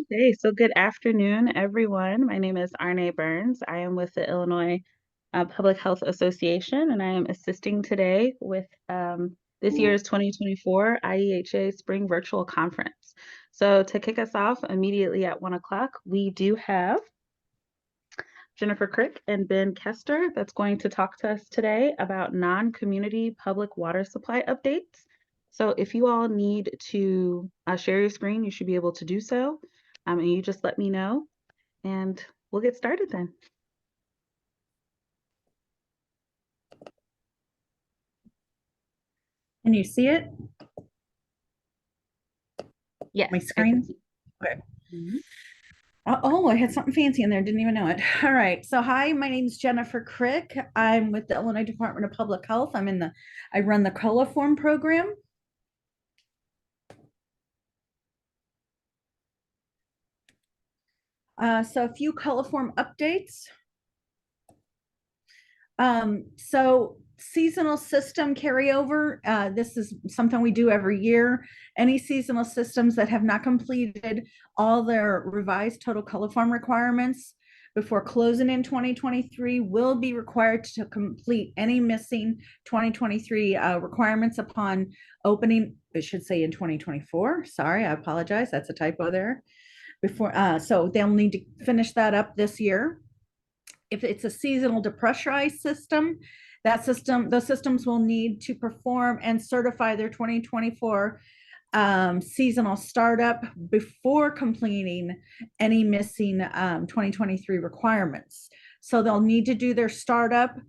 Okay, so good afternoon, everyone. My name is Arne Burns. I am with the Illinois Public Health Association, and I am assisting today with this year's 2024 IEHA Spring Virtual Conference. So to kick us off immediately at 1 o'clock, we do have Jennifer Crick and Ben Kester that's going to talk to us today about non-community public water supply updates. So if you all need to share your screen, you should be able to do so. And you just let me know and we'll get started then. Can you see it? Yes, My screen? Okay. Oh, I had something fancy in there. Didn't even know it. All right. So, hi, my name is Jennifer Crick. I'm with the Illinois Department of Public Health. I run the coliform program. So a few coliform updates. So seasonal system carryover. This is something we do every year. Any seasonal systems that have not completed all their revised total coliform requirements before closing in 2023 will be required to complete any missing 2023 requirements upon opening. It should say in 2024. Sorry, I apologize. That's a typo there. So they'll need to finish that up this year. If it's a seasonal depressurized system, those systems will need to perform and certify their 2024 seasonal startup before completing any missing 2023 requirements. So they'll need to do their startup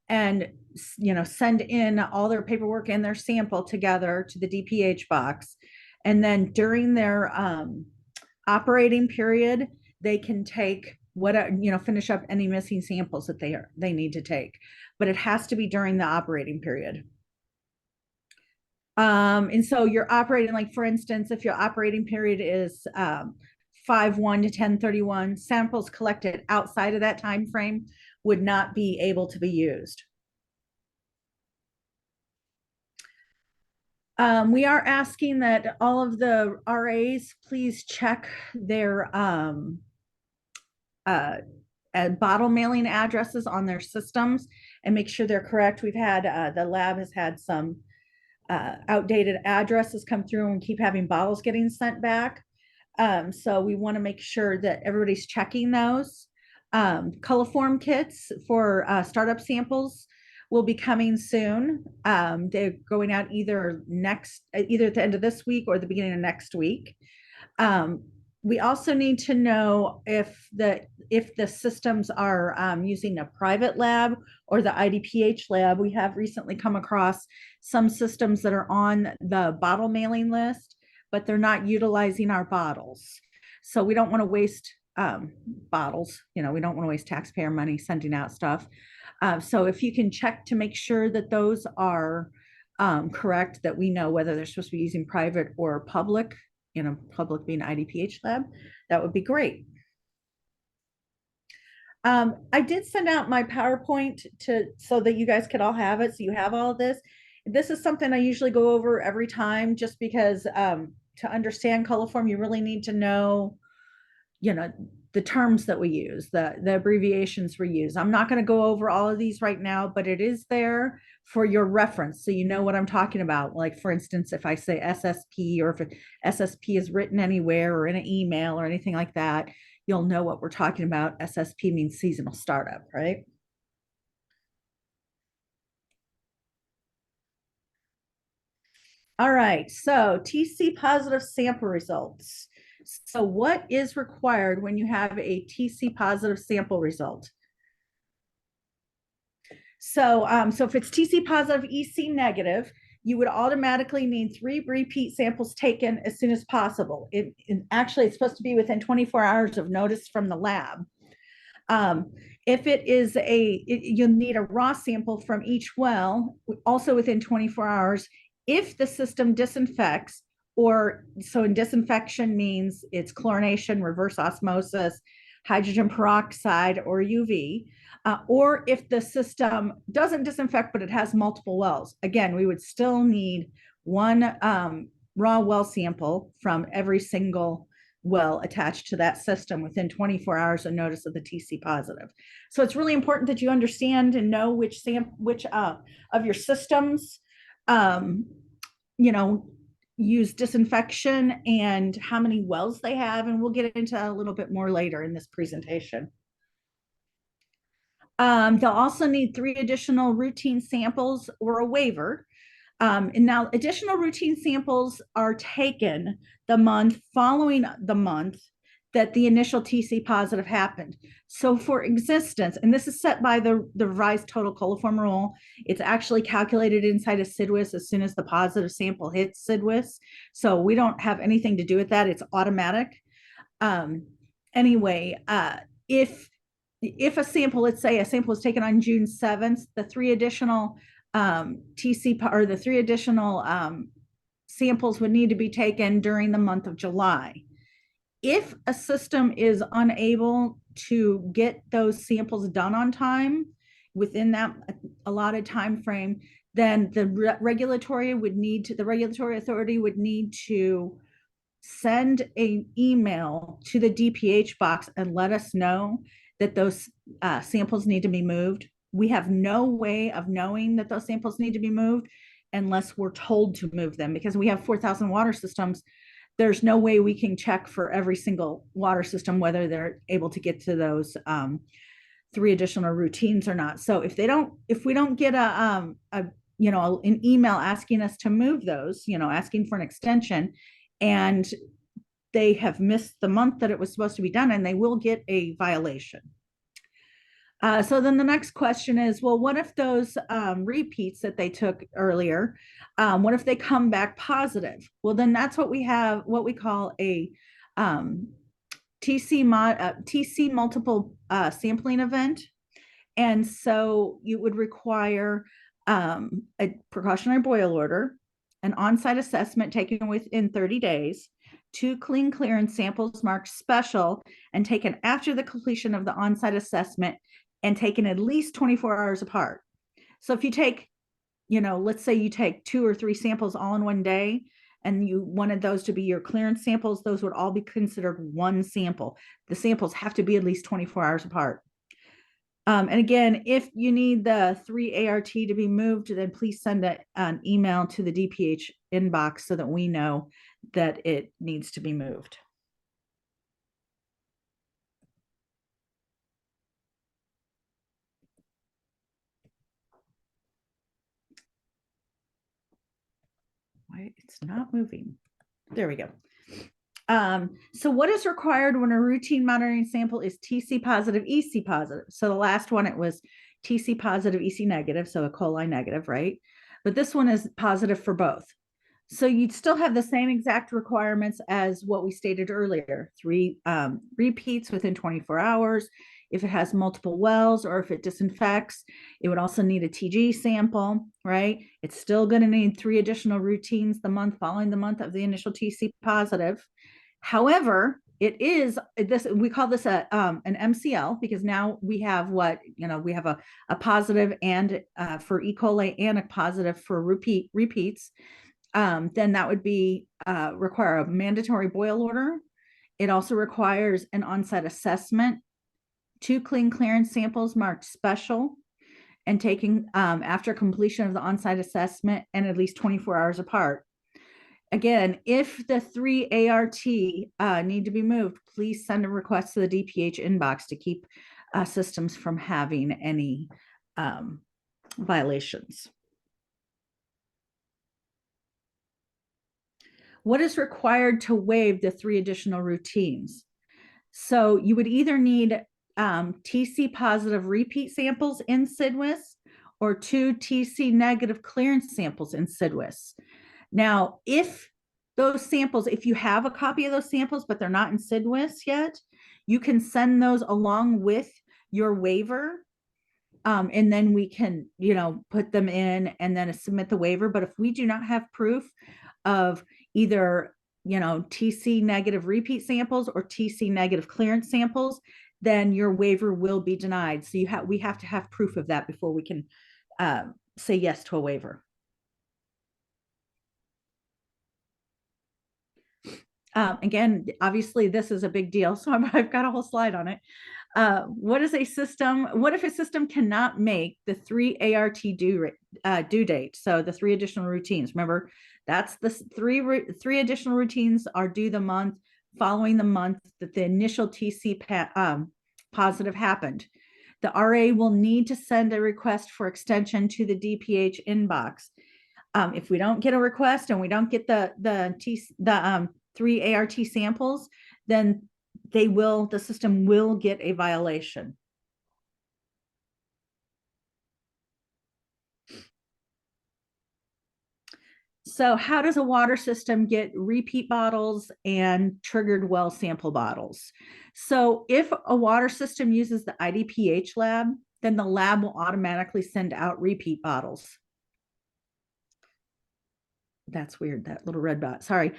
and send in all their paperwork and their sample together to the DPH box. And then during their operating period, they can take finish up any missing samples that they need to take, but it has to be during the operating period. And so you're operating, like for instance, if your operating period is 5/1 to 10/31, samples collected outside of that time frame would not be able to be used. We are asking that all of the RAs please check their bottle mailing addresses on their systems and make sure they're correct. We've had the lab has had some outdated addresses come through and keep having bottles getting sent back. So we want to make sure that everybody's checking those. Coliform kits for startup samples will be coming soon. They're going out either at the end of this week or the beginning of next week. We also need to know if the systems are using a private lab or the IDPH lab. We have recently come across some systems that are on the bottle mailing list, but they're not utilizing our bottles. So we don't want to waste bottles. We don't want to waste taxpayer money sending out stuff. So if you can check to make sure that those are correct, that we know whether they're supposed to be using private or public, public being IDPH lab, that would be great. I did send out my PowerPoint so that you guys could all have it. So you have all of this. This is something I usually go over every time just because to understand coliform, you really need to know, the terms that we use, the abbreviations we use. I'm not going to go over all of these right now, but it is there for your reference. So you know what I'm talking about. Like for instance, if I say SSP or if SSP is written anywhere or in an email or anything like that, you'll know what we're talking about. SSP means seasonal startup, right? All right, so TC positive sample results. So what is required when you have a TC positive sample result? So if it's TC positive, EC negative, you would automatically need 3 repeat samples taken as soon as possible. Actually, it's supposed to be within 24 hours of notice from the lab. If it is you'll need a raw sample from each well, also within 24 hours, if the system disinfects, so in disinfection means it's chlorination, reverse osmosis, hydrogen peroxide, or UV, or if the system doesn't disinfect, but it has multiple wells. Again, we would still need one raw well sample from every single well attached to that system within 24 hours of notice of the TC positive. So it's really important that you understand and know which of your systems, um, you know, use disinfection and how many wells they have. And we'll get into a little bit more later in this presentation. They'll also need 3 additional routine samples or a waiver. And now additional routine samples are taken the month following the month that the initial TC positive happened. So for existence, and this is set by the revised total coliform rule, it's actually calculated inside of CIDWIS as soon as the positive sample hits CIDWIS. So we don't have anything to do with that. It's automatic. Anyway, if a sample, let's say a sample was taken on June 7th, the 3 additional TC or the 3 additional samples would need to be taken during the month of July. If a system is unable to get those samples done on time within that allotted time frame, then the regulatory authority would need to send an email to the DPH box and let us know that those samples need to be moved. We have no way of knowing that those samples need to be moved unless we're told to move them, because we have 4,000 water systems. There's no way we can check for every single water system whether they're able to get to those 3 additional routines or not. So if we don't get an email asking us to move those, asking for an extension, and they have missed the month that it was supposed to be done, and they will get a violation. So then the next question is, well, what if those repeats that they took earlier, what if they come back positive? Well, then that's what we have, what we call a TC multiple sampling event. And so you would require a precautionary boil order, an on-site assessment taken within 30 days, 2 clean clearance samples marked special and taken after the completion of the on-site assessment and taken at least 24 hours apart. So if you take, let's say you take 2 or 3 samples all in one day and you wanted those to be your clearance samples, those would all be considered one sample. The samples have to be at least 24 hours apart. And again, if you need the 3 ART to be moved, then please send an email to the DPH inbox so that we know that it needs to be moved. Why it's not moving? There we go. So what is required when a routine monitoring sample is TC positive, EC positive? So the last one, it was TC positive, EC negative, so a coli negative, right? But this one is positive for both. So you'd still have the same exact requirements as what we stated earlier, 3 repeats within 24 hours. If it has multiple wells or if it disinfects, it would also need a TG sample, right? It's still going to need 3 additional routines the month following the month of the initial TC positive. However, it is this, we call this an MCL, because now we have we have a positive and for E. coli and a positive for repeats. Then that would be require a mandatory boil order. It also requires an on-site assessment, 2 clean clearance samples marked special and taken after completion of the on-site assessment and at least 24 hours apart. Again, if the 3 ART need to be moved, please send a request to the DPH inbox to keep systems from having any violations. What is required to waive the 3 additional routines? So you would either need TC positive repeat samples in CIDWIS or 2 TC negative clearance samples in CIDWIS. Now, if those samples, if you have a copy of those samples, but they're not in CIDWIS yet, you can send those along with your waiver. And then we can, put them in and then submit the waiver. But if we do not have proof of either, TC negative repeat samples or TC negative clearance samples, then your waiver will be denied. So we have to have proof of that before we can say yes to a waiver. Again, obviously this is a big deal, so I've got a whole slide on it. What is a system? What if a system cannot make the 3 ART due date? So the 3 additional routines. Remember, that's the three additional routines are due the month following the month that the initial TC positive happened. The RA will need to send a request for extension to the DPH inbox. If we don't get a request and we don't get the 3 ART samples, then the system will get a violation. So how does a water system get repeat bottles and triggered well sample bottles? So if a water system uses the IDPH lab, then the lab will automatically send out repeat bottles. That's weird, that little red dot, sorry.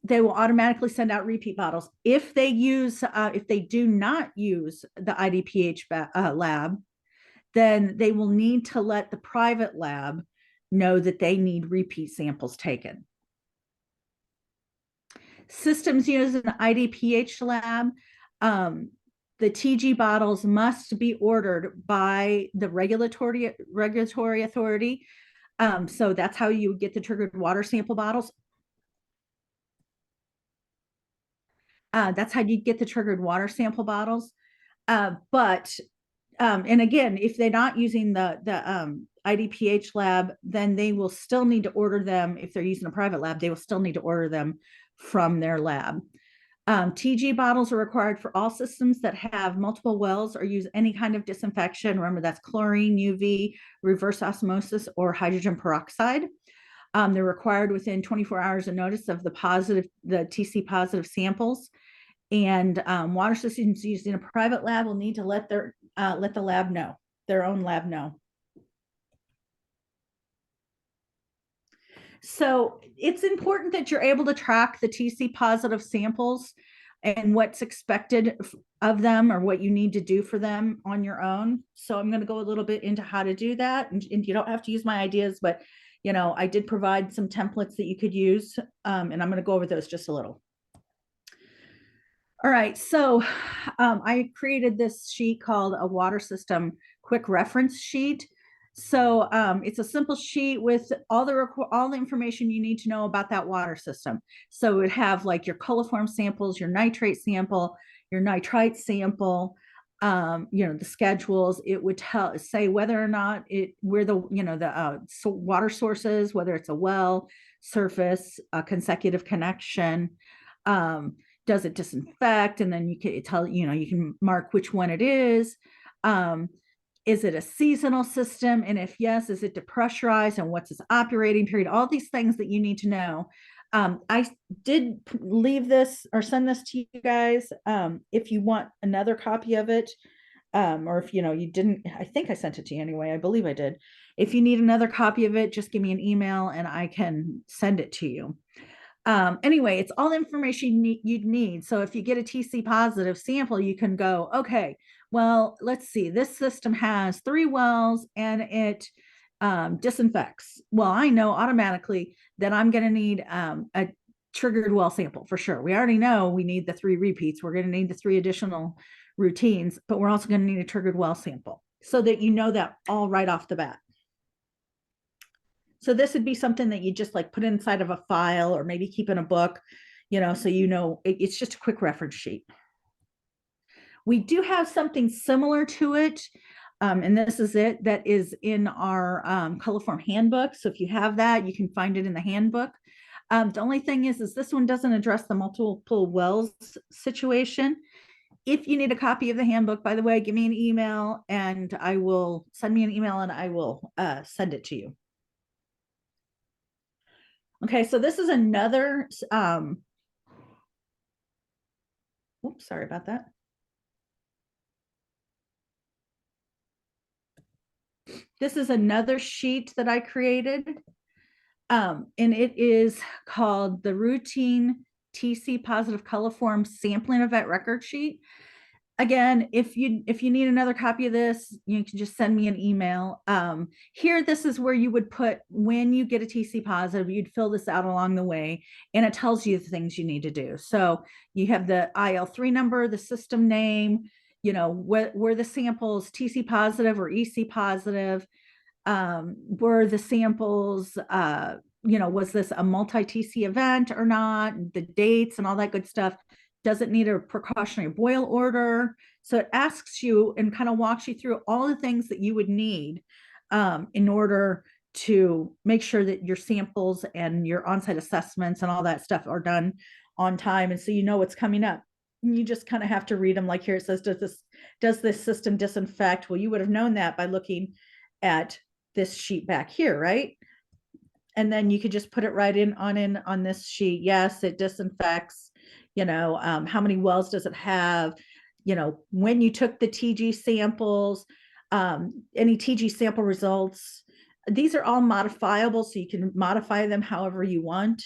They will automatically send out repeat bottles. If they do not use the IDPH lab, then they will need to let the private lab know that they need repeat samples taken. Systems using the IDPH lab, the TG bottles must be ordered by the regulatory authority. So that's how you get the triggered water sample bottles. That's how you get the triggered water sample bottles. And again, if they're not using the IDPH lab, then they will still need to order them. If they're using a private lab, they will still need to order them from their lab. TG bottles are required for all systems that have multiple wells or use any kind of disinfection. Remember, that's chlorine, UV, reverse osmosis, or hydrogen peroxide. They're required within 24 hours of notice of the TC positive samples. And water systems used in a private lab will need to let the lab know, their own lab know. So it's important that you're able to track the TC positive samples and what's expected of them or what you need to do for them on your own. So I'm going to go a little bit into how to do that. And you don't have to use my ideas, but I did provide some templates that you could use. And I'm going to go over those just a little. All right, so I created this sheet called a water system quick reference sheet. So it's a simple sheet with all the information you need to know about that water system. So it would have like your coliform samples, your nitrate sample, your nitrite sample, the schedules. It would say whether or not where the water sources, whether it's a well, surface, a consecutive connection. Does it disinfect? And then you can mark which one it is. Is it a seasonal system? And if yes, is it depressurized? And what's its operating period? All these things that you need to know. I did leave this or send this to you guys. If you want another copy of it, or if you didn't, I think I sent it to you anyway. I believe I did. If you need another copy of it, just give me an email and I can send it to you. Anyway, it's all the information you'd need. So if you get a TC positive sample, you can go, okay, well, let's see, this system has 3 wells and it disinfects. Well, I know automatically that I'm going to need a triggered well sample for sure. We already know we need the 3 repeats. We're going to need the 3 additional routines, but we're also going to need a triggered well sample so that you know that all right off the bat. So this would be something that you just like put inside of a file or maybe keep in a book, so it's just a quick reference sheet. We do have something similar to it, and this is it, that is in our coliform handbook. So if you have that, you can find it in the handbook. The only thing is this one doesn't address the multiple wells situation. If you need a copy of the handbook, by the way, give me an email and I will send send it to you. Okay, so this is another, oops, sorry about that. This is another sheet that I created, and it is called the Routine TC Positive Coliform Sampling Event Record Sheet. again, if you need another copy of this, you can just send me an email. Here, this is where you would put when you get a TC positive, you'd fill this out along the way, and it tells you the things you need to do. So you have the IL3 number, the system name, where the samples TC positive or EC positive, were the samples, was this a multi-TC event or not, the dates and all that good stuff. Does it need a precautionary boil order? So it asks you and kind of walks you through all the things that you would need in order to make sure that your samples and your on-site assessments and all that stuff are done on time. And so you know what's coming up. And you just kind of have to read them. Like here it says, does this system disinfect? Well, you would have known that by looking at this sheet back here, right? And then you could just put it right in on this sheet. Yes, it disinfects. How many wells does it have? When you took the TG samples, any TG sample results. These are all modifiable, so you can modify them however you want.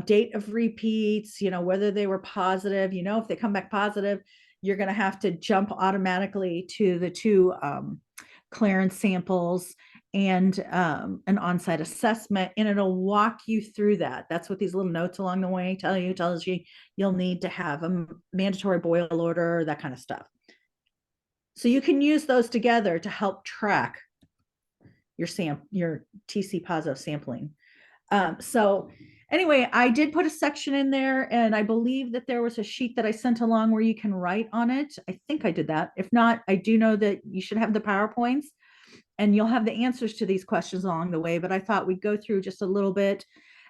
Date of repeats, whether they were positive. If they come back positive, you're going to have to jump automatically to the two clearance samples and an on-site assessment, and it'll walk you through that. That's what these little notes along the way tells you you'll need to have a mandatory boil order, that kind of stuff. So you can use those together to help track your TC positive sampling. So anyway, I did put a section in there, and I believe that there was a sheet that I sent along where you can write on it. I think I did that. If not, I do know that you should have the PowerPoints and you'll have the answers to these questions along the way, but I thought we'd go through just a little bit.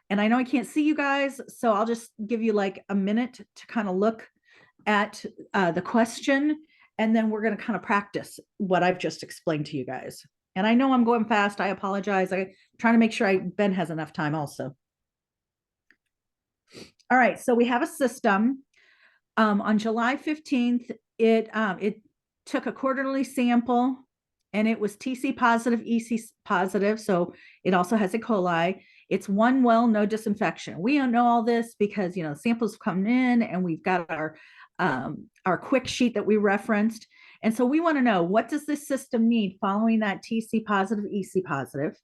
And I know I can't see you guys, so I'll just give you like a minute to kind of look at the question, and then we're going to kind of practice what I've just explained to you guys. And I know I'm going fast. I apologize. I'm trying to make sure Ben has enough time also. All right, so we have a system. On July 15th, it took a quarterly sample, and it was TC positive, EC positive. So it also has E. coli. It's one well, no disinfection. We don't know all this because, samples come in and we've got our quick sheet that we referenced. And so we want to know, what does this system need following that TC positive, EC positive?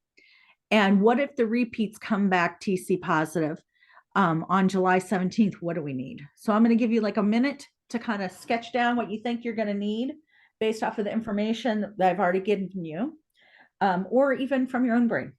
And what if the repeats come back TC positive on July 17th? What do we need? So I'm going to give you like a minute to kind of sketch down what you think you're going to need based off of the information that I've already given you, or even from your own brain.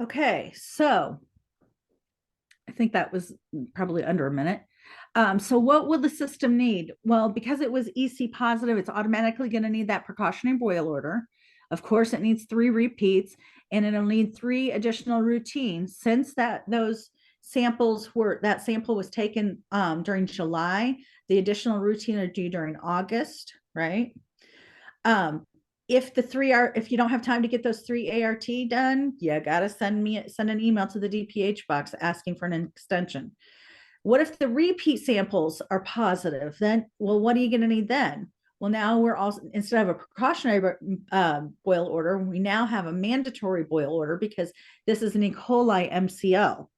Okay, so I think that was probably under a minute. So what will the system need? Well, because it was EC positive, it's automatically going to need that precautionary boil order. Of course, it needs 3 repeats, and it'll need 3 additional routines. Since that sample was taken during July, the additional routine are due during August, right? If you don't have time to get those 3 ART done, you got to send an email to the DPH box asking for an extension. What if the repeat samples are positive? Then, well, what are you going to need then? Well, now we're also, instead of a precautionary boil order, we now have a mandatory boil order because this is an E. coli MCO.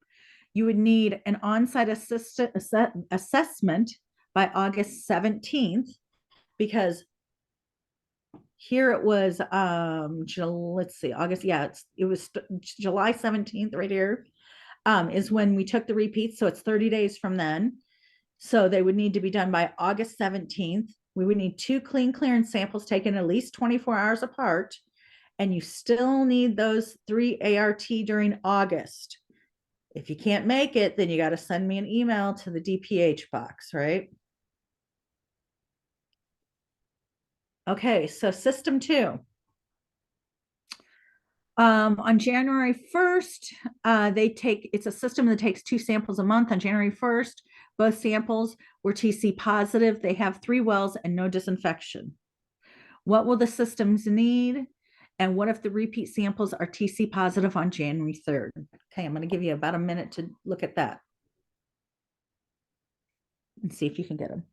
You would need an on-site assessment by August 17th, because here it was, let's see, August, it was July 17th right here, is when we took the repeats. So it's 30 days from then. So they would need to be done by August 17th. We would need 2 clean clearance samples taken at least 24 hours apart. And you still need those 3 ART during August. If you can't make it, then you got to send me an email to the DPH box, right? Okay, so system two. On January 1st, it's a system that takes 2 samples a month. On January 1st, both samples were TC positive. They have 3 wells and no disinfection. What will the systems need? And what if the repeat samples are TC positive on January 3rd? Okay, I'm going to give you about a minute to look at that and see if you can get them.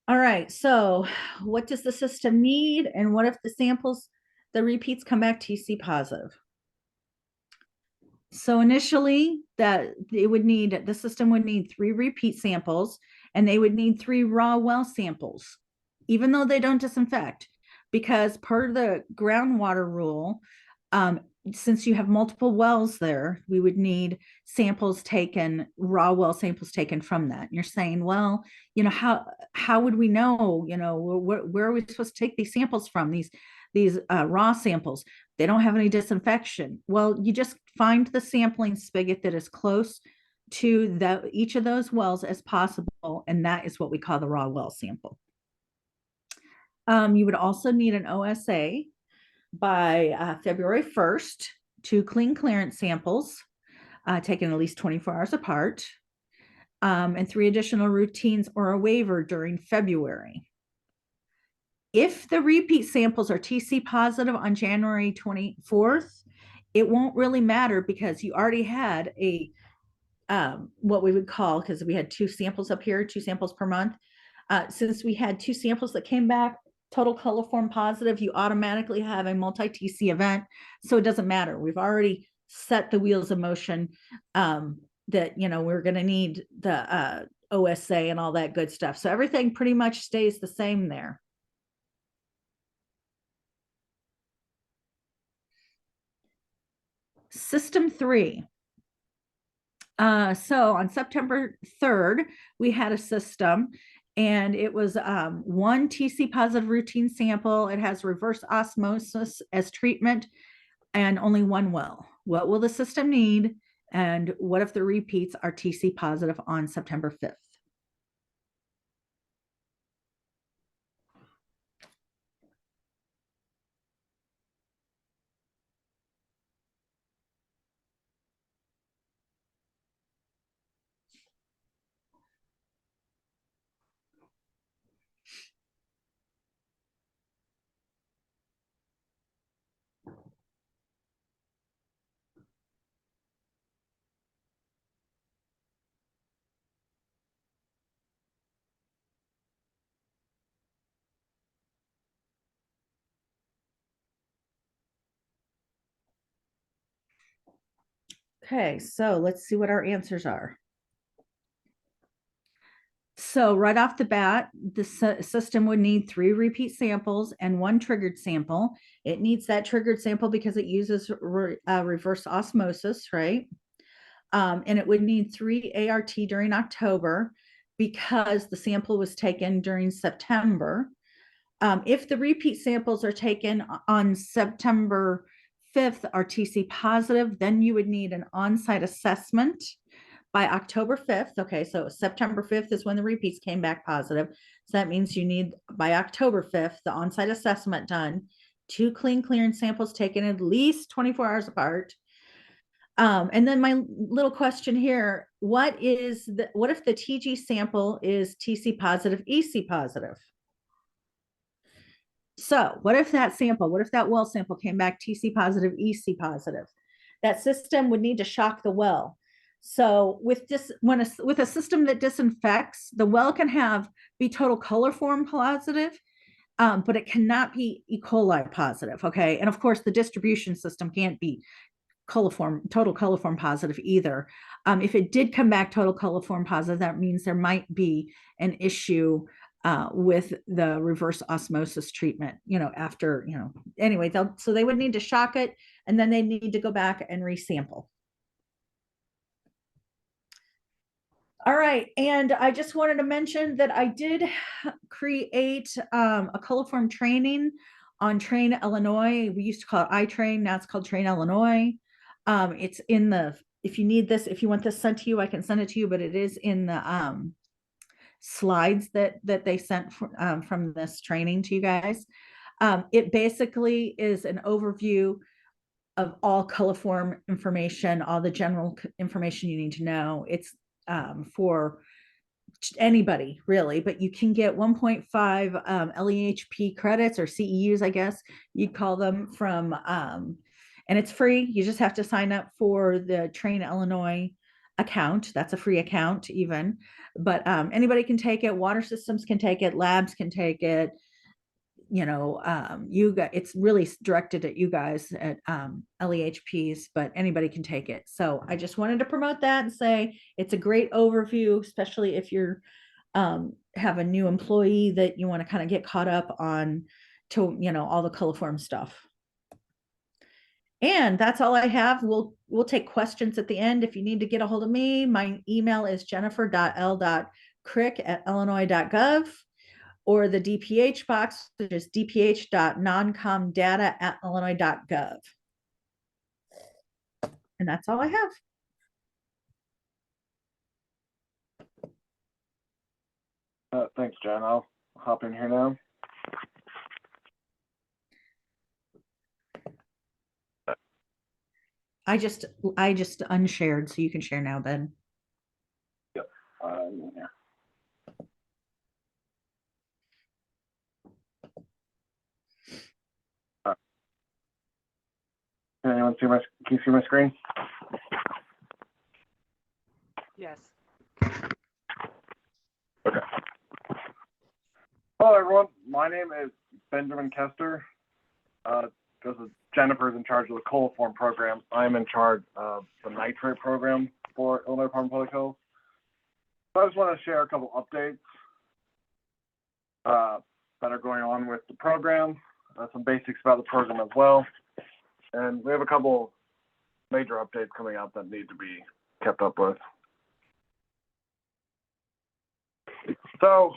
All right, so what does the system need? And what if the repeats come back TC positive? So initially the system would need 3 repeat samples and they would need 3 raw well samples, even though they don't disinfect, because per the groundwater rule, um, since you have multiple wells there, we would need raw well samples taken from that. And you're saying, well, how would we know, where are we supposed to take these samples from, these raw samples? They don't have any disinfection. Well, you just find the sampling spigot that is close to each of those wells as possible, and that is what we call the raw well sample. You would also need an OSA by February 1st, 2 clean clearance samples taken at least 24 hours apart, and 3 additional routines or a waiver during February. If the repeat samples are TC positive on January 24th, it won't really matter because you already had what we would call, because we had 2 samples up here, 2 samples per month. Since we had 2 samples that came back total coliform positive, you automatically have a multi-TC event. So it doesn't matter. We've already set the wheels of motion that, we're going to need the OSA and all that good stuff. So everything pretty much stays the same there. System 3. So on September 3rd, we had a system and it was 1 TC positive routine sample. It has reverse osmosis as treatment and only 1 well. What will the system need? And what if the repeats are TC positive on September 5th? Okay, so let's see what our answers are. So right off the bat, the system would need 3 repeat samples and 1 triggered sample. It needs that triggered sample because it uses reverse osmosis, right? And it would need 3 ART during October because the sample was taken during September. If the repeat samples are taken on September 5th are TC positive, then you would need an on-site assessment by October 5th. Okay, so September 5th is when the repeats came back positive. So that means you need by October 5th the on-site assessment done, 2 clean clearance samples taken at least 24 hours apart. And then my little question here, what if the TG sample is TC positive, EC positive? So what if that well sample came back TC positive, EC positive? That system would need to shock the well. So with a system that disinfects, the well can be total coliform positive, but it cannot be E. coli positive. Okay, and of course the distribution system can't be total coliform positive either. If it did come back total coliform positive, that means there might be an issue with the reverse osmosis treatment, after, anyway, so they would need to shock it, and then they need to go back and resample. All right, and I just wanted to mention that I did create a coliform training on Train Illinois. We used to call it iTrain, now it's called Train Illinois. It's in if you need this, if you want this sent to you, I can send it to you, but it is in the slides that they sent from this training to you guys. It basically is an overview of all coliform information, all the general information you need to know. It's for anybody really, but you can get 1.5 LEHP credits, or CEUs, I guess you'd call them, from and it's free. You just have to sign up for the Train Illinois account. That's a free account even, but anybody can take it. Water systems can take it, labs can take it. You guys, it's really directed at you guys at LEHPs, but anybody can take it. So I just wanted to promote that and say it's a great overview, especially if you're have a new employee that you want to kind of get caught up on to, all the coliform stuff. And that's all I have. We'll take questions at the end. If you need to get a hold of me, my email is jennifer.l.crick@illinois.gov, or the DPH box, which is dph.noncomdata@illinois.gov. And that's all I have. Thanks, Jen. I'll hop in here now. I just unshared, so you can share now, Ben. Yep. Yeah. Can anyone see can you see my screen? Yes. Okay. Hello, everyone. My name is Benjamin Kester. Because Jennifer's in charge of the coliform program, I'm in charge of the nitrate program for Illinois Department of Public Health. So I just want to share a couple updates that are going on with the program, some basics about the program as well. And we have a couple major updates coming out that need to be kept up with. So,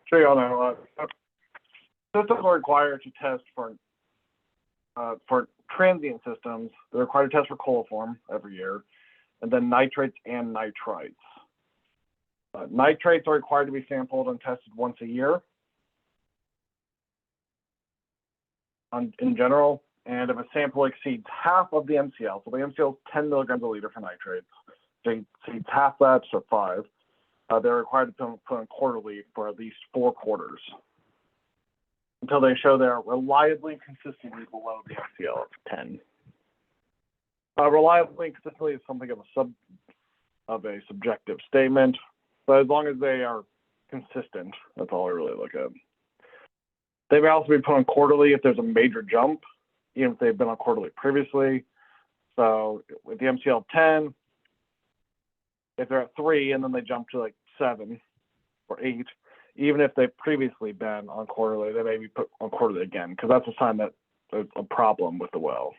sure you all know, systems are required to test for transient systems. They're required to test for coliform every year, and then nitrates and nitrites. Nitrates are required to be sampled and tested once a year in general, and if a sample exceeds half of the MCL, so the MCL is 10 milligrams a liter for nitrates, if it exceeds half that, so 5, they're required to put in quarterly for at least 4 quarters until they show they're reliably and consistently below the MCL of 10. Reliably and consistently is something of a subjective statement, but as long as they are consistent, that's all I really look at. They may also be put on quarterly if there's a major jump, even if they've been on quarterly previously. So with the MCL of 10, if they're at 3 and then they jump to like 7 or 8, even if they've previously been on quarterly, they may be put on quarterly again, because that's a sign that there's a problem with the well.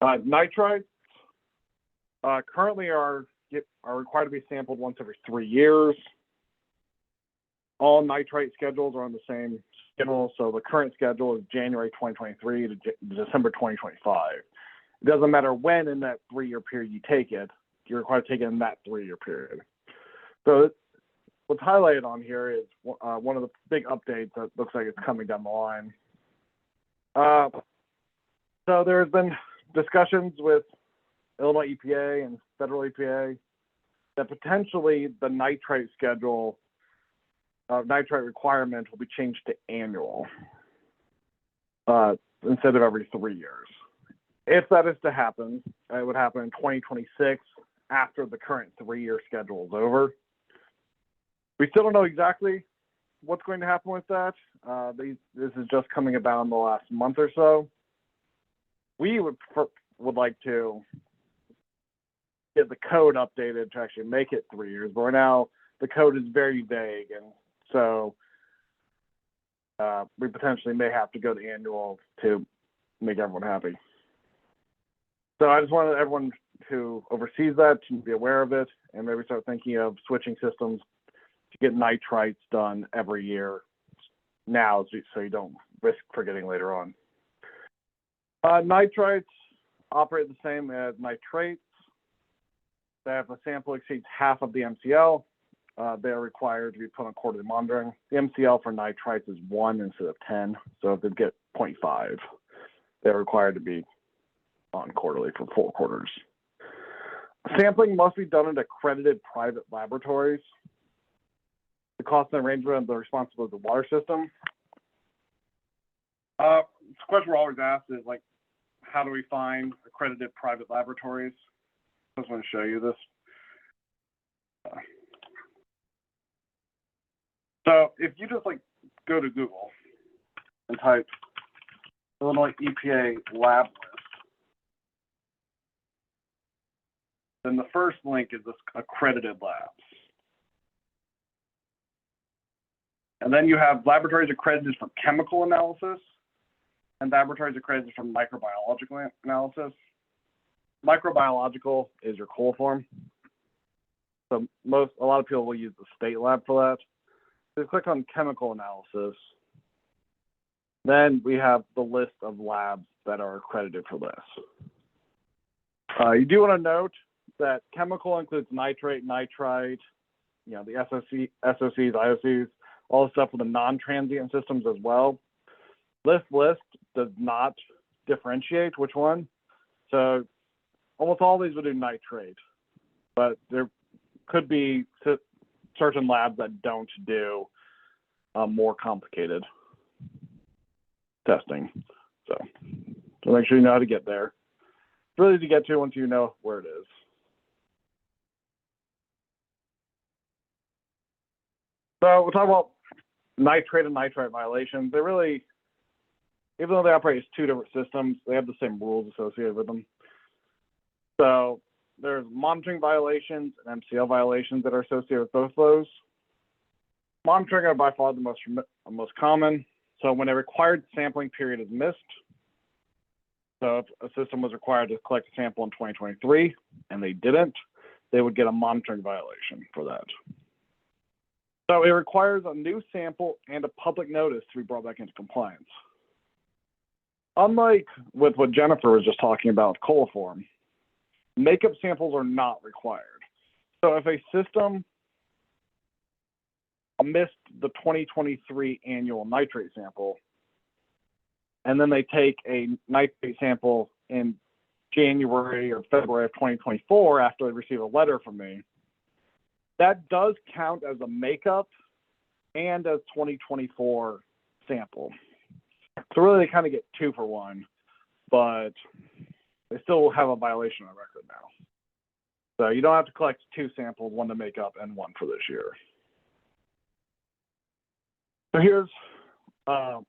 Nitrites currently are required to be sampled once every 3 years. All nitrate schedules are on the same schedule, so the current schedule is January 2023 to December 2025. It doesn't matter when in that 3-year period you take it, you're required to take it in that 3-year period. So what's highlighted on here is one of the big updates that looks like it's coming down the line. So there's been discussions with Illinois EPA and federal EPA that potentially the nitrate schedule, nitrate requirement will be changed to annual instead of every 3 years. If that is to happen, it would happen in 2026 after the current 3-year schedule is over. We still don't know exactly what's going to happen with that. This is just coming about in the last month or so. We would like to get the code updated to actually make it 3 years, but right now the code is very vague, and so we potentially may have to go to annual to make everyone happy. So I just wanted everyone who oversees that to be aware of it and maybe start thinking of switching systems to get nitrites done every year now, so you don't risk forgetting later on. Nitrites operate the same as nitrates. That if a sample exceeds half of the MCL, they are required to be put on quarterly monitoring. The MCL for nitrites is 1 instead of 10, so if they get 0.5, they're required to be on quarterly for 4 quarters. Sampling must be done in accredited private laboratories. The cost and arrangement of the responsibility of the water system. The question we're always asked is, like, how do we find accredited private laboratories? I just want to show you this. So if you just go to Google and type Illinois EPA lab list, then the first link is this accredited labs. And then you have laboratories accredited for chemical analysis and laboratories accredited for microbiological analysis. Microbiological is your coliform. So a lot of people will use the state lab for that. So you click on chemical analysis. Then we have the list of labs that are accredited for this. You do want to note that chemical includes nitrate, nitrite, the SOCs, IOCs, all the stuff with the non-transient systems as well. This list does not differentiate which one. So almost all these would do nitrate, but there could be certain labs that don't do more complicated testing. So make sure you know how to get there. It's really easy to get to once you know where it is. So we'll talk about nitrate and nitrite violations. They really, even though they operate as 2 different systems, they have the same rules associated with them. So there's monitoring violations and MCL violations that are associated with both those. Monitoring are by far the most common. So when a required sampling period is missed, so if a system was required to collect a sample in 2023 and they didn't, they would get a monitoring violation for that. So it requires a new sample and a public notice to be brought back into compliance. Unlike with what Jennifer was just talking about, coliform, makeup samples are not required. So if a system missed the 2023 annual nitrate sample, and then they take a nitrate sample in January or February of 2024 after they receive a letter from me, that does count as a makeup and as 2024 sample. So really they kind of get 2 for 1, but they still have a violation on record now. So you don't have to collect 2 samples, 1 to make up and 1 for this year. So here's a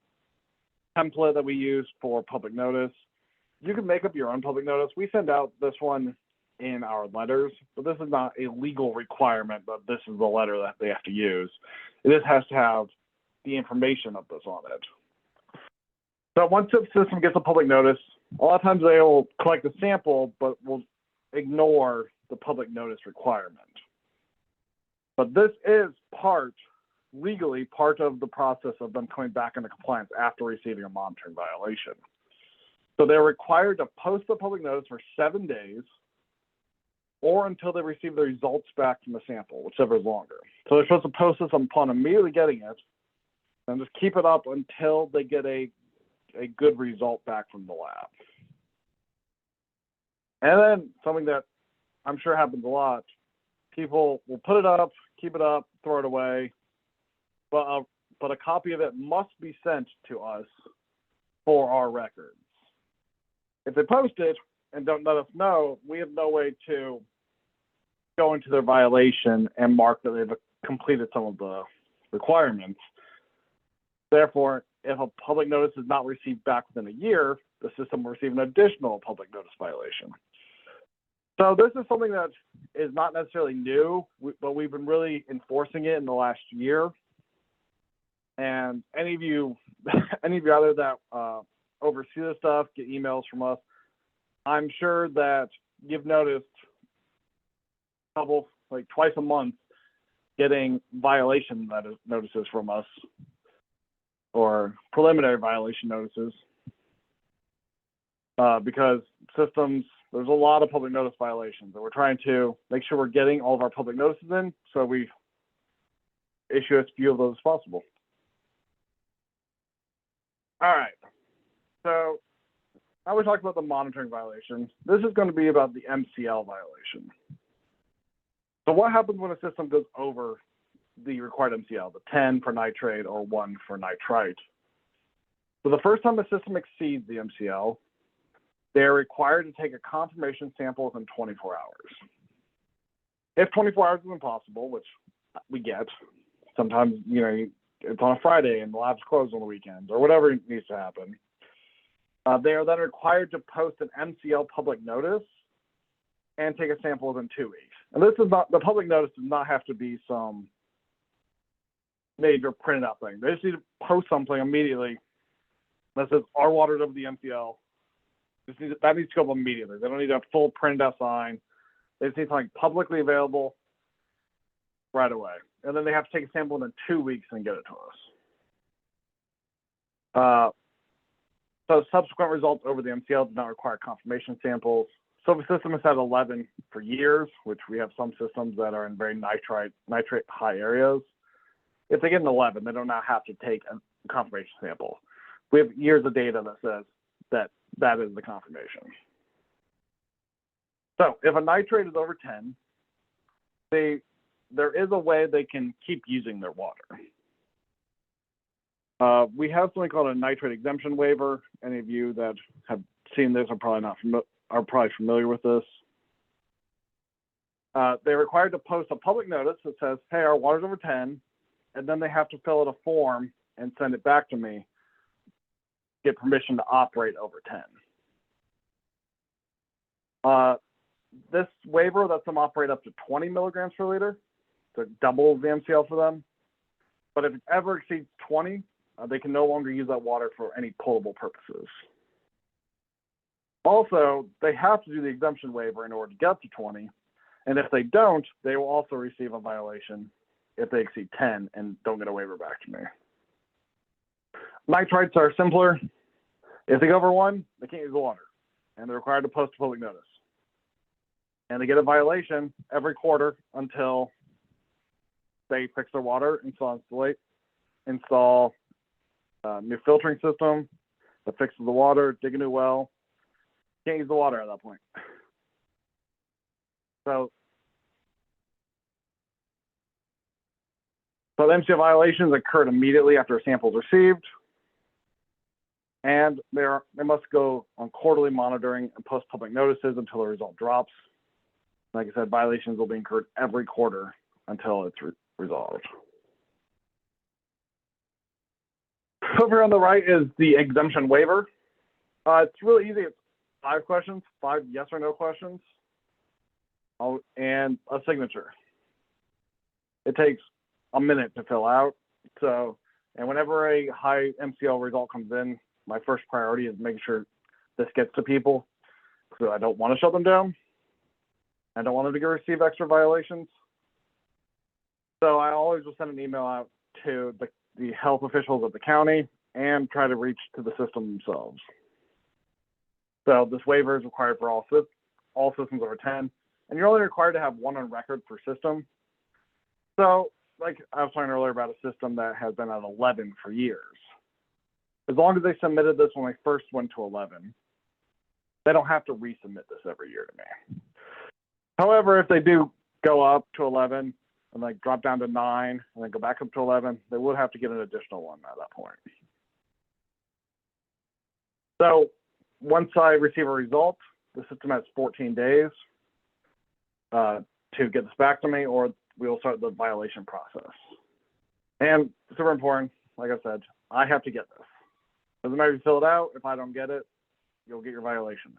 template that we use for public notice. You can make up your own public notice. We send out this one in our letters, but this is not a legal requirement, but this is the letter that they have to use. It just has to have the information of this on it. So once the system gets a public notice, a lot of times they will collect a sample, but will ignore the public notice requirement. But this is legally part of the process of them coming back into compliance after receiving a monitoring violation. So they're required to post the public notice for 7 days or until they receive the results back from the sample, whichever is longer. So they're supposed to post this upon immediately getting it and just keep it up until they get a good result back from the lab. And then something that I'm sure happens a lot, people will put it up, keep it up, throw it away, but a copy of it must be sent to us for our records. If they post it and don't let us know, we have no way to go into their violation and mark that they've completed some of the requirements. Therefore, if a public notice is not received back within a year, the system will receive an additional public notice violation. So this is something that is not necessarily new, but we've been really enforcing it in the last year. And any of you out there that oversee this stuff, get emails from us, I'm sure that you've noticed like twice a month getting violation notices from us, or preliminary violation notices, because systems, there's a lot of public notice violations, and we're trying to make sure we're getting all of our public notices in, so we issue as few of those as possible. All right, so now we talked about the monitoring violations. This is going to be about the MCL violation. So what happens when a system goes over the required MCL, the 10 for nitrate or 1 for nitrite? So the first time a system exceeds the MCL, they're required to take a confirmation sample within 24 hours. If 24 hours is impossible, which we get, sometimes, it's on a Friday and the lab's closed on the weekends or whatever needs to happen, they are then required to post an MCL public notice and take a sample within 2 weeks. And this is not, the public notice does not have to be some major printed out thing. They just need to post something immediately that says our water's over the MCL. That needs to go up immediately. They don't need a full printed out sign. They just need something publicly available right away. And then they have to take a sample within 2 weeks and get it to us. So subsequent results over the MCL do not require confirmation samples. So the system has had 11 for years, which we have some systems that are in very nitrate high areas. If they get an 11, they do not have to take a confirmation sample. We have years of data that says that is the confirmation. So if a nitrate is over 10, there is a way they can keep using their water. We have something called a nitrate exemption waiver. Any of you that have seen this are probably familiar with this. They're required to post a public notice that says, hey, our water's over 10, and then they have to fill out a form and send it back to me, get permission to operate over 10. This waiver lets them operate up to 20 milligrams per liter, so it doubles the MCL for them. But if it ever exceeds 20, they can no longer use that water for any potable purposes. Also, they have to do the exemption waiver in order to get to 20. And if they don't, they will also receive a violation if they exceed 10 and don't get a waiver back to me. Nitrites are simpler. If they go over 1, they can't use the water, and they're required to post a public notice. And they get a violation every quarter until they fix their water, install a new filtering system that fixes the water, dig a new well. Can't use the water at that point. So the MCL violations occurred immediately after a sample is received, and they must go on quarterly monitoring and post public notices until the result drops. Like I said, violations will be incurred every quarter until it's resolved. Over on the right is the exemption waiver. It's really easy. It's 5 questions, 5 yes or no questions, and a signature. It takes a minute to fill out. So, and whenever a high MCL result comes in, my first priority is making sure this gets to people, because I don't want to shut them down. I don't want them to receive extra violations. So I always will send an email out to the health officials of the county and try to reach to the system themselves. So this waiver is required for all systems over 10, and you're only required to have 1 on record per system. So, like I was talking earlier about a system that has been at 11 for years. As long as they submitted this when they first went to 11, they don't have to resubmit this every year to me. However, if they do go up to 11 and like drop down to 9 and then go back up to 11, they would have to get an additional one at that point. So once I receive a result, the system has 14 days to get this back to me, or we'll start the violation process. And super important, like I said, I have to get this. Doesn't matter if you fill it out. If I don't get it, you'll get your violation.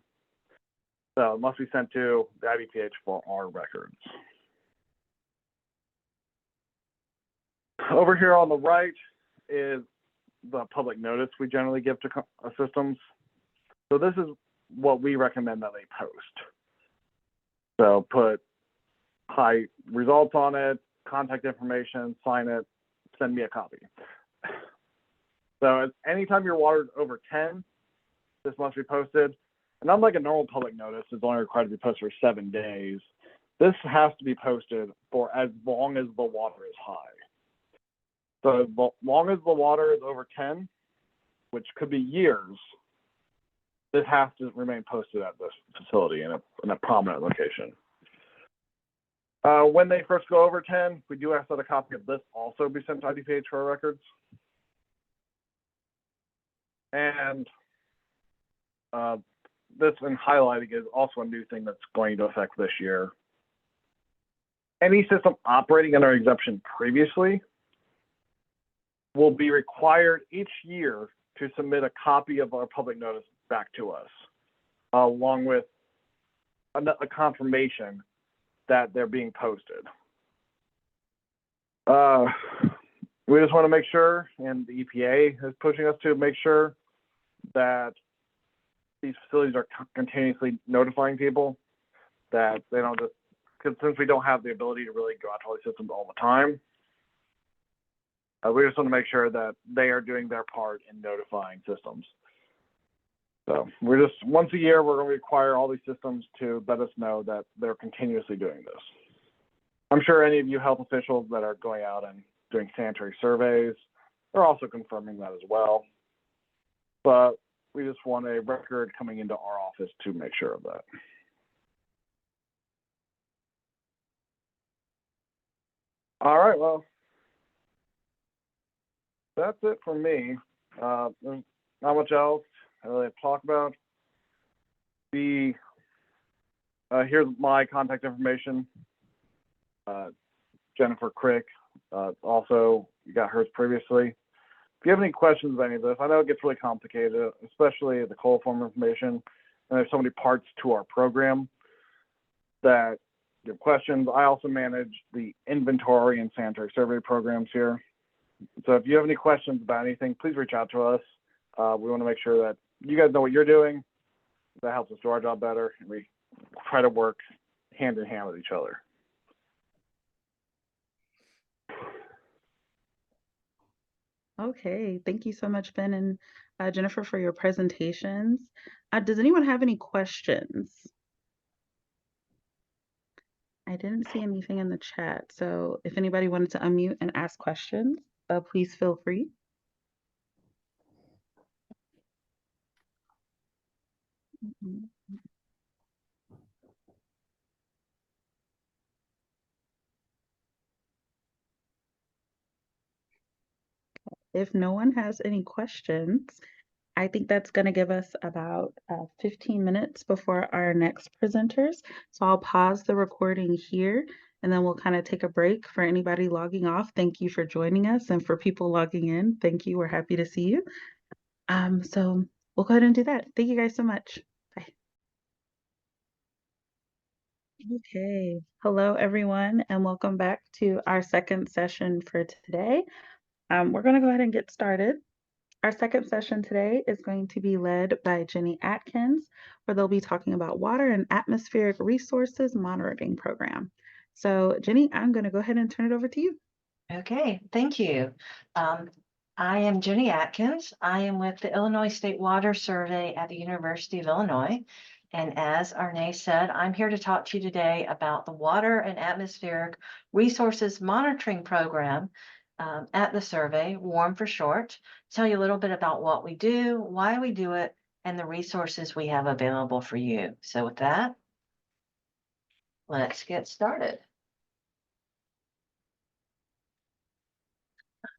So it must be sent to the IDPH for our records. Over here on the right is the public notice we generally give to systems. So this is what we recommend that they post. So put high results on it, contact information, sign it, send me a copy. So anytime your water is over 10, this must be posted. And unlike a normal public notice, it's only required to be posted for 7 days. This has to be posted for as long as the water is high. So as long as the water is over 10, which could be years, this has to remain posted at this facility in a prominent location. When they first go over 10, we do ask that a copy of this also be sent to IDPH for our records. And this in highlighting is also a new thing that's going to affect this year. Any system operating under exemption previously will be required each year to submit a copy of our public notice back to us, along with a confirmation that they're being posted. We just want to make sure, and the EPA is pushing us to make sure that these facilities are continuously notifying people, that they don't just, because since we don't have the ability to really go out to all these systems all the time, we just want to make sure that they are doing their part in notifying systems. So we're just, once a year, we're going to require all these systems to let us know that they're continuously doing this. I'm sure any of you health officials that are going out and doing sanitary surveys are also confirming that as well. But we just want a record coming into our office to make sure of that. All right, well, that's it for me. There's not much else I really have to talk about. Here's my contact information. Jennifer Crick, also you got hers previously. If you have any questions about any of this, I know it gets really complicated, especially the coliform information, and there's so many parts to our program that you have questions. I also manage the inventory and sanitary survey programs here. So if you have any questions about anything, please reach out to us. We want to make sure that you guys know what you're doing. That helps us do our job better, and we try to work hand in hand with each other. Okay, thank you so much, Ben and Jennifer, for your presentations. Does anyone have any questions? I didn't see anything in the chat, so if anybody wanted to unmute and ask questions, please feel free. If no one has any questions, I think that's going to give us about 15 minutes before our next presenters. So I'll pause the recording here, and then we'll kind of take a break. For anybody logging off, thank you for joining us. And for people logging in, thank you. We're happy to see you. So we'll go ahead and do that. Thank you guys so much. Bye. Okay. Hello, everyone, and welcome back to our second session for today. We're going to go ahead and get started. Our second session today is going to be led by Jenny Atkins, where they'll be talking about water and atmospheric resources monitoring program. So Jenny, I'm going to go ahead and turn it over to you. Okay, thank you. I am Jenny Atkins. I am with the Illinois State Water Survey at the University of Illinois. And as Arne said, I'm here to talk to you today about the Water and Atmospheric Resources Monitoring Program at the survey, WARM for short, tell you a little bit about what we do, why we do it, and the resources we have available for you. So with that, let's get started.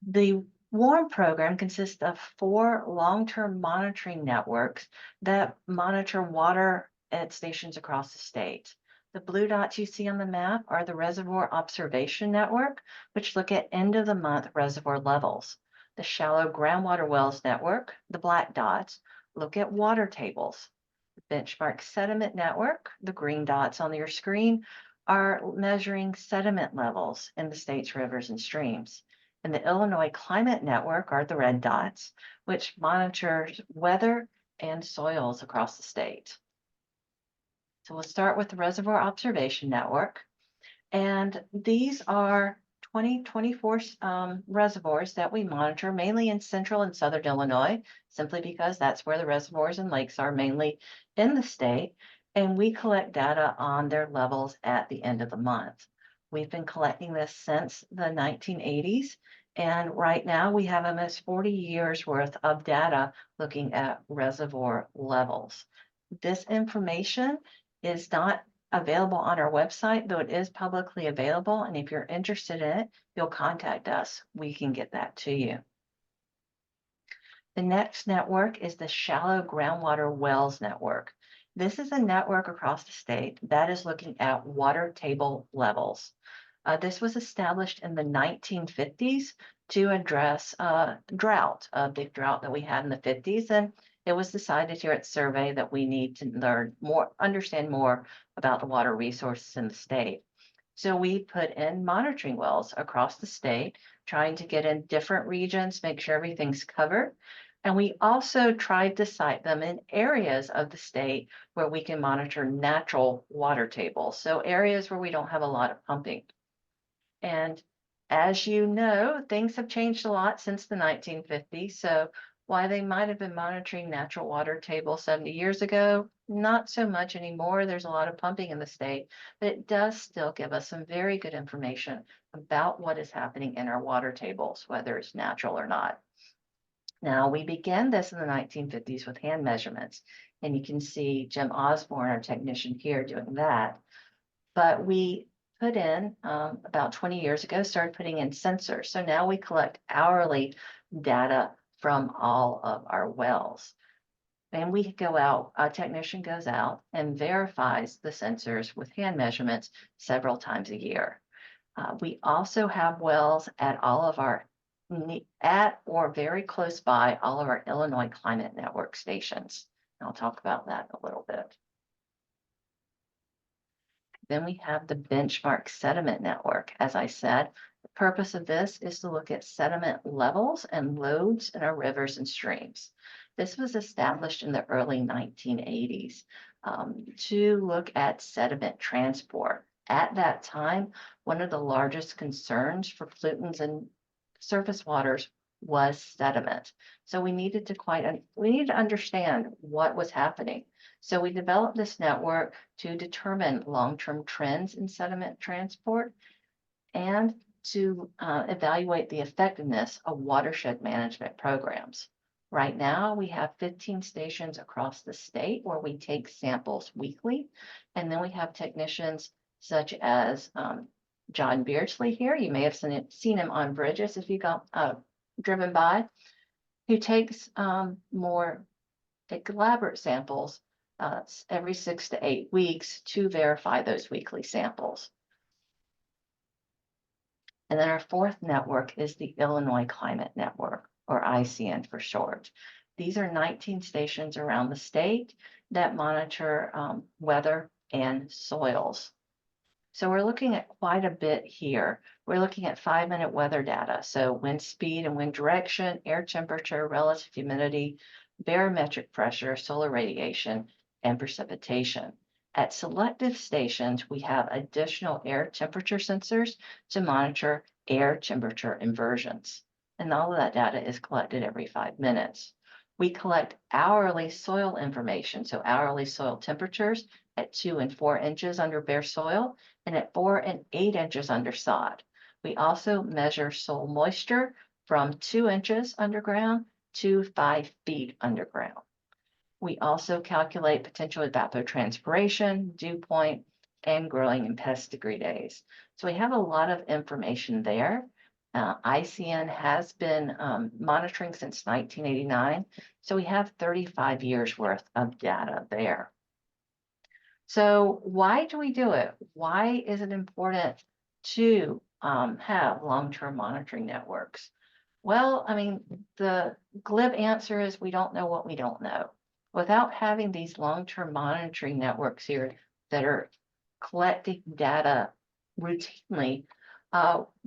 The WARM program consists of 4 long-term monitoring networks that monitor water at stations across the state. The blue dots you see on the map are the Reservoir Observation Network, which look at end-of-the-month reservoir levels. The Shallow Groundwater Wells Network, the black dots, look at water tables. Benchmark sediment network, the green dots on your screen, are measuring sediment levels in the state's rivers and streams. And the Illinois Climate Network are the red dots, which monitors weather and soils across the state. So we'll start with the Reservoir Observation Network. And these are 2024 reservoirs that we monitor mainly in central and southern Illinois, simply because that's where the reservoirs and lakes are mainly in the state. And we collect data on their levels at the end of the month. We've been collecting this since the 1980s. And right now we have almost 40 years worth of data looking at reservoir levels. This information is not available on our website, though it is publicly available. And if you're interested in it, you'll contact us. We can get that to you. The next network is the Shallow Groundwater Wells Network. This is a network across the state that is looking at water table levels. This was established in the 1950s to address drought, a big drought that we had in the 50s. And it was decided here at Survey that we need to learn more, understand more about the water resources in the state. So we put in monitoring wells across the state, trying to get in different regions, make sure everything's covered. And we also tried to site them in areas of the state where we can monitor natural water tables. So areas where we don't have a lot of pumping. And as you know, things have changed a lot since the 1950s. So while they might have been monitoring natural water table 70 years ago, not so much anymore. There's a lot of pumping in the state, but it does still give us some very good information about what is happening in our water tables, whether it's natural or not. Now, we began this in the 1950s with hand measurements, and you can see Jim Osborne, our technician here, doing that. But we put in about 20 years ago, started putting in sensors. So now we collect hourly data from all of our wells. And we go out, a technician goes out and verifies the sensors with hand measurements several times a year. We also have wells at all of our, at or very close by all of our Illinois Climate Network stations. And I'll talk about that a little bit. Then we have the Benchmark Sediment Network. As I said, the purpose of this is to look at sediment levels and loads in our rivers and streams. This was established in the early 1980s to look at sediment transport. At that time, one of the largest concerns for pollutants in surface waters was sediment. So we needed to understand what was happening. So we developed this network to determine long-term trends in sediment transport and to evaluate the effectiveness of watershed management programs. Right now, we have 15 stations across the state where we take samples weekly. And then we have technicians such as John Beardsley here. You may have seen him on bridges if you got driven by, who takes more elaborate samples every 6 to 8 weeks to verify those weekly samples. And then our fourth network is the Illinois Climate Network, or ICN for short. These are 19 stations around the state that monitor weather and soils. So we're looking at quite a bit here. We're looking at 5-minute weather data. So wind speed and wind direction, air temperature, relative humidity, barometric pressure, solar radiation, and precipitation. At selective stations, we have additional air temperature sensors to monitor air temperature inversions. And all of that data is collected every 5 minutes. We collect hourly soil information, so hourly soil temperatures at 2 and 4 inches under bare soil and at 4 and 8 inches under sod. We also measure soil moisture from 2 inches underground to 5 feet underground. We also calculate potential evapotranspiration, dew point, and growing and pest degree days. So we have a lot of information there. ICN has been monitoring since 1989, so we have 35 years worth of data there. So why do we do it? Why is it important to have long-term monitoring networks? Well, I mean, the glib answer is we don't know what we don't know. Without having these long-term monitoring networks here that are collecting data routinely,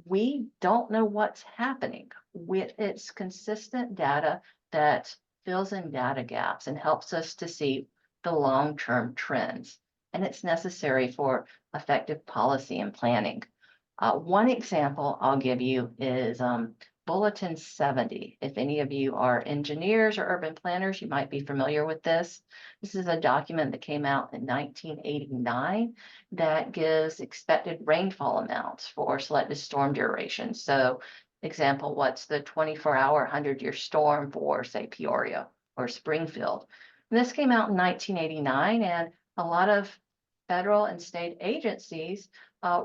we don't know what's happening. It's consistent data that fills in data gaps and helps us to see the long-term trends. And it's necessary for effective policy and planning. One example I'll give you is Bulletin 70. If any of you are engineers or urban planners, you might be familiar with this. This is a document that came out in 1989 that gives expected rainfall amounts for selected storm durations. So, example, what's the 24-hour 100-year storm for, say, Peoria or Springfield? And this came out in 1989, and a lot of federal and state agencies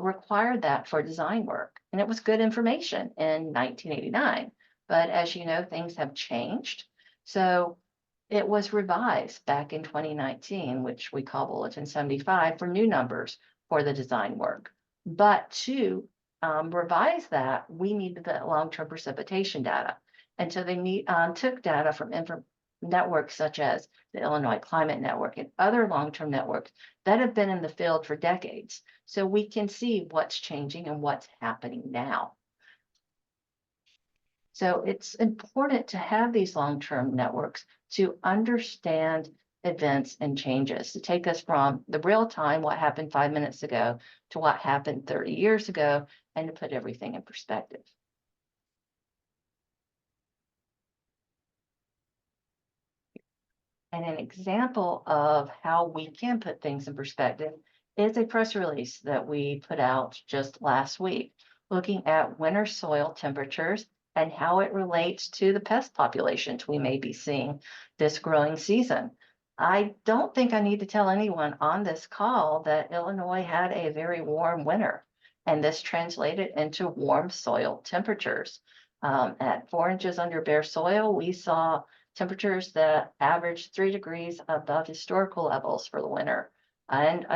required that for design work. And it was good information in 1989. But as you know, things have changed. So it was revised back in 2019, which we call Bulletin 75, for new numbers for the design work. But to revise that, we needed the long-term precipitation data. And so they took data from networks such as the Illinois Climate Network and other long-term networks that have been in the field for decades. So we can see what's changing and what's happening now. So it's important to have these long-term networks to understand events and changes, to take us from the real time, what happened 5 minutes ago, to what happened 30 years ago, and to put everything in perspective. And an example of how we can put things in perspective is a press release that we put out just last week, looking at winter soil temperatures and how it relates to the pest populations we may be seeing this growing season. I don't think I need to tell anyone on this call that Illinois had a very warm winter, and this translated into warm soil temperatures. At 4 inches under bare soil, we saw temperatures that averaged 3 degrees above historical levels for the winter and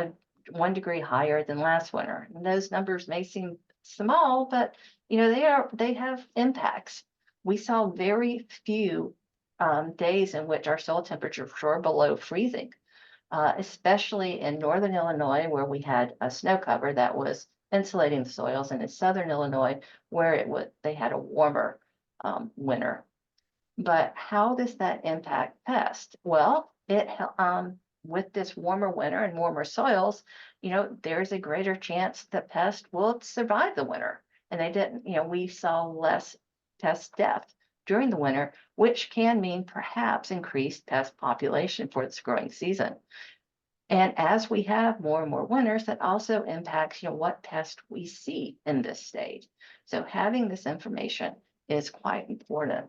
1 degree higher than last winter. And those numbers may seem small, but they have impacts. We saw very few days in which our soil temperatures were below freezing, especially in northern Illinois, where we had a snow cover that was insulating the soils, and in southern Illinois, where they had a warmer winter. But how does that impact pests? Well, with this warmer winter and warmer soils, there's a greater chance that pests will survive the winter. And they didn't, we saw less pest death during the winter, which can mean perhaps increased pest population for this growing season. And as we have more and more winters, that also impacts, what pest we see in this state. So having this information is quite important.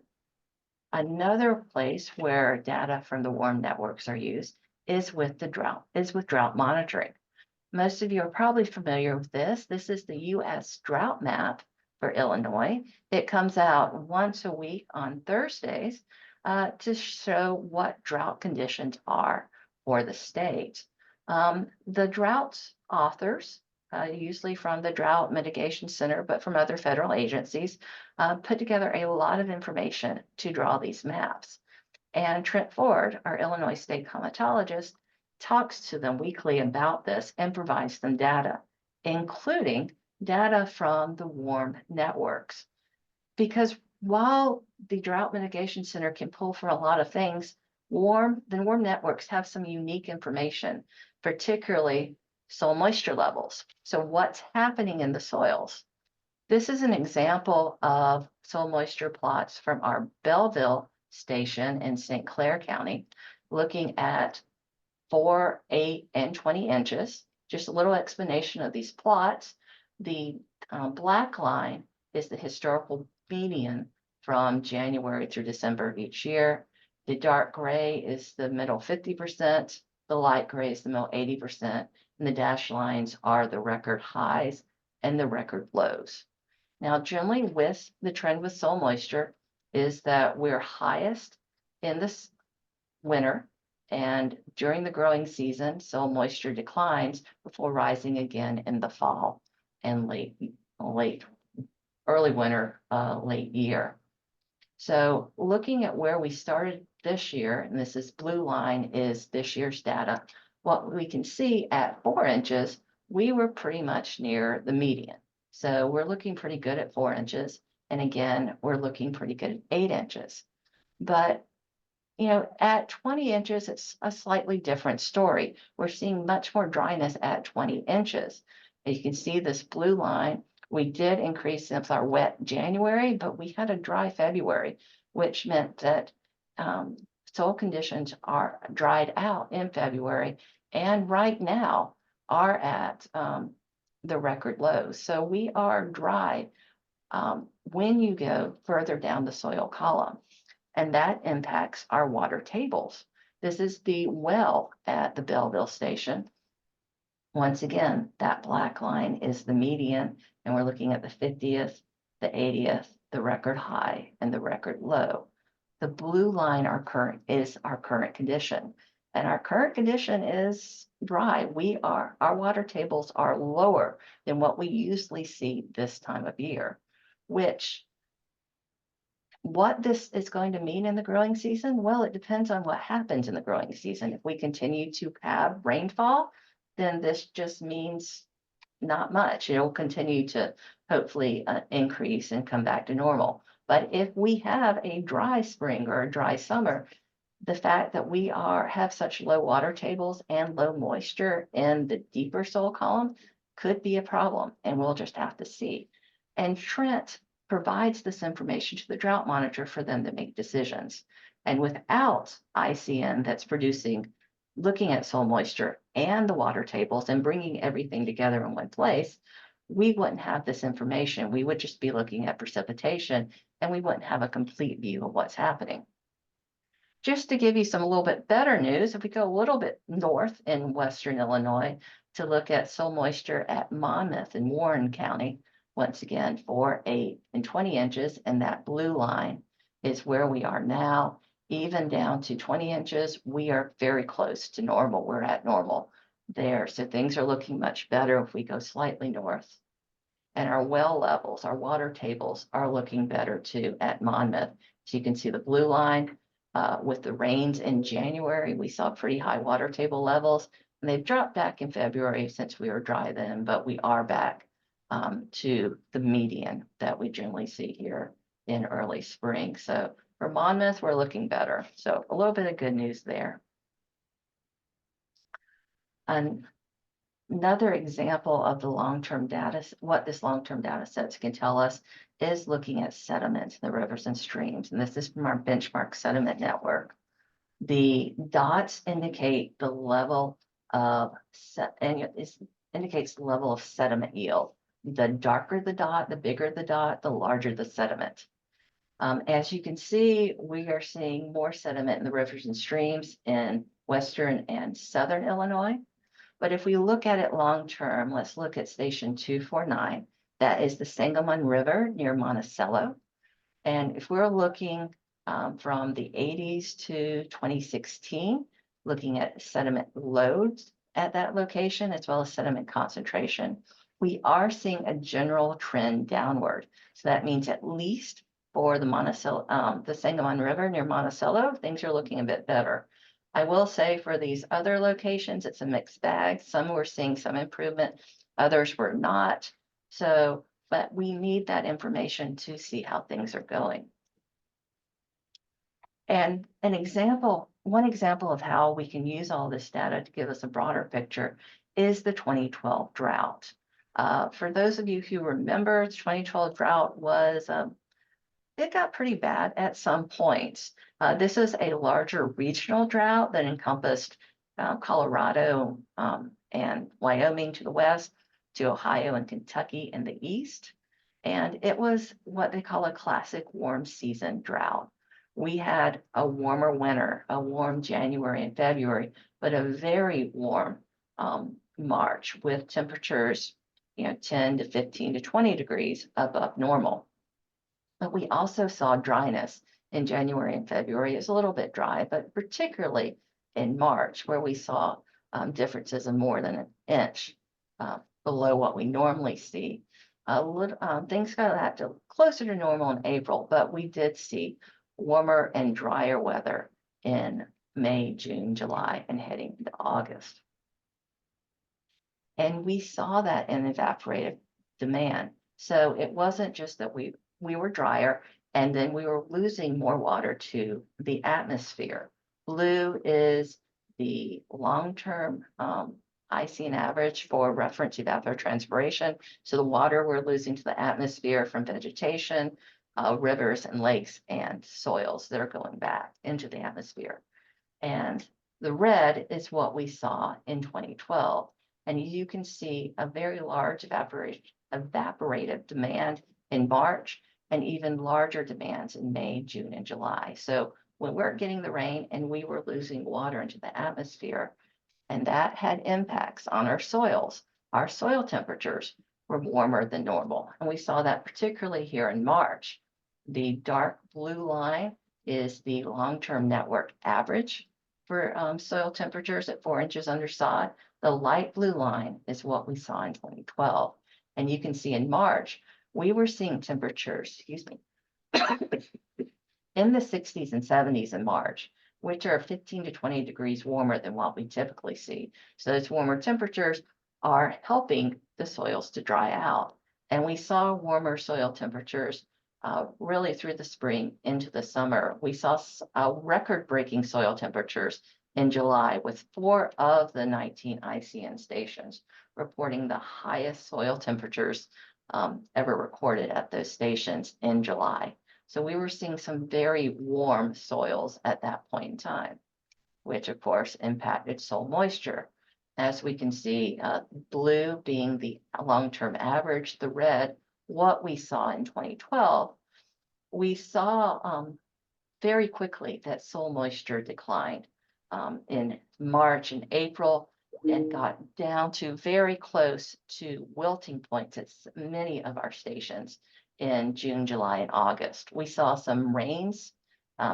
Another place where data from the warm networks are used is with drought monitoring. Most of you are probably familiar with this. This is the U.S. drought map for Illinois. It comes out once a week on Thursdays to show what drought conditions are for the state. The drought authors, usually from the Drought Mitigation Center, but from other federal agencies, put together a lot of information to draw these maps. And Trent Ford, our Illinois state climatologist, talks to them weekly about this and provides them data, including data from the warm networks. Because while the Drought Mitigation Center can pull from a lot of things, the warm networks have some unique information, particularly soil moisture levels. So what's happening in the soils? This is an example of soil moisture plots from our Belleville station in St. Clair County, looking at 4, 8, and 20 inches. Just a little explanation of these plots. The black line is the historical median from January through December of each year. The dark gray is the middle 50%, the light gray is the middle 80%, and the dashed lines are the record highs and the record lows. Now, generally with the trend with soil moisture is that we're highest in this winter, and during the growing season, soil moisture declines before rising again in the fall and early winter, late year. So looking at where we started this year, and this is blue line is this year's data, what we can see at 4 inches, we were pretty much near the median. So we're looking pretty good at 4 inches. And again, we're looking pretty good at 8 inches. But at 20 inches, it's a slightly different story. We're seeing much more dryness at 20 inches. As you can see this blue line, we did increase since our wet January, but we had a dry February, which meant that soil conditions are dried out in February, and right now are at the record lows. So we are dry when you go further down the soil column, and that impacts our water tables. This is the well at the Belleville station. Once again, that black line is the median, and we're looking at the 50th, the 80th, the record high, and the record low. The blue line is our current condition, and our current condition is dry. Our water tables are lower than what we usually see this time of year, which what this is going to mean in the growing season? Well, it depends on what happens in the growing season. If we continue to have rainfall, then this just means not much. It'll continue to hopefully increase and come back to normal. But if we have a dry spring or a dry summer, the fact that we have such low water tables and low moisture in the deeper soil column could be a problem, and we'll just have to see. And Trent provides this information to the drought monitor for them to make decisions. And without ICN that's looking at soil moisture and the water tables and bringing everything together in one place, we wouldn't have this information. We would just be looking at precipitation, and we wouldn't have a complete view of what's happening. Just to give you some a little bit better news, if we go a little bit north in Western Illinois to look at soil moisture at Monmouth and Warren County, once again, 4, 8, and 20 inches, and that blue line is where we are now. Even down to 20 inches, we are very close to normal. We're at normal there. So things are looking much better if we go slightly north. And our well levels, our water tables are looking better too at Monmouth. So you can see the blue line with the rains in January, we saw pretty high water table levels, and they've dropped back in February since we were dry then, but we are back to the median that we generally see here in early spring. So for Monmouth, we're looking better. So a little bit of good news there. Another example of the long-term data, what this long-term data sets can tell us, is looking at sediment in the rivers and streams. And this is from our benchmark sediment network. The dots indicate the level of indicates the level of sediment yield. The darker the dot, the bigger the dot, the larger the sediment. As you can see, we are seeing more sediment in the rivers and streams in western and southern Illinois. But if we look at it long term, let's look at station 249. That is the Sangamon River near Monticello. And if we're looking from the 80s to 2016, looking at sediment loads at that location, as well as sediment concentration, we are seeing a general trend downward. So that means at least for the Sangamon River near Monticello, things are looking a bit better. I will say for these other locations, it's a mixed bag. Some were seeing some improvement, others were not. So, but we need that information to see how things are going. And one example of how we can use all this data to give us a broader picture is the 2012 drought. For those of you who remember, the 2012 drought was it got pretty bad at some points. This is a larger regional drought that encompassed Colorado and Wyoming to the west, to Ohio and Kentucky in the east. And it was what they call a classic warm season drought. We had a warmer winter, a warm January and February, but a very warm March with temperatures, 10 to 15 to 20 degrees above normal. But we also saw dryness in January and February. It's a little bit dry, but particularly in March, where we saw differences of more than an inch below what we normally see. Things got back to closer to normal in April, but we did see warmer and drier weather in May, June, July, and heading into August. And we saw that in evaporative demand. So it wasn't just that we were drier and then we were losing more water to the atmosphere. Blue is the long-term ICN average for reference evapotranspiration. So the water we're losing to the atmosphere from vegetation, rivers and lakes and soils that are going back into the atmosphere. And the red is what we saw in 2012. And you can see a very large evaporative demand in March and even larger demands in May, June, and July. So when we're getting the rain and we were losing water into the atmosphere, and that had impacts on our soils temperatures were warmer than normal. And we saw that particularly here in March. The dark blue line is the long-term network average for soil temperatures at 4 inches under sod. The light blue line is what we saw in 2012. And you can see in March, we were seeing temperatures, excuse me, in the 60s and 70s in March, which are 15 to 20 degrees warmer than what we typically see. So those warmer temperatures are helping the soils to dry out. And we saw warmer soil temperatures really through the spring into the summer. We saw record-breaking soil temperatures in July with 4 of the 19 ICN stations reporting the highest soil temperatures ever recorded at those stations in July. So we were seeing some very warm soils at that point in time, which of course impacted soil moisture. As we can see, blue being the long-term average, the red, what we saw in 2012, we saw very quickly that soil moisture declined in March and April and got down to very close to wilting points at many of our stations in June, July, and August. We saw some rains,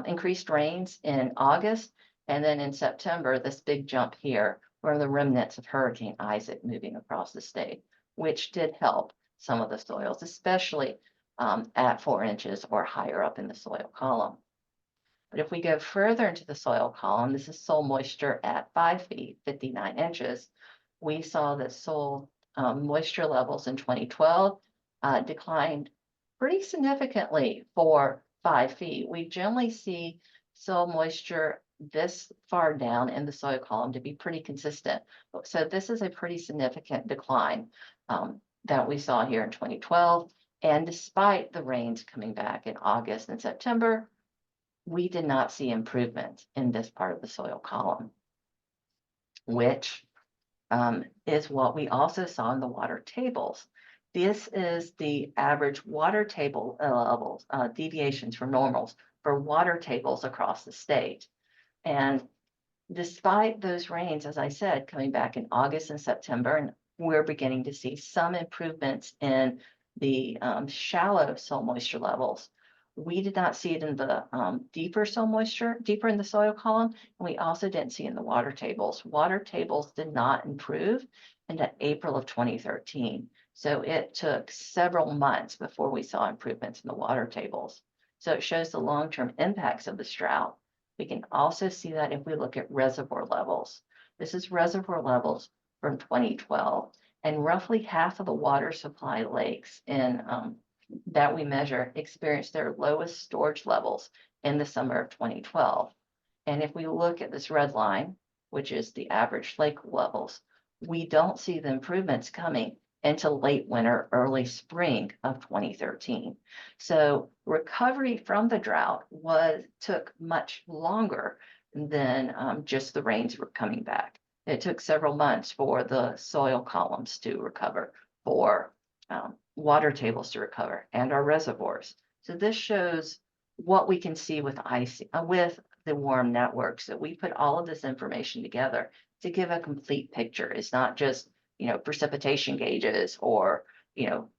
increased rains in August, and then in September, this big jump here were the remnants of Hurricane Isaac moving across the state, which did help some of the soils, especially at 4 inches or higher up in the soil column. But if we go further into the soil column, this is soil moisture at 5 feet, 59 inches. We saw that soil moisture levels in 2012 declined pretty significantly for 5 feet. We generally see soil moisture this far down in the soil column to be pretty consistent. So this is a pretty significant decline that we saw here in 2012. And despite the rains coming back in August and September, we did not see improvement in this part of the soil column, which is what we also saw in the water tables. This is the average water table levels, deviations from normals for water tables across the state. And despite those rains, as I said, coming back in August and September, and we're beginning to see some improvements in the shallow soil moisture levels, we did not see it in the deeper soil moisture, deeper in the soil column, and we also didn't see it in the water tables. Water tables did not improve until April of 2013. So it took several months before we saw improvements in the water tables. So it shows the long-term impacts of this drought. We can also see that if we look at reservoir levels. This is reservoir levels from 2012, and roughly half of the water supply lakes in that we measure experienced their lowest storage levels in the summer of 2012. And if we look at this red line, which is the average lake levels, we don't see the improvements coming until late winter, early spring of 2013. So recovery from the drought took much longer than just the rains were coming back. It took several months for the soil columns to recover, for water tables to recover, and our reservoirs. So this shows what we can see with with the WARM networks, that we put all of this information together to give a complete picture. It's not just, precipitation gauges or,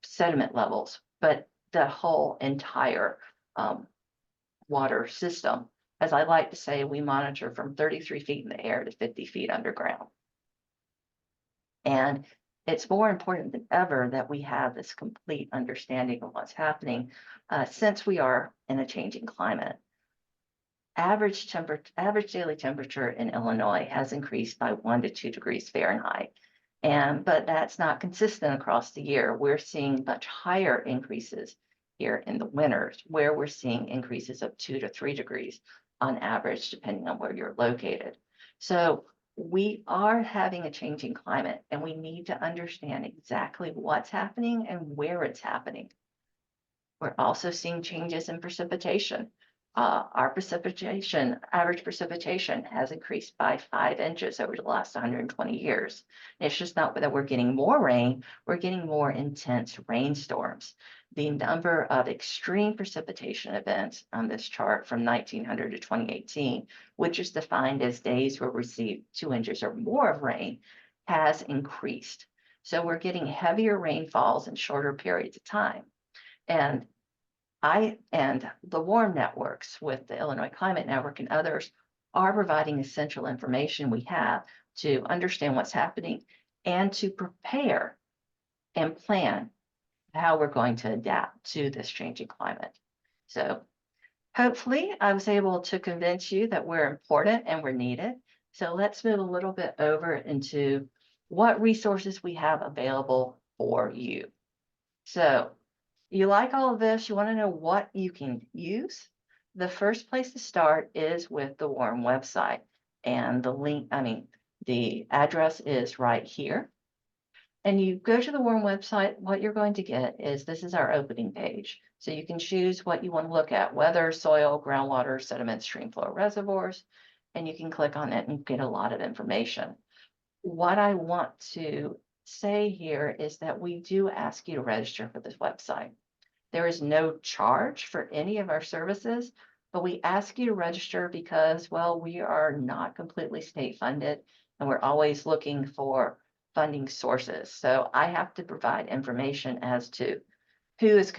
sediment levels, but the whole entire water system. As I like to say, we monitor from 33 feet in the air to 50 feet underground. And it's more important than ever that we have this complete understanding of what's happening since we are in a changing climate. average daily temperature in Illinois has increased by 1 to 2 degrees Fahrenheit. But that's not consistent across the year. We're seeing much higher increases here in the winters, where we're seeing increases of 2 to 3 degrees on average, depending on where you're located. So we are having a changing climate, and we need to understand exactly what's happening and where it's happening. We're also seeing changes in precipitation. Our average precipitation has increased by 5 inches over the last 120 years. And it's just not that we're getting more rain, we're getting more intense rainstorms. The number of extreme precipitation events on this chart from 1900 to 2018, which is defined as days where we receive 2 inches or more of rain, has increased. So we're getting heavier rainfalls in shorter periods of time. And the WARM networks with the Illinois Climate Network and others are providing essential information we have to understand what's happening and to prepare and plan how we're going to adapt to this changing climate. So hopefully I was able to convince you that we're important and we're needed. So let's move a little bit over into what resources we have available for you. So you like all of this, you want to know what you can use. The first place to start is with the WARM website. And the address is right here. And you go to the WARM website, what you're going to get is this is our opening page. So you can choose what you want to look at: weather, soil, groundwater, sediment, stream flow, reservoirs, and you can click on it and get a lot of information. What I want to say here is that we do ask you to register for this website. There is no charge for any of our services, but we ask you to register because, well, we are not completely state funded and we're always looking for funding sources. So I have to provide information as to who's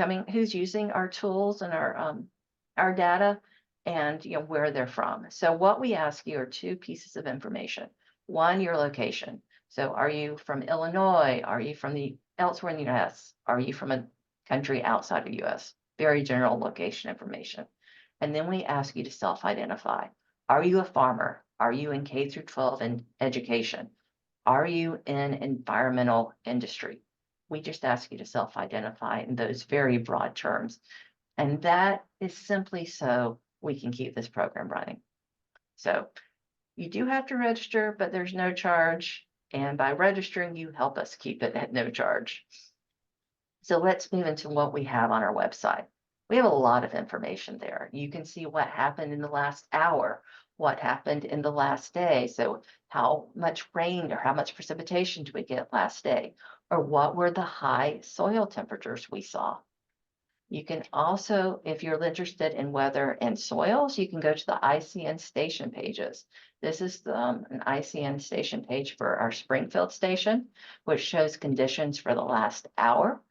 using our tools and our data, and where they're from. So what we ask you are 2 pieces of information. One, your location. So are you from Illinois? Are you from elsewhere in the US? Are you from a country outside of US? Very general location information. And then we ask you to self-identify. Are you a farmer? Are you in K through 12 in education? Are you in environmental industry? We just ask you to self-identify in those very broad terms. And that is simply so we can keep this program running. So you do have to register, but there's no charge. And by registering, you help us keep it at no charge. So let's move into what we have on our website. We have a lot of information there. You can see what happened in the last hour, what happened in the last day. So how much rain or how much precipitation did we get last day? Or what were the high soil temperatures we saw? You can also, if you're interested in weather and soils, you can go to the ICN station pages. This is an ICN station page for our Springfield station, which shows conditions for the last hour.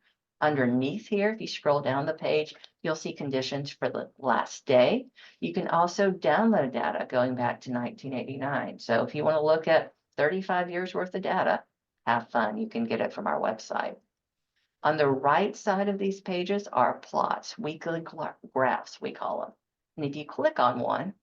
Underneath here, if you scroll down the page, you'll see conditions for the last day. You can also download data going back to 1989. So if you want to look at 35 years worth of data, have fun. You can get it from our website. On the right side of these pages are plots, weekly graphs, we call them. And if you click on one,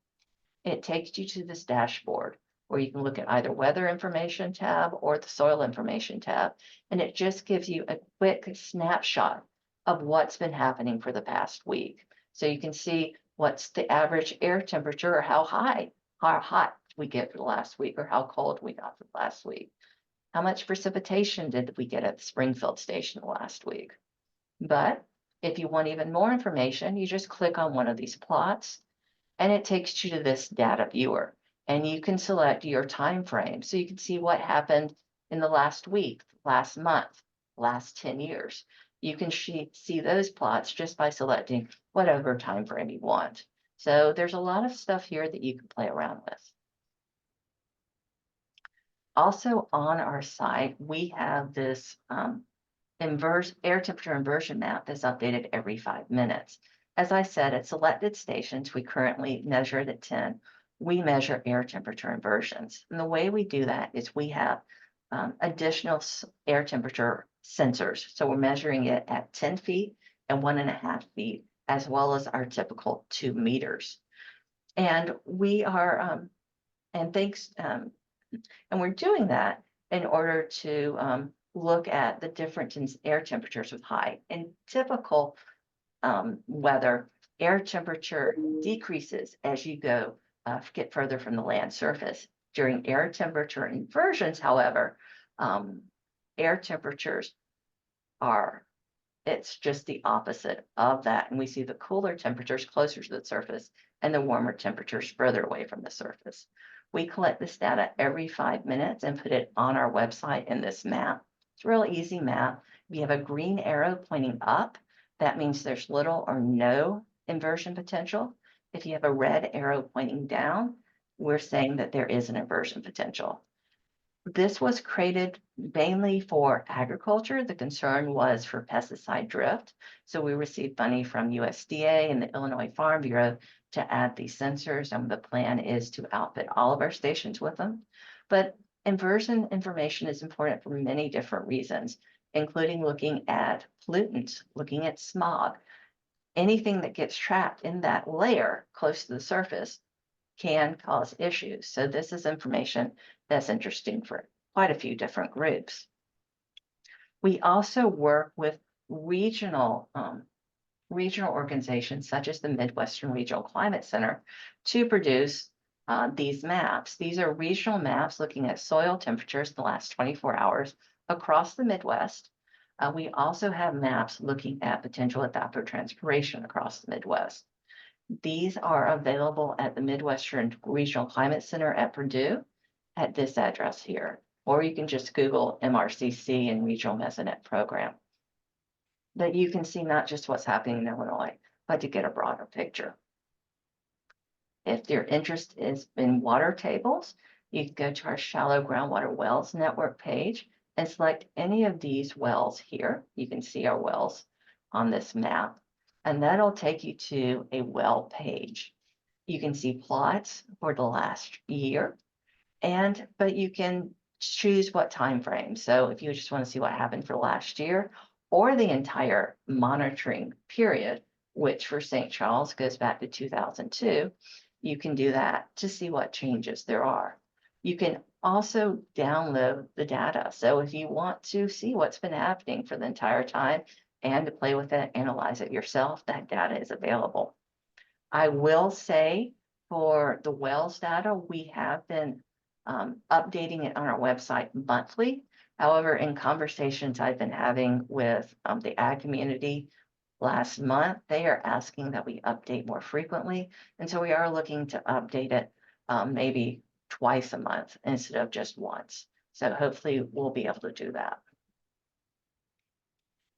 it takes you to this dashboard where you can look at either weather information tab or the soil information tab. And it just gives you a quick snapshot of what's been happening for the past week. So you can see what's the average air temperature, or how hot we get for the last week, or how cold we got for the last week. How much precipitation did we get at the Springfield station last week? But if you want even more information, you just click on one of these plots and it takes you to this data viewer, and you can select your time frame. So you can see what happened in the last week, last month, last 10 years. You can see those plots just by selecting whatever time frame you want. So there's a lot of stuff here that you can play around with. Also on our site, we have this air temperature inversion map that's updated every 5 minutes. As I said, at selected stations, we currently measure it at 10. We measure air temperature inversions. And the way we do that is we have additional air temperature sensors. So we're measuring it at 10 feet and 1.5 feet, as well as our typical 2 meters. And we are, and thanks, and we're doing that in order to look at the difference in air temperatures with high. In typical weather, air temperature decreases as you go get further from the land surface. During air temperature inversions, however, air temperatures are, it's just the opposite of that. And we see the cooler temperatures closer to the surface and the warmer temperatures further away from the surface. We collect this data every 5 minutes and put it on our website in this map. It's a real easy map. We have a green arrow pointing up. That means there's little or no inversion potential. If you have a red arrow pointing down, we're saying that there is an inversion potential. This was created mainly for agriculture. The concern was for pesticide drift. So we received money from USDA and the Illinois Farm Bureau to add these sensors. And the plan is to outfit all of our stations with them. But inversion information is important for many different reasons, including looking at pollutants, looking at smog. Anything that gets trapped in that layer close to the surface can cause issues. So this is information that's interesting for quite a few different groups. We also work with regional organizations such as the Midwestern Regional Climate Center to produce these maps. These are regional maps looking at soil temperatures in the last 24 hours across the Midwest. We also have maps looking at potential evapotranspiration across the Midwest. These are available at the Midwestern Regional Climate Center at Purdue at this address here, or you can just Google MRCC and Regional Mesonet Program. But you can see not just what's happening in Illinois, but to get a broader picture. If your interest is in water tables, you can go to our Shallow Groundwater Wells Network page and select any of these wells here. You can see our wells on this map. And that'll take you to a well page. You can see plots for the last year, but you can choose what time frame. So if you just want to see what happened for last year or the entire monitoring period, which for St. Charles goes back to 2002, you can do that to see what changes there are. You can also download the data. So if you want to see what's been happening for the entire time, and to play with it, analyze it yourself, that data is available. I will say for the wells data, we have been updating it on our website monthly. However, in conversations I've been having with the ag community last month, they are asking that we update more frequently. And so we are looking to update it maybe twice a month instead of just once. So hopefully we'll be able to do that.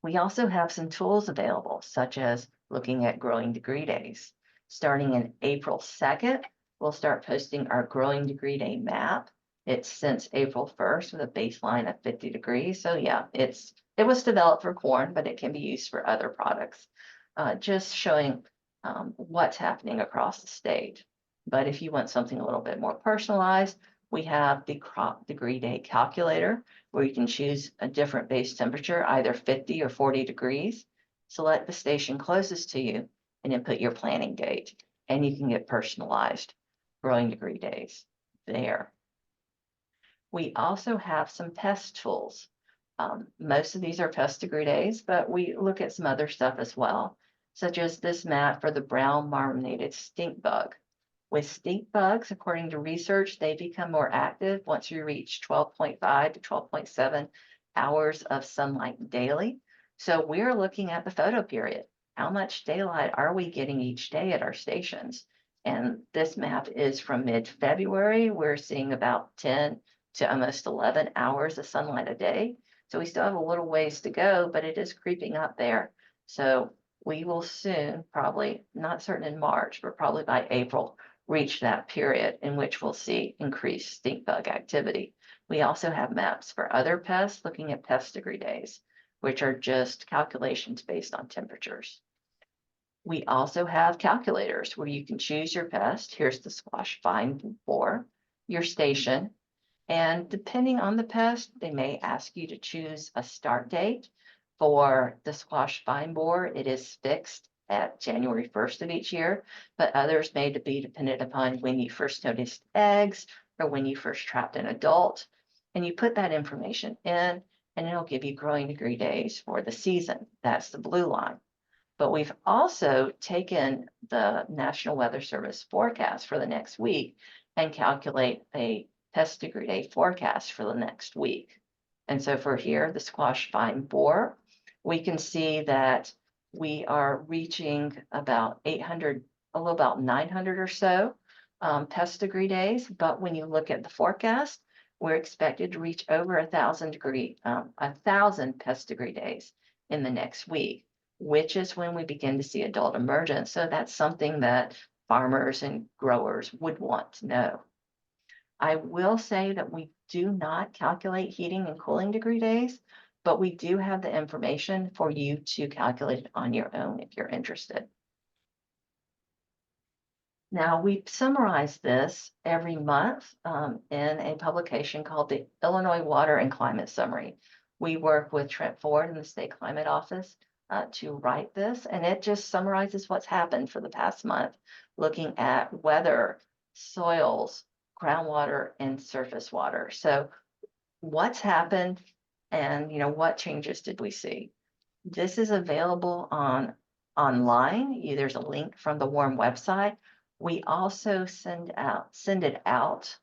We also have some tools available, such as looking at growing degree days. Starting in April 2nd, we'll start posting our growing degree day map. It's since April 1st with a baseline of 50 degrees. So yeah, it was developed for corn, but it can be used for other products. Just showing what's happening across the state. But if you want something a little bit more personalized, we have the crop degree day calculator, where you can choose a different base temperature, either 50 or 40 degrees. Select the station closest to you and input your planting date, and you can get personalized growing degree days there. We also have some pest tools. Most of these are pest degree days, but we look at some other stuff as well, such as this map for the brown marmorated stink bug. With stink bugs, according to research, they become more active once you reach 12.5 to 12.7 hours of sunlight daily. So we're looking at the photo period. How much daylight are we getting each day at our stations? And this map is from mid-February. We're seeing about 10 to almost 11 hours of sunlight a day. So we still have a little ways to go, but it is creeping up there. So we will soon, probably not certain in March, but probably by April, reach that period in which we'll see increased stink bug activity. We also have maps for other pests, looking at pest degree days, which are just calculations based on temperatures. We also have calculators where you can choose your pest. Here's the squash vine borer, your station, and depending on the pest, they may ask you to choose a start date. For the squash vine borer, it is fixed at January 1st of each year, but others may be dependent upon when you first noticed eggs or when you first trapped an adult. And you put that information in, and it'll give you growing degree days for the season. That's the blue line. But we've also taken the National Weather Service forecast for the next week and calculate a pest degree day forecast for the next week. And so for here, the squash vine borer, we can see that we are reaching about 800, a little about 900 or so pest degree days. But when you look at the forecast, we're expected to reach over 1,000 pest degree days in the next week, which is when we begin to see adult emergence. So that's something that farmers and growers would want to know. I will say that we do not calculate heating and cooling degree days, but we do have the information for you to calculate it on your own if you're interested. Now, we summarize this every month in a publication called the Illinois Water and Climate Summary. We work with Trent Ford in the State Climate Office to write this, and it just summarizes what's happened for the past month, looking at weather, soils, groundwater, and surface water. So what's happened and what changes did we see? This is available online. There's a link from the WARM website. We also send it out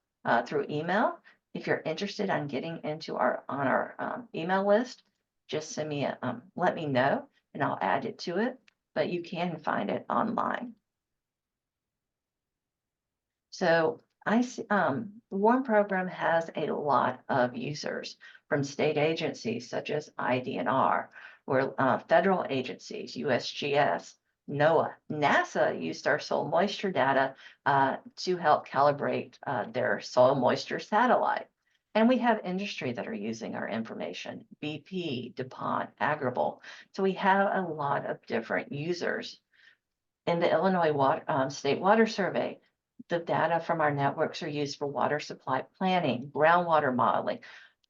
through email. If you're interested in getting into our email list, just send me let me know and I'll add it to it. But you can find it online. So the WARM program has a lot of users from state agencies such as IDNR, where federal agencies, USGS, NOAA, NASA used our soil moisture data to help calibrate their soil moisture satellite. And we have industry that are using our information, BP, DuPont, Agribul. So we have a lot of different users. In the Illinois State Water Survey, the data from our networks are used for water supply planning, groundwater modeling,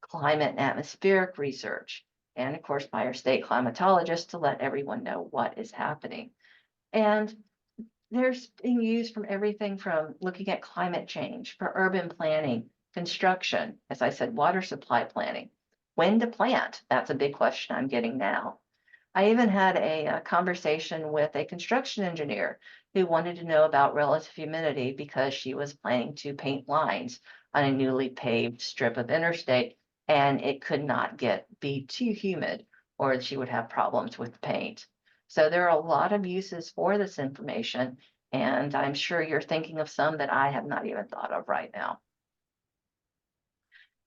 climate and atmospheric research, and of course by our state climatologists to let everyone know what is happening. And there's being used from everything from looking at climate change for urban planning, construction, as I said, water supply planning, when to plant. That's a big question I'm getting now. I even had a conversation with a construction engineer who wanted to know about relative humidity because she was planning to paint lines on a newly paved strip of interstate, and it could not be too humid or she would have problems with the paint. So there are a lot of uses for this information, and I'm sure you're thinking of some that I have not even thought of right now.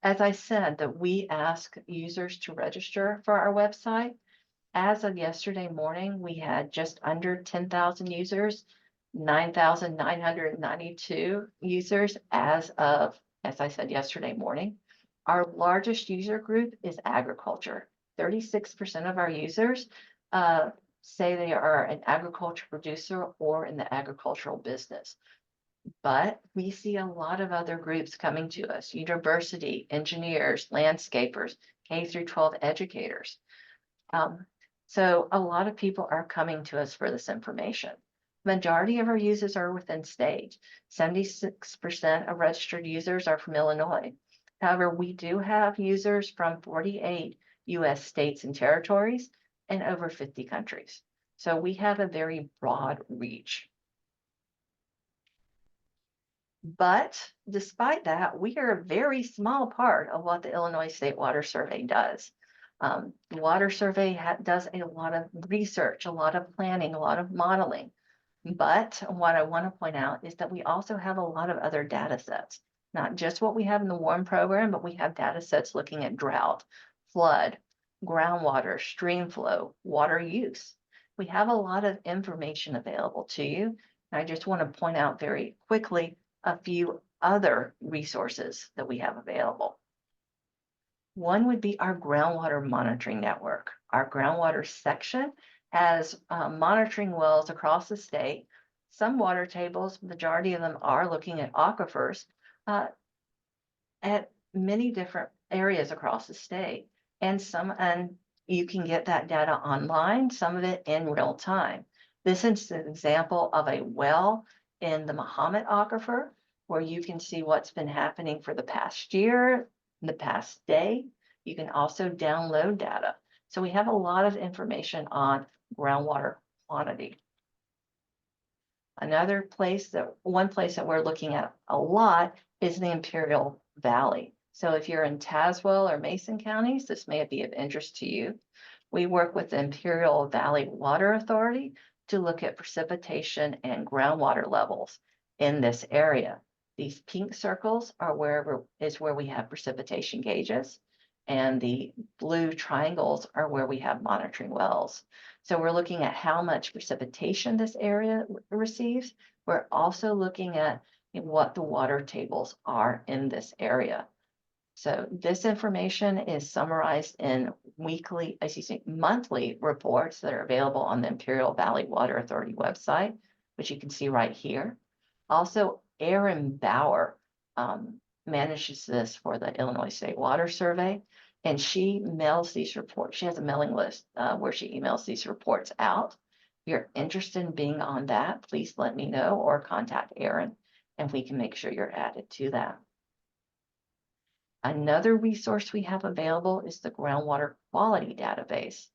As I said, that we ask users to register for our website. As of yesterday morning, we had just under 10,000 users, 9,992 users as I said yesterday morning. Our largest user group is agriculture. 36% of our users say they are an agriculture producer or in the agricultural business. But we see a lot of other groups coming to us: university, engineers, landscapers, K through 12 educators. So a lot of people are coming to us for this information. Majority of our users are within state. 76% of registered users are from Illinois. However, we do have users from 48 US states and territories and over 50 countries. So we have a very broad reach. But despite that, we are a very small part of what the Illinois State Water Survey does. The Water Survey does a lot of research, a lot of planning, a lot of modeling. But what I want to point out is that we also have a lot of other data sets, not just what we have in the WARM program, but we have data sets looking at drought, flood, groundwater, stream flow, water use. We have a lot of information available to you. And I just want to point out very quickly a few other resources that we have available. One would be our groundwater monitoring network. Our groundwater section has monitoring wells across the state. Some water tables, majority of them are looking at aquifers at many different areas across the state. And you can get that data online, some of it in real time. This is an example of a well in the Muhammad Aquifer where you can see what's been happening for the past year, the past day. You can also download data. So we have a lot of information on groundwater quantity. One place that we're looking at a lot is the Imperial Valley. So if you're in Tazewell or Mason counties, this may be of interest to you. We work with the Imperial Valley Water Authority to look at precipitation and groundwater levels in this area. These pink circles are where we have precipitation gauges, and the blue triangles are where we have monitoring wells. So we're looking at how much precipitation this area receives. We're also looking at what the water tables are in this area. So this information is summarized in monthly reports that are available on the Imperial Valley Water Authority website, which you can see right here. Also, Erin Bauer manages this for the Illinois State Water Survey, and she mails these reports. She has a mailing list where she emails these reports out. If you're interested in being on that, please let me know or contact Erin, and we can make sure you're added to that. Another resource we have available is the groundwater quality database.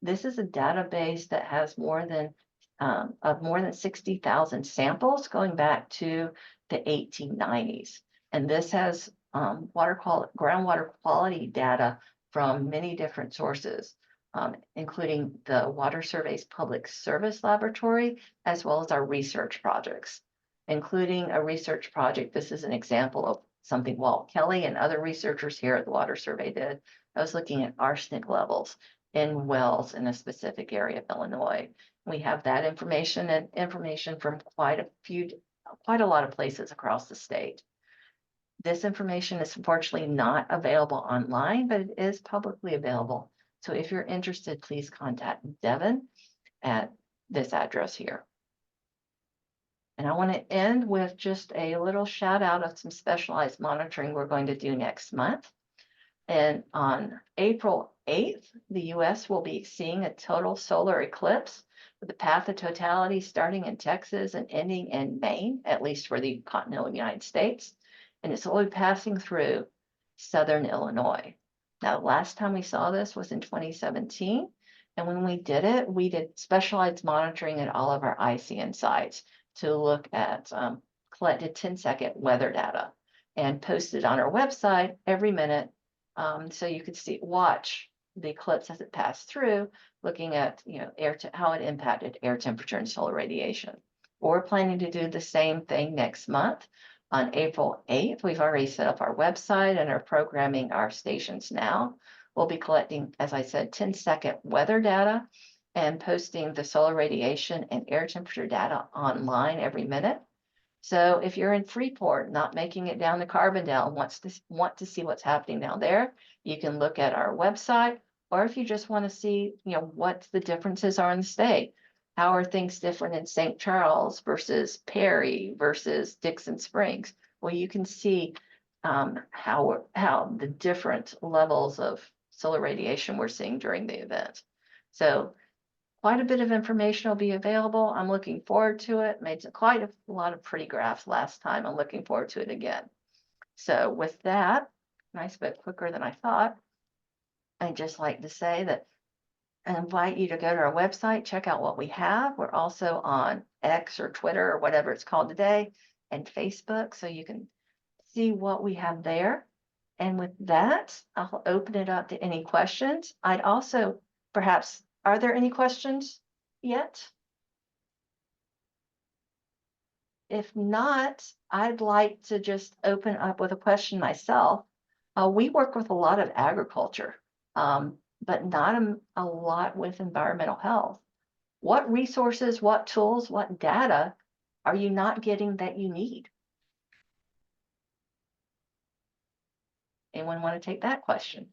This is a database that has more than 60,000 samples going back to the 1890s. And this has groundwater quality data from many different sources, including the Water Survey's Public Service Laboratory, as well as our research projects, including a research project. This is an example of something Walt Kelly and other researchers here at the Water Survey did. I was looking at arsenic levels in wells in a specific area of Illinois. We have that information and information from quite a lot of places across the state. This information is unfortunately not available online, but it is publicly available. So if you're interested, please contact Devin at this address here. And I want to end with just a little shout out of some specialized monitoring we're going to do next month. And on April 8th, the US will be seeing a total solar eclipse with the path of totality starting in Texas and ending in Maine, at least for the continental United States. And it's only passing through southern Illinois. Now, the last time we saw this was in 2017. And when we did specialized monitoring at all of our ICN sites to look at collected 10-second weather data and posted on our website every minute. So you could watch the eclipse as it passed through, looking at how it impacted air temperature and solar radiation. We're planning to do the same thing next month on April 8th. We've already set up our website and are programming our stations now. We'll be collecting, as I said, 10-second weather data and posting the solar radiation and air temperature data online every minute. So if you're in Freeport, not making it down to Carbondale, want to see what's happening down there, you can look at our website. Or if you just want to see, what the differences are in the state. How are things different in St. Charles versus Perry versus Dixon Springs? Well, you can see how the different levels of solar radiation we're seeing during the event. So quite a bit of information will be available. I'm looking forward to it. Made quite a lot of pretty graphs last time. I'm looking forward to it again. So with that, nice bit quicker than I thought. I'd just like to say that I invite you to go to our website, check out what we have. We're also on X or Twitter or whatever it's called today, and Facebook, so you can see what we have there. And with that, I'll open it up to any questions. I'd also perhaps, are there any questions yet? If not, I'd like to just open up with a question myself. We work with a lot of agriculture, but not a lot with environmental health. What resources, what tools, what data are you not getting that you need? Anyone want to take that question?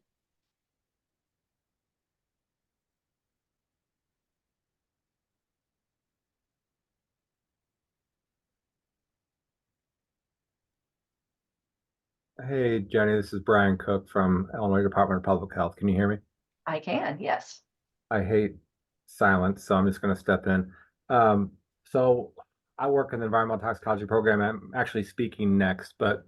Hey, Jenny, this is Brian Cook from Illinois Department of Public Health. Can you hear me? I can, yes. I hate silence, so I'm just going to step in. So I work in the environmental toxicology program. I'm actually speaking next, but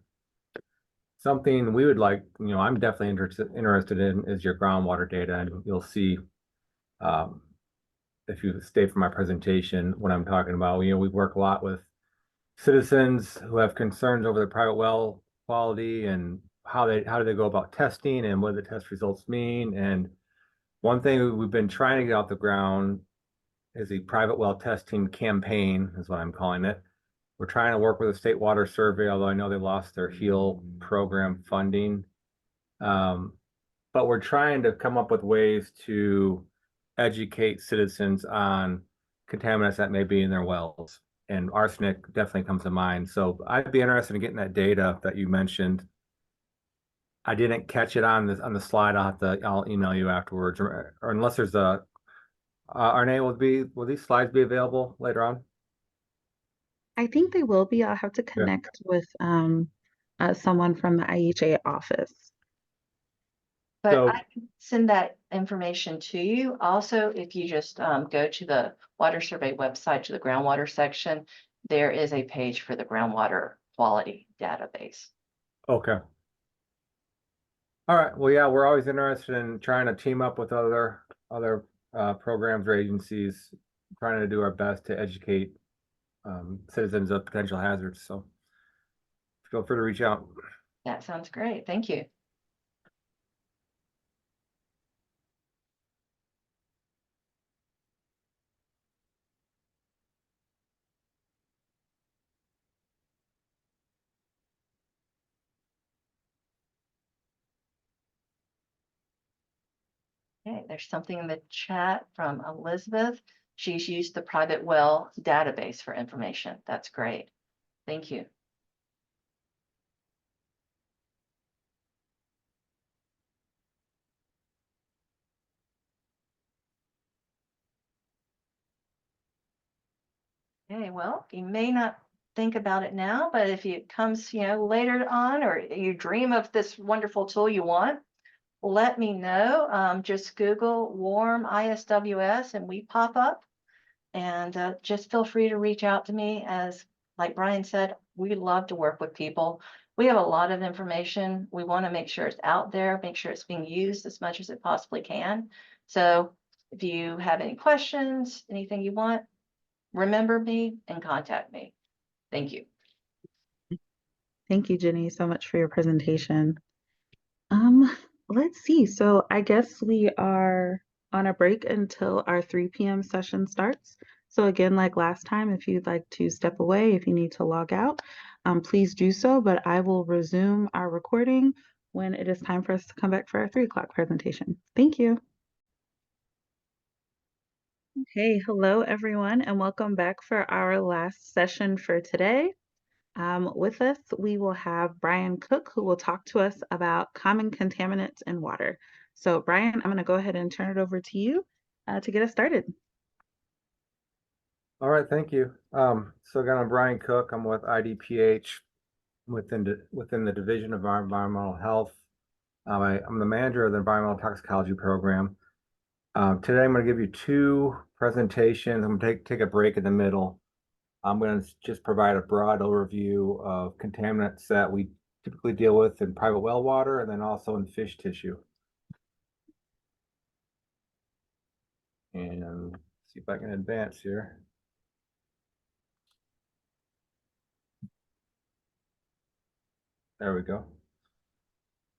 something we would like, I'm definitely interested in is your groundwater data, and you'll see um, if you stay for my presentation what I'm talking about. We work a lot with citizens who have concerns over the private well quality and how do they go about testing and what do the test results mean. And one thing we've been trying to get off the ground is a private well testing campaign, is what I'm calling it. We're trying to work with the State Water Survey, although I know they lost their HEAL program funding. Um, but we're trying to come up with ways to educate citizens on contaminants that may be in their wells. And arsenic definitely comes to mind. So I'd be interested in getting that data that you mentioned. I didn't catch it on the slide. I'll email you afterwards, or unless there's a Arne, will these slides be available later on? I think they will be. I'll have to Yeah. connect with someone from the IEHA office. But So I can send that information to you. Also, if you just go to the water survey website, to the groundwater section, there is a page for the groundwater quality database. okay. All right. Well, yeah, we're always interested in trying to team up with other programs or agencies, trying to do our best to educate citizens of potential hazards. So feel free to reach out. That sounds great. Thank you. Okay, there's something in the chat from Elizabeth. She's used the private well database for information. That's great. Thank you. Okay, well, you may not think about it now, but if it comes, later on, or you dream of this wonderful tool you want, let me know. Just Google warm ISWS and we pop up. And just feel free to reach out to me. As like Brian said, we love to work with people. We have a lot of information. We want to make sure it's out there, make sure it's being used as much as it possibly can. So if you have any questions, anything you want, remember me and contact me. Thank you. Thank you, Jenny, so much for your presentation. Um, let's see. So I guess we are on a break until our 3 p.m. session starts. So again, like last time, if you'd like to step away, if you need to log out, please do so, but I will resume our recording when it is time for us to come back for our 3 o'clock presentation. Thank you. Okay, hello everyone, and welcome back for our last session for today. With us, we will have Brian Cook, who will talk to us about common contaminants in water. So, Brian, I'm going to go ahead and turn it over to you to get us started. All right. Thank you. So again, I'm Brian Cook. I'm with IDPH within the Division of Environmental Health. I'm the manager of the Environmental Toxicology Program. Today, I'm going to give you 2 presentations. I'm going to take a break in the middle. I'm going to just provide a broad overview of contaminants that we typically deal with in private well water and then also in fish tissue. And see if I can advance here. There we go.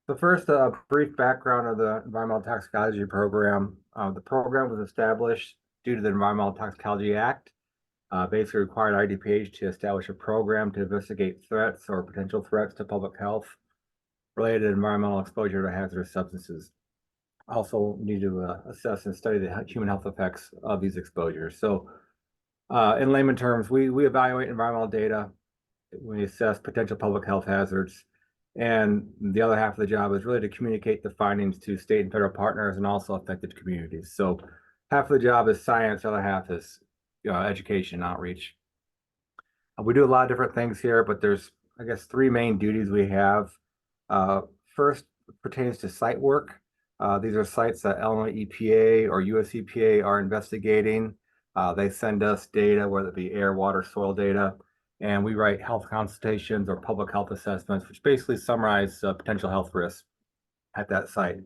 So first, a brief background of the Environmental Toxicology Program. The program was established due to the Environmental Toxicology Act. Basically required IDPH to establish a program to investigate threats or potential threats to public health related to environmental exposure to hazardous substances. Also need to assess and study the human health effects of these exposures. So in layman terms, we evaluate environmental data, we assess potential public health hazards, and the other half of the job is really to communicate the findings to state and federal partners and also affected communities. So half of the job is science, the other half is education outreach. We do a lot of different things here, but there's, I guess, 3 main duties we have. First pertains to site work. These are sites that Illinois EPA or US EPA are investigating. They send us data, whether it be air, water, soil data, and we write health consultations or public health assessments, which basically summarize potential health risks at that site.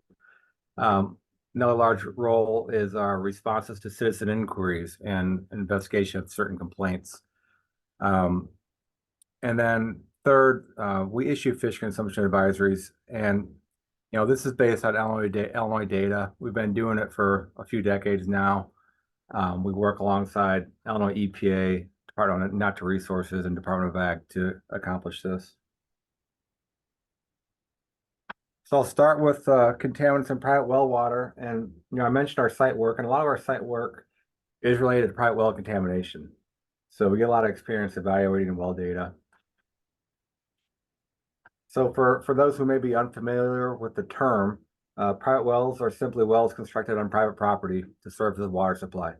Another large role is our responses to citizen inquiries and investigation of certain complaints. And then third, we issue fish consumption advisories, and this is based on Illinois data. We've been doing it for a few decades now. We work alongside Illinois EPA, Department of Natural Resources, and Department of Ag to accomplish this. So I'll start with contaminants in private well water. And I mentioned our site work, and a lot of our site work is related to private well contamination. So we get a lot of experience evaluating well data. So for those who may be unfamiliar with the term, private wells are simply wells constructed on private property to serve as a water supply.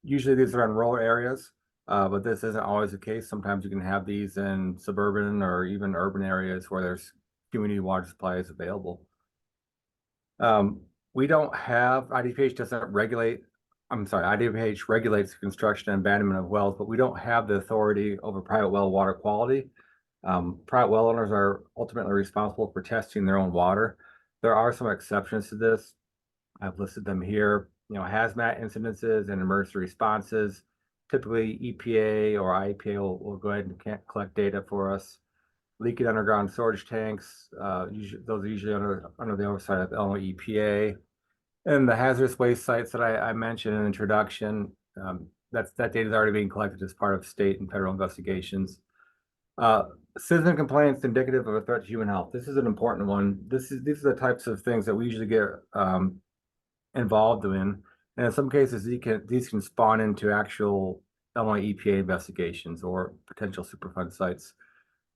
Usually these are in rural areas, but this isn't always the case. Sometimes you can have these in suburban or even urban areas where there's community water supplies available. We don't have, IDPH doesn't regulate, IDPH regulates the construction and abandonment of wells, but we don't have the authority over private well water quality. Private well owners are ultimately responsible for testing their own water. There are some exceptions to this. I've listed them here. Hazmat incidences and emergency responses. Typically, EPA or IEPA will go ahead and collect data for us. Leaking underground storage tanks, those are usually under the oversight of Illinois EPA. And the hazardous waste sites that I mentioned in the introduction, that data is already being collected as part of state and federal investigations. Citizen complaints indicative of a threat to human health. This is an important one. These are the types of things that we usually get involved in. And in some cases, these can spawn into actual Illinois EPA investigations or potential Superfund sites.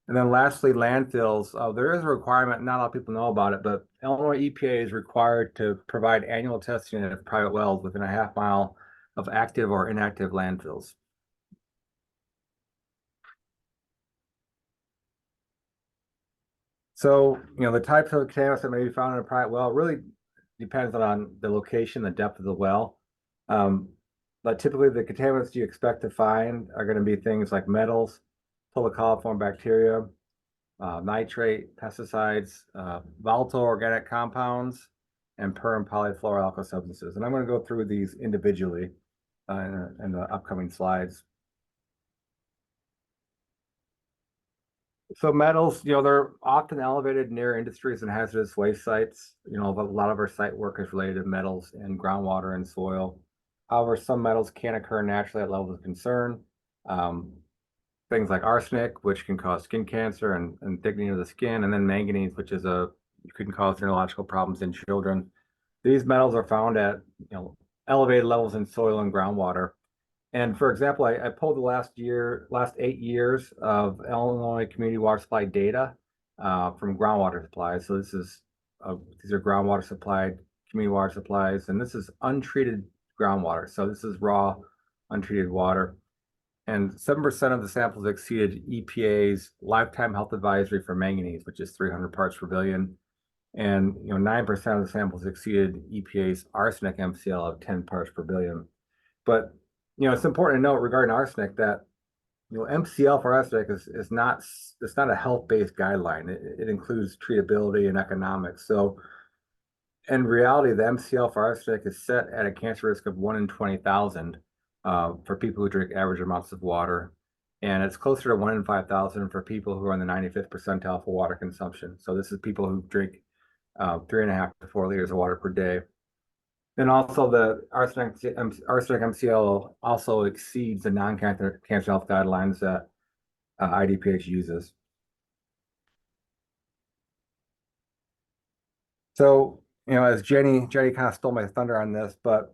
And then lastly, landfills. There is a requirement, not a lot of people know about it, but Illinois EPA is required to provide annual testing of private wells within a half mile of active or inactive landfills. So, the types of contaminants that may be found in a private well really depends on the location, the depth of the well. But typically the contaminants you expect to find are going to be things like metals, polycoliform bacteria, nitrate, pesticides, volatile organic compounds, and per and polyfluoroalkyl substances. And I'm going to go through these individually in the upcoming slides. So metals, they're often elevated near industries and hazardous waste sites. A lot of our site work is related to metals in groundwater and soil. However, some metals can occur naturally at levels of concern. Things like arsenic, which can cause skin cancer and thickening of the skin, and then manganese, which can cause neurological problems in children. These metals are found at elevated levels in soil and groundwater. And for example, I pulled the last 8 years of Illinois community water supply data from groundwater supplies. So these are groundwater supplied community water supplies, and this is untreated groundwater. So this is raw, untreated water. And 7% of the samples exceeded EPA's lifetime health advisory for manganese, which is 300 parts per billion. And 9% of the samples exceeded EPA's arsenic MCL of 10 parts per billion. But it's important to note regarding arsenic that MCL for arsenic is not a health-based guideline. It includes treatability and economics. So in reality, the MCL for arsenic is set at a cancer risk of 1 in 20,000 for people who drink average amounts of water. And it's closer to 1 in 5,000 for people who are in the 95th percentile for water consumption. So this is people who drink 3.5 to 4 liters of water per day. And also the arsenic MCL also exceeds the non-cancer health guidelines that IDPH uses. So, as Jenny kind of stole my thunder on this, but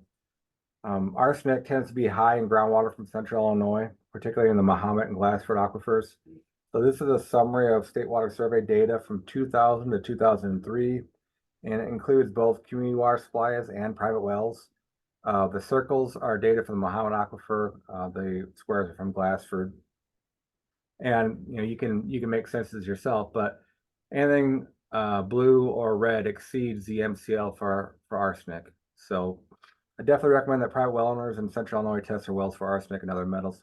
arsenic tends to be high in groundwater from central Illinois, particularly in the Mahomet and Glassford aquifers. So this is a summary of State Water Survey data from 2000 to 2003, and it includes both community water supplies and private wells. The circles are data from the Mahomet aquifer. The squares are from Glassford. And you can make senses yourself, but anything blue or red exceeds the MCL for arsenic. So I definitely recommend that private well owners in Central Illinois test their wells for arsenic and other metals.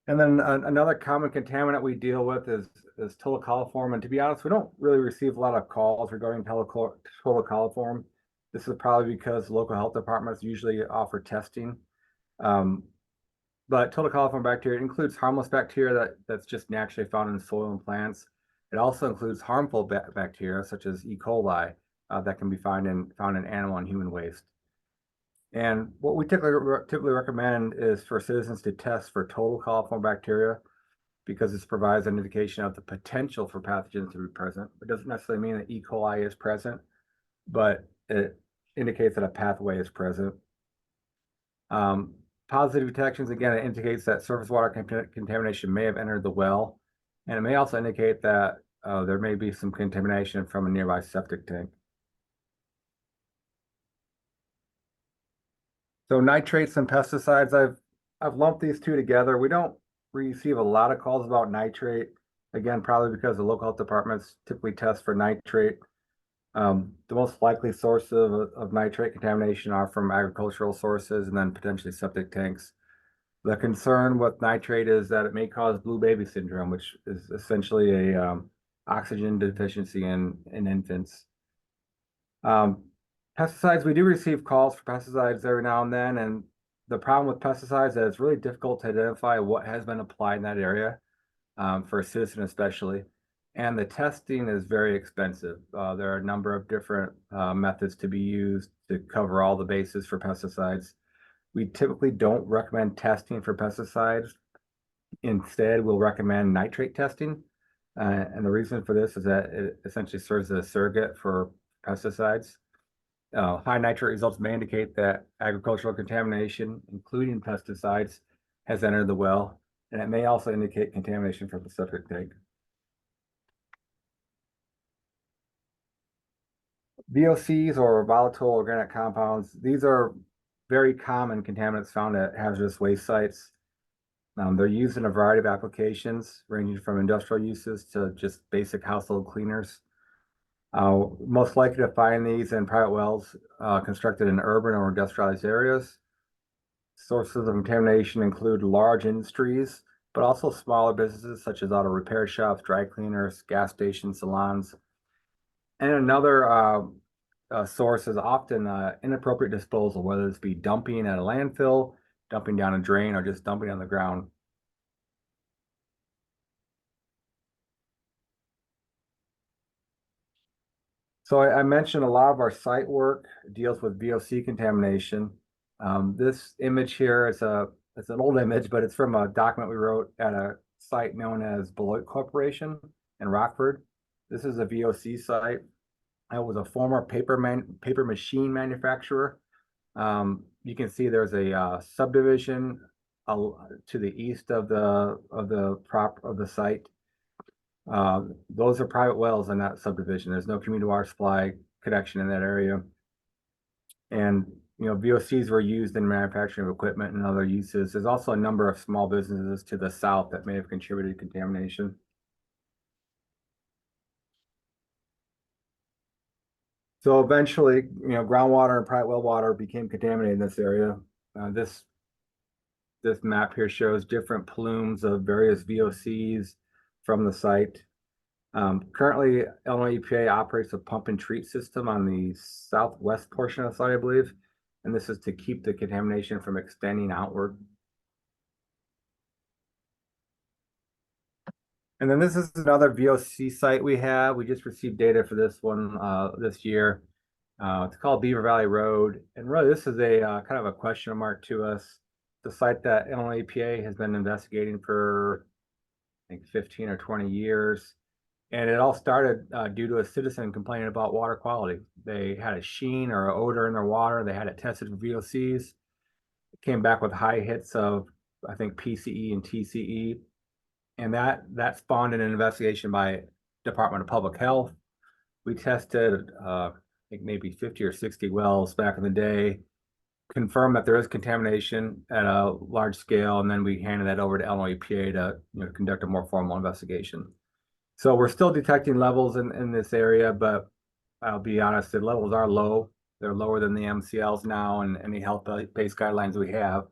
And then another common contaminant we deal with is total coliform. And to be honest, we don't really receive a lot of calls regarding total coliform. This is probably because local health departments usually offer testing. But total coliform bacteria includes harmless bacteria that's just naturally found in soil and plants. It also includes harmful bacteria such as E. coli that can be found in animal and human waste. And what we typically recommend is for citizens to test for total coliform bacteria because this provides an indication of the potential for pathogens to be present. It doesn't necessarily mean that E. coli is present, but it indicates that a pathway is present. Positive detections, again, it indicates that surface water contamination may have entered the well, and it may also indicate that there may be some contamination from a nearby septic tank. So nitrates and pesticides, I've lumped these two together. We don't receive a lot of calls about nitrate. Again, probably because the local health departments typically test for nitrate. The most likely source of nitrate contamination are from agricultural sources and then potentially septic tanks. The concern with nitrate is that it may cause blue baby syndrome, which is essentially a oxygen deficiency in infants. Pesticides, we do receive calls for pesticides every now and then, and the problem with pesticides is that it's really difficult to identify what has been applied in that area, for a citizen especially. And the testing is very expensive. There are a number of different methods to be used to cover all the bases for pesticides. We typically don't recommend testing for pesticides. Instead, we'll recommend nitrate testing. And the reason for this is that it essentially serves as a surrogate for pesticides. High nitrate results may indicate that agricultural contamination, including pesticides, has entered the well, and it may also indicate contamination from the septic tank. VOCs, or volatile organic compounds, these are very common contaminants found at hazardous waste sites. They're used in a variety of applications, ranging from industrial uses to just basic household cleaners. Most likely to find these in private wells constructed in urban or industrialized areas. Sources of contamination include large industries, but also smaller businesses such as auto repair shops, dry cleaners, gas stations, salons. And another source is often inappropriate disposal, whether this be dumping at a landfill, dumping down a drain, or just dumping on the ground. So I mentioned a lot of our site work deals with VOC contamination. This image here is it's an old image, but it's from a document we wrote at a site known as Beloit Corporation in Rockford. This is a VOC site. It was a former paper machine manufacturer. You can see there's a subdivision to the east of the site. Those are private wells in that subdivision. There's no community water supply connection in that area. And VOCs were used in manufacturing of equipment and other uses. There's also a number of small businesses to the south that may have contributed to contamination. So eventually, groundwater and private well water became contaminated in this area. This map here shows different plumes of various VOCs from the site. Currently, Illinois EPA operates a pump and treat system on the southwest portion of the site, I believe, and this is to keep the contamination from extending outward. And then this is another VOC site we have. We just received data for this one this year. It's called Beaver Valley Road. And really, this is a kind of a question mark to us. It's a site that Illinois EPA has been investigating for, I think, 15 or 20 years. And it all started due to a citizen complaining about water quality. They had a sheen or an odor in their water. They had it tested for VOCs. It came back with high hits of, I think, PCE and TCE. And that spawned an investigation by Department of Public Health. We tested, I think maybe 50 or 60 wells back in the day, confirmed that there is contamination at a large scale, and then we handed that over to Illinois EPA to conduct a more formal investigation. So we're still detecting levels in this area, but I'll be honest, the levels are low. They're lower than the MCLs now and any health-based guidelines we have.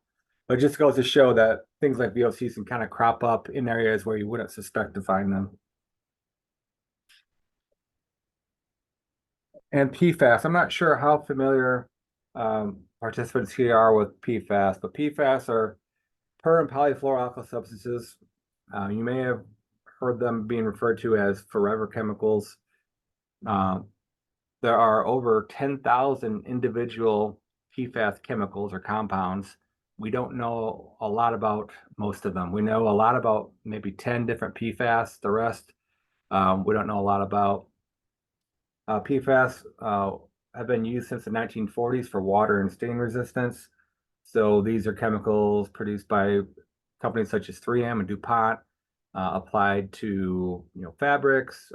But it just goes to show that things like VOCs can kind of crop up in areas where you wouldn't suspect to find them. And PFAS, I'm not sure how familiar participants here are with PFAS, but PFAS are per and polyfluoroalkyl substances. You may have heard them being referred to as forever chemicals. There are over 10,000 individual PFAS chemicals or compounds. We don't know a lot about most of them. We know a lot about maybe 10 different PFAS. The rest, we don't know a lot about. PFAS have been used since the 1940s for water and stain resistance. So these are chemicals produced by companies such as 3M and DuPont, applied to fabrics,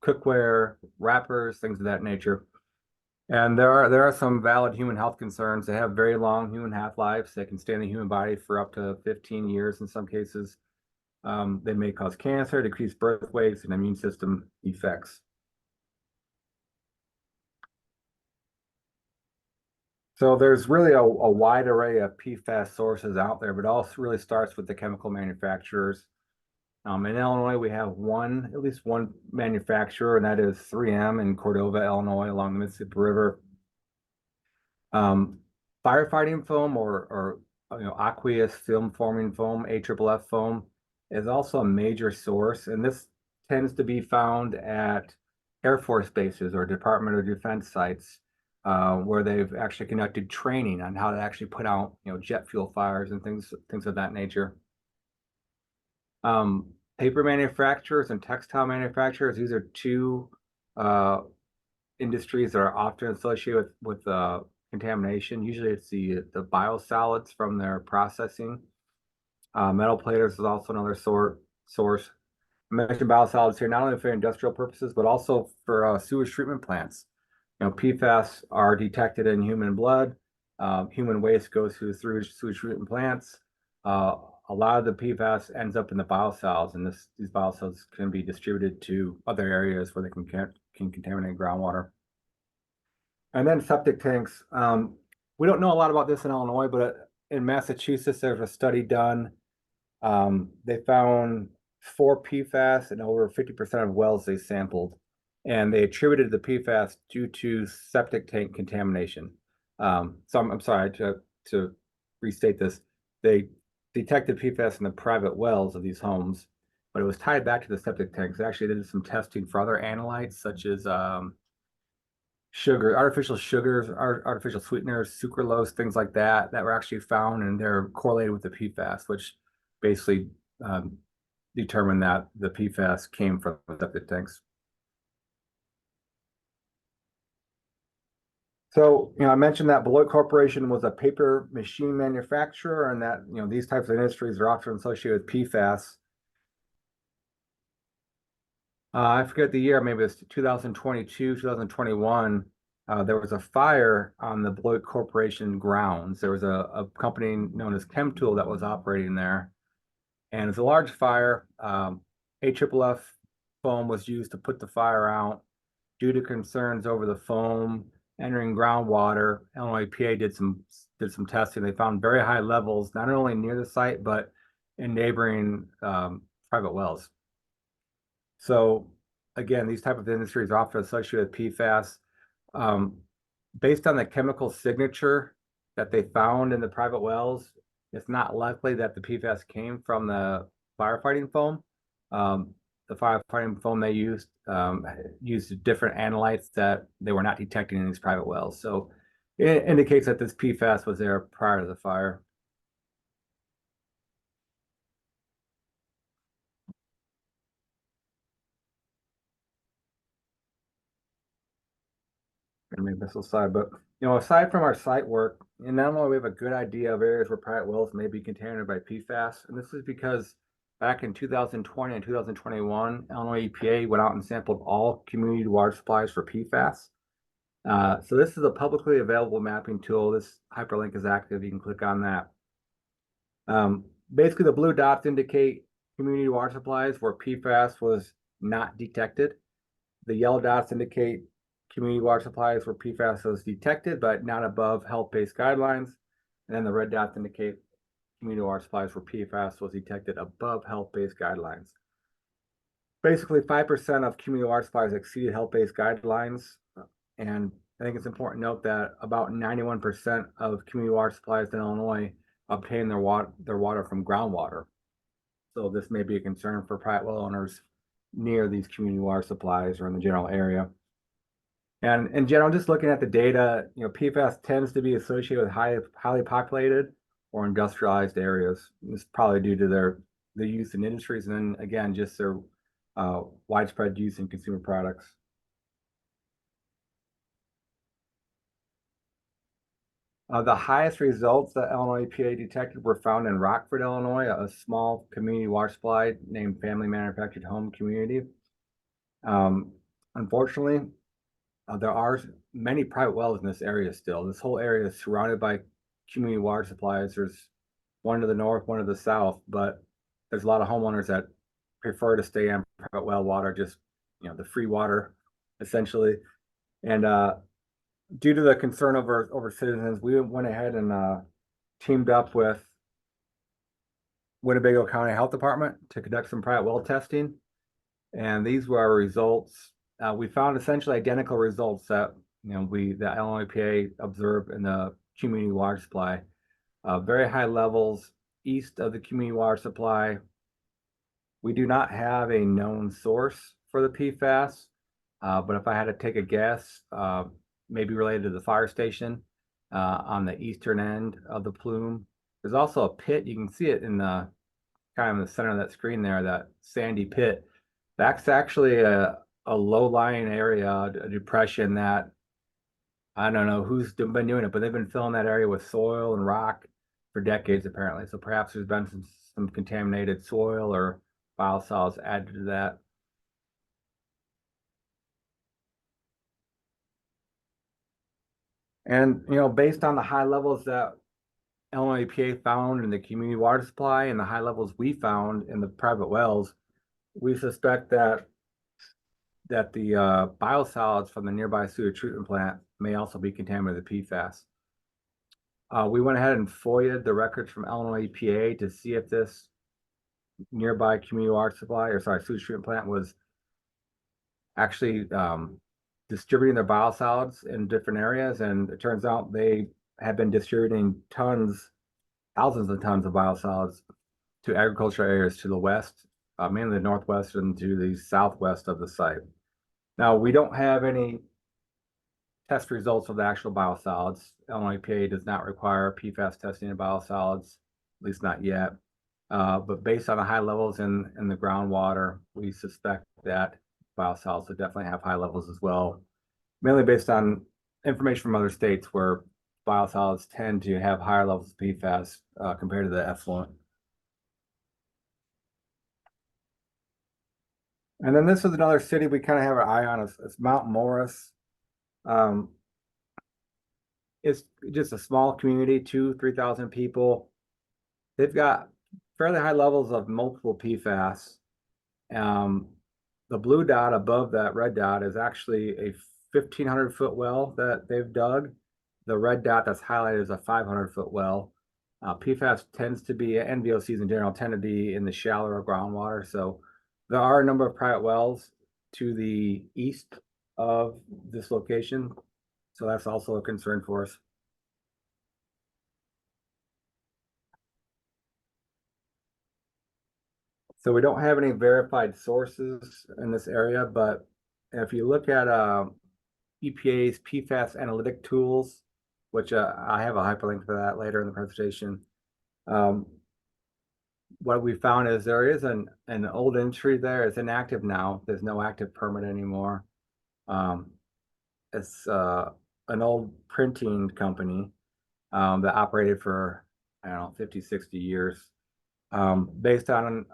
cookware, wrappers, things of that nature. And there are some valid human health concerns. They have very long human half-lives. They can stay in the human body for up to 15 years in some cases. They may cause cancer, decrease birth weights, and immune system effects. So there's really a wide array of PFAS sources out there, but it all really starts with the chemical manufacturers. In Illinois, we have at least one manufacturer, and that is 3M in Cordova, Illinois, along the Mississippi River. Firefighting foam or aqueous film forming foam, AFFF foam, is also a major source, and this tends to be found at Air Force bases or Department of Defense sites, where they've actually conducted training on how to actually put out jet fuel fires and things of that nature. Paper manufacturers and textile manufacturers, these are two industries that are often associated with contamination. Usually it's the biosolids from their processing. Metal platers is also another source. I mentioned biosolids here, not only for industrial purposes, but also for sewage treatment plants. PFAS are detected in human blood. Human waste goes through sewage treatment plants. A lot of the PFAS ends up in the biosolids, and these biosolids can be distributed to other areas where they can contaminate groundwater. And then septic tanks. We don't know a lot about this in Illinois, but in Massachusetts, there's a study done. They found 4 PFAS in over 50% of wells they sampled, and they attributed the PFAS due to septic tank contamination. So I'm sorry to restate this. They detected PFAS in the private wells of these homes, but it was tied back to the septic tanks. They actually did some testing for other analytes, such as artificial sugars, artificial sweeteners, sucralose, things like that were actually found, and they're correlated with the PFAS, which basically determined that the PFAS came from the septic tanks. So, I mentioned that Beloit Corporation was a paper machine manufacturer, and that, these types of industries are often associated with PFAS. I forget the year, maybe it's 2022, 2021. There was a fire on the Beloit Corporation grounds. There was a company known as ChemTool that was operating there. And it's a large fire. AFFF foam was used to put the fire out. Due to concerns over the foam entering groundwater, Illinois EPA did some testing. They found very high levels, not only near the site, but in neighboring private wells. So again, these type of industries are often associated with PFAS. Based on the chemical signature that they found in the private wells, it's not likely that the PFAS came from the firefighting foam. The firefighting foam they used different analytes that they were not detecting in these private wells. So it indicates that this PFAS was there prior to the fire. Gonna make this aside, but aside from our site work, in Illinois, we have a good idea of areas where private wells may be contaminated by PFAS, and this is because back in 2020 and 2021, Illinois EPA went out and sampled all community water supplies for PFAS. So this is a publicly available mapping tool. This hyperlink is active. You can click on that. Basically, the blue dots indicate community water supplies where PFAS was not detected. The yellow dots indicate community water supplies where PFAS was detected, but not above health-based guidelines. And then the red dots indicate community water supplies where PFAS was detected above health-based guidelines. Basically, 5% of community water supplies exceeded health-based guidelines. And I think it's important to note that about 91% of community water supplies in Illinois obtain their water from groundwater. So this may be a concern for private well owners near these community water supplies or in the general area. And in general, just looking at the data, PFAS tends to be associated with highly populated or industrialized areas. This is probably due to the use in industries, and then again, just their widespread use in consumer products. The highest results that Illinois EPA detected were found in Rockford, Illinois, a small community water supply named Family Manufactured Home Community. Unfortunately, there are many private wells in this area still. This whole area is surrounded by community water supplies. There's one to the north, one to the south, but there's a lot of homeowners that prefer to stay on private well water, just the free water, essentially. And due to the concern over citizens, we went ahead and teamed up with Winnebago County Health Department to conduct some private well testing. And these were our results. We found essentially identical results that the Illinois EPA observed in the community water supply. Very high levels east of the community water supply. We do not have a known source for the PFAS, but if I had to take a guess, maybe related to the fire station on the eastern end of the plume. There's also a pit. You can see it in the kind of in the center of that screen there, that sandy pit. That's actually a low-lying area, a depression that I don't know who's been doing it, but they've been filling that area with soil and rock for decades, apparently. So perhaps there's been some contaminated soil or biosolids added to that. And, based on the high levels that Illinois EPA found in the community water supply and the high levels we found in the private wells, we suspect that the biosolids from the nearby sewage treatment plant may also be contaminated with PFAS. We went ahead and FOIA'd the records from Illinois EPA to see if this nearby community water supply, sewage treatment plant was actually distributing their biosolids in different areas. And it turns out they have been distributing thousands of tons of biosolids to agricultural areas to the west, mainly the northwest and to the southwest of the site. Now, we don't have any test results of the actual biosolids. Illinois EPA does not require PFAS testing of biosolids, at least not yet. But based on the high levels in the groundwater, we suspect that biosolids would definitely have high levels as well, mainly based on information from other states where biosolids tend to have higher levels of PFAS compared to the effluent. And then this is another city we kind of have our eye on. It's Mount Morris. It's just a small community, 3,000 people. They've got fairly high levels of multiple PFAS. The blue dot above that red dot is actually a 1,500-foot well that they've dug. The red dot that's highlighted is a 500-foot well. PFAS tends to be, and VOCs in general, tend to be in the shallower groundwater. So there are a number of private wells to the east of this location. So that's also a concern for us. So we don't have any verified sources in this area, but if you look at EPA's PFAS analytic tools, which I have a hyperlink for that later in the presentation, what we found is there is an old industry there. It's inactive now. There's no active permit anymore. It's an old printing company that operated for, I don't know, 50, 60 years. Based on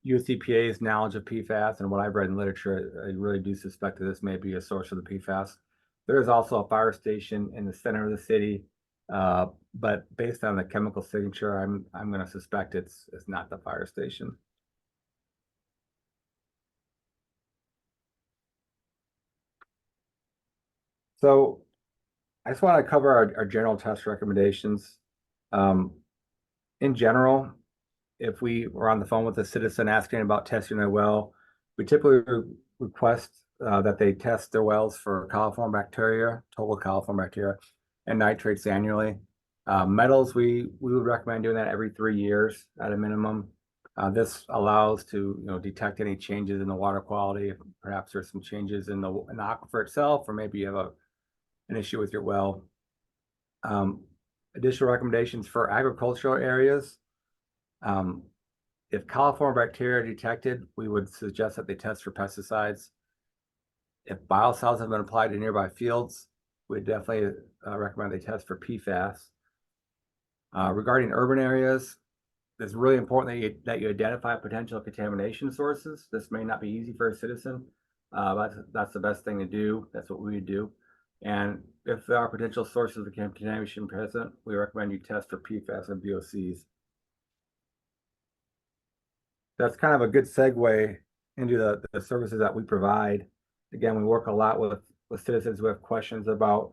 US EPA's knowledge of PFAS and what I've read in literature, I really do suspect that this may be a source of the PFAS. There is also a fire station in the center of the city, but based on the chemical signature, I'm going to suspect it's not the fire station. So I just want to cover our general test recommendations. In general, if we were on the phone with a citizen asking about testing their well, we typically request that they test their wells for coliform bacteria, total coliform bacteria, and nitrates annually. Metals, we would recommend doing that every 3 years at a minimum. This allows to detect any changes in the water quality. If perhaps there's some changes in the aquifer itself, or maybe you have an issue with your well. Additional recommendations for agricultural areas. If coliform bacteria are detected, we would suggest that they test for pesticides. If biocides have been applied to nearby fields, we definitely recommend they test for PFAS. Regarding urban areas, it's really important that you identify potential contamination sources. This may not be easy for a citizen, but that's the best thing to do. That's what we would do. And if there are potential sources of contamination present, we recommend you test for PFAS and VOCs. That's kind of a good segue into the services that we provide. Again, we work a lot with citizens who have questions about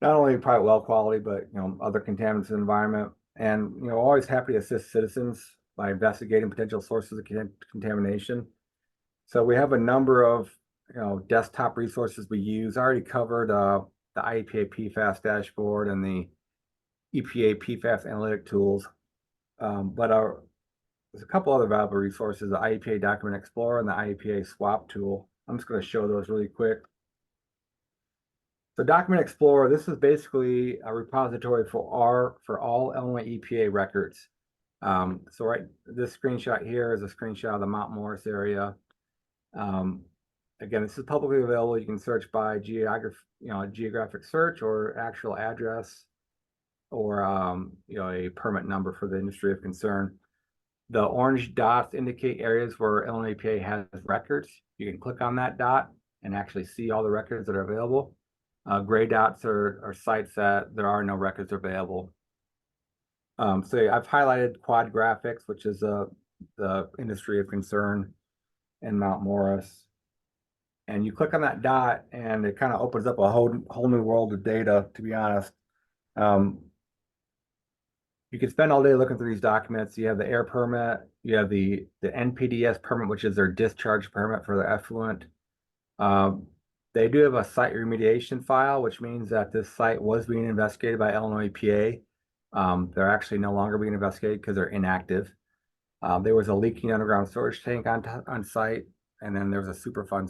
not only private well quality, but other contaminants in the environment. And always happy to assist citizens by investigating potential sources of contamination. So we have a number of desktop resources we use. I already covered the IEPA PFAS dashboard and the EPA PFAS analytic tools, but there's a couple other valuable resources: the IEPA Document Explorer and the IEPA Swap tool. I'm just going to show those really quick. So Document Explorer, this is basically a repository for all Illinois EPA records. So this screenshot here is a screenshot of the Mount Morris area. Again, this is publicly available. You can search by geographic search or actual address, or a permit number for the industry of concern. The orange dots indicate areas where Illinois EPA has records. You can click on that dot and actually see all the records that are available. Gray dots are sites that there are no records available. So I've highlighted Quad Graphics, which is the industry of concern in Mount Morris. And you click on that dot and it kind of opens up a whole new world of data, to be honest. You can spend all day looking through these documents. You have the air permit, you have the NPDES permit, which is their discharge permit for the effluent. They do have a site remediation file, which means that this site was being investigated by Illinois EPA. They're actually no longer being investigated because they're inactive. There was a leaking underground storage tank on site, and then there's a Superfund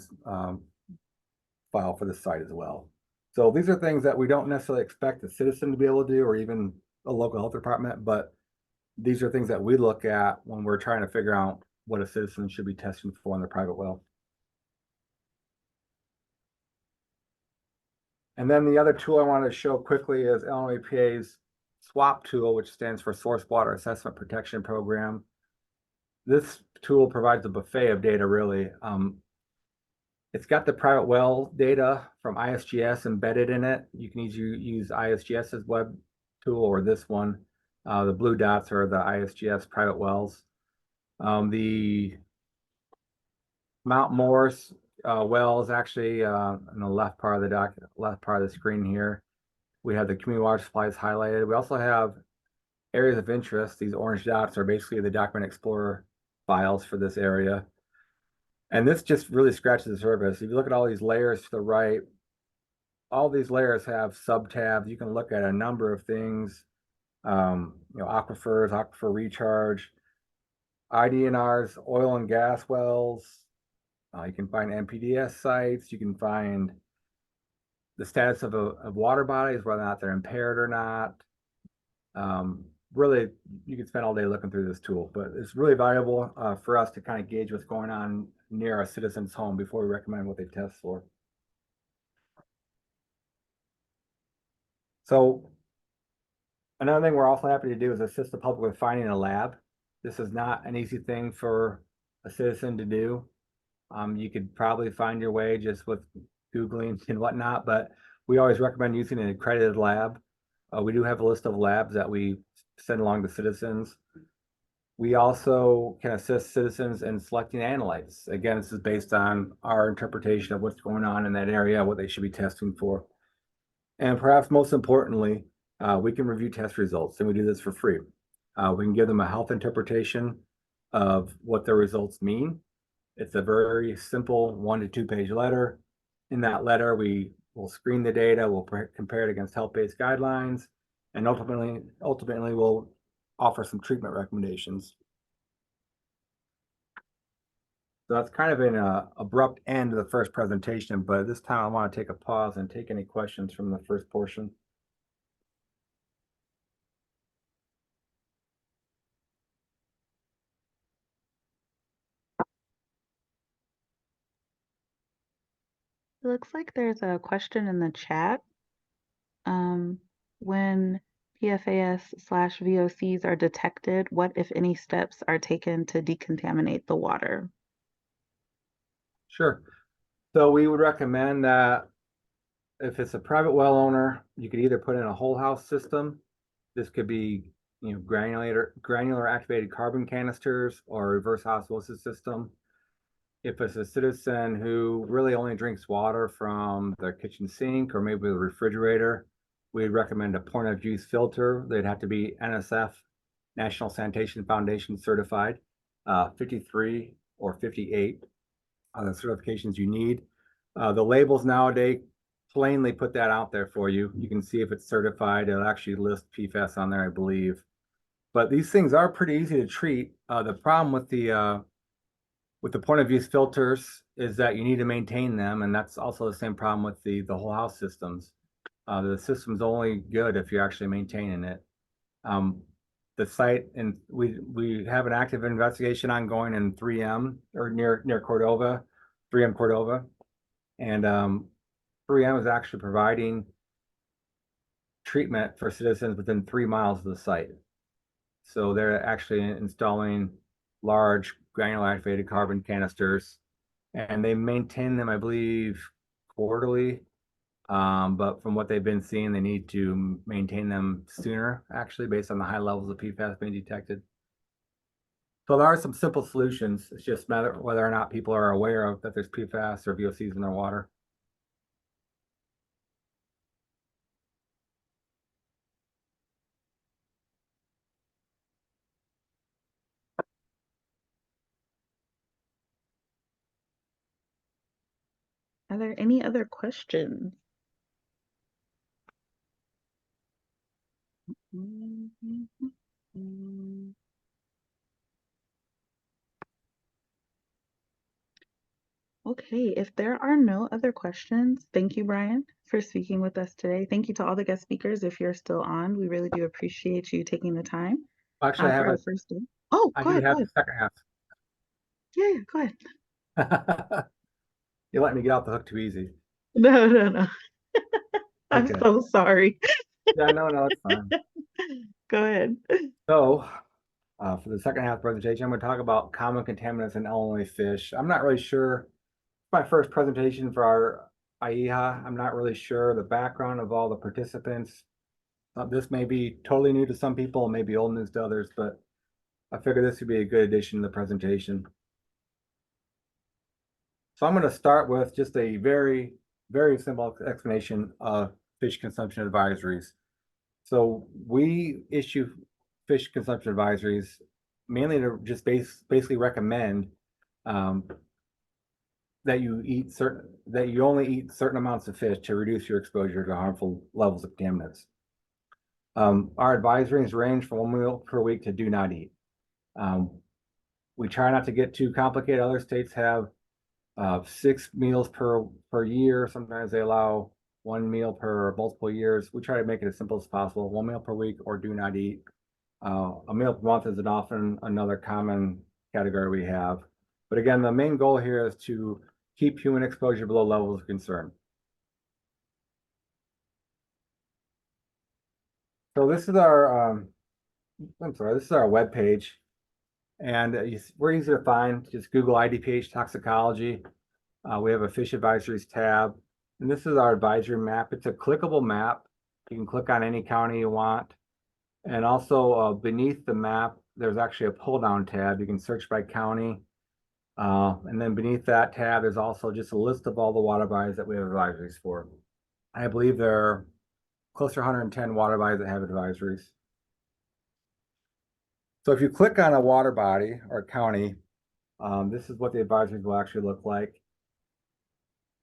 file for the site as well. So these are things that we don't necessarily expect a citizen to be able to do, or even a local health department, but these are things that we look at when we're trying to figure out what a citizen should be testing for in their private well. And then the other tool I wanted to show quickly is Illinois EPA's SWAP tool, which stands for Source Water Assessment Protection Program. This tool provides a buffet of data, really. It's got the private well data from ISGS embedded in it. You can either use ISGS's web tool or this one. The blue dots are the ISGS private wells. The Mount Morris well is actually in the left part of the left part of the screen here. We have the community water supplies highlighted. We also have areas of interest. These orange dots are basically the Document Explorer files for this area. And this just really scratches the surface. If you look at all these layers to the right, all these layers have sub-tabs. You can look at a number of things, aquifers, aquifer recharge, IDNRs, oil and gas wells. You can find NPDES sites. You can find the status of water bodies, whether or not they're impaired or not. Really, you can spend all day looking through this tool, but it's really valuable for us to kind of gauge what's going on near a citizen's home before we recommend what they test for. So another thing we're also happy to do is assist the public with finding a lab. This is not an easy thing for a citizen to do. You could probably find your way just with Googling and whatnot, but we always recommend using an accredited lab. We do have a list of labs that we send along to citizens. We also can assist citizens in selecting analytes. Again, this is based on our interpretation of what's going on in that area, what they should be testing for. And perhaps most importantly, we can review test results, and we do this for free. We can give them a health interpretation of what their results mean. It's a very simple 1 to 2 page letter. In that letter, we will screen the data, we'll compare it against health-based guidelines, and ultimately we'll offer some treatment recommendations. So that's kind of an abrupt end to the first presentation, but this time I want to take a pause and take any questions from the first portion. It looks like there's a question in the chat. When PFAS/VOCs are detected, what, if any, steps are taken to decontaminate the water? Sure. So we would recommend that if it's a private well owner, you could either put in a whole house system. This could be, granular activated carbon canisters or a reverse osmosis system. If it's a citizen who really only drinks water from the kitchen sink or maybe the refrigerator, we'd recommend a point of use filter. They'd have to be NSF, National Sanitation Foundation certified, 53 or 58 are the certifications you need. The labels nowadays plainly put that out there for you. You can see if it's certified. It'll actually list PFAS on there, I believe. But these things are pretty easy to treat. The problem with the point of use filters is that you need to maintain them, and that's also the same problem with the whole house systems. The system's only good if you're actually maintaining it. The site, and we have an active investigation ongoing in 3M or near Cordova, 3M Cordova, and 3M is actually providing treatment for citizens within 3 miles of the site. So they're actually installing large granular activated carbon canisters, and they maintain them, I believe, quarterly. But from what they've been seeing, they need to maintain them sooner, actually, based on the high levels of PFAS being detected. So there are some simple solutions. It's just matter whether or not people are aware of that there's PFAS or VOCs in their water. Are there any other questions? Okay, if there are no other questions, thank you, Brian, for speaking with us today. Thank you to all the guest speakers. If you're still on, we really do appreciate you taking the time Actually, for our first day. Oh, I go do ahead, have go the ahead. second half. Yeah, go ahead. You let me get off the hook too easy. No, no, no. I'm Okay. so sorry. Yeah, no, it's fine. Go ahead. So, for the second half of the presentation, I'm going to talk about common contaminants in Illinois fish. I'm not really sure. It's my first presentation for our IEHA. I'm not really sure the background of all the participants. This may be totally new to some people, maybe old news to others, but I figured this would be a good addition to the presentation. So I'm going to start with just a very, very simple explanation of fish consumption advisories. So we issue fish consumption advisories mainly to just basically recommend that you only eat certain amounts of fish to reduce your exposure to harmful levels of contaminants. Our advisories range from 1 meal per week to do not eat. We try not to get too complicated. Other states have 6 meals per year. Sometimes they allow 1 meal per multiple years. We try to make it as simple as possible, 1 meal per week or do not eat. A meal per month is often another common category we have. But again, the main goal here is to keep human exposure below levels of concern. So this is our, this is our web page, and we're easy to find. Just Google IDPH toxicology. We have a fish advisories tab, and this is our advisory map. It's a clickable map. You can click on any county you want. And also beneath the map, there's actually a pull down tab. You can search by county. And then beneath that tab is also just a list of all the water bodies that we have advisories for. I believe there are close to 110 water bodies that have advisories. So if you click on a water body or county, this is what the advisories will actually look like.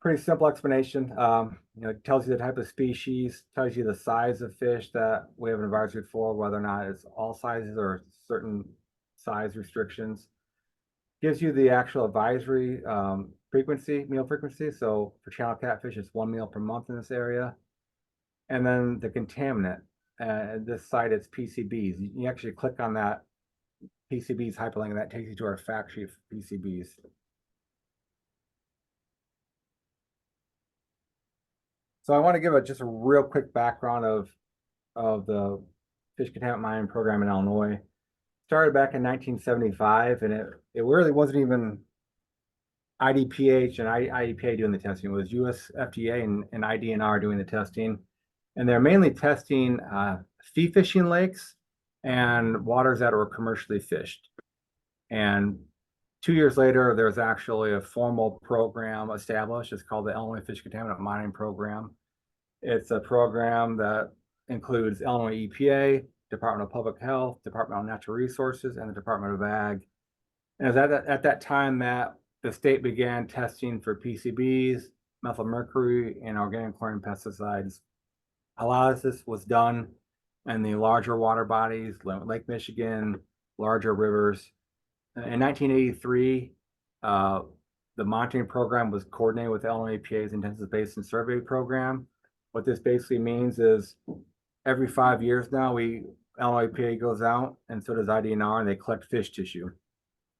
Pretty simple explanation. It tells you the type of species, tells you the size of fish that we have an advisory for, whether or not it's all sizes or certain size restrictions. Gives you the actual advisory frequency, meal frequency. So for channel catfish, it's 1 meal per month in this area. And then the contaminant. This site, it's PCBs. You actually click on that PCBs hyperlink, and that takes you to our fact sheet for PCBs. So I want to give just a real quick background of the fish contaminant mining program in Illinois. Started back in 1975, and it really wasn't even IDPH and IEPA doing the testing. It was US FDA and IDNR doing the testing. And they're mainly testing fee fishing lakes and waters that were commercially fished. And 2 years later, there's actually a formal program established. It's called the Illinois Fish Contaminant Mining Program. It's a program that includes Illinois EPA, Department of Public Health, Department of Natural Resources, and the Department of Ag. And it was at that time that the state began testing for PCBs, methyl mercury, and organic chlorine pesticides. A lot of this was done in the larger water bodies, Lake Michigan, larger rivers. In 1983, the monitoring program was coordinated with Illinois EPA's Intensive Basin Survey Program. What this basically means is every 5 years now, Illinois EPA goes out, and so does IDNR, and they collect fish tissue.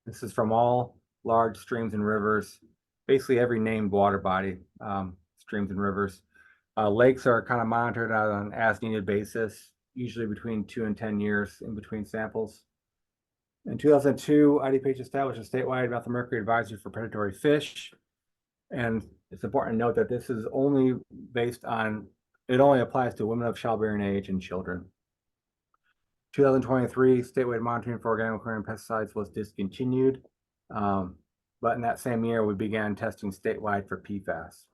This is from all large streams and rivers, basically every named water body, streams and rivers. Lakes are kind of monitored on an as-needed basis, usually between 2 and 10 years in between samples. In 2002, IDPH established a statewide methylmercury advisory for predatory fish. And it's important to note that this is only it only applies to women of childbearing age and children. 2023, statewide monitoring for organic chlorine pesticides was discontinued. But in that same year, we began testing statewide for PFAS.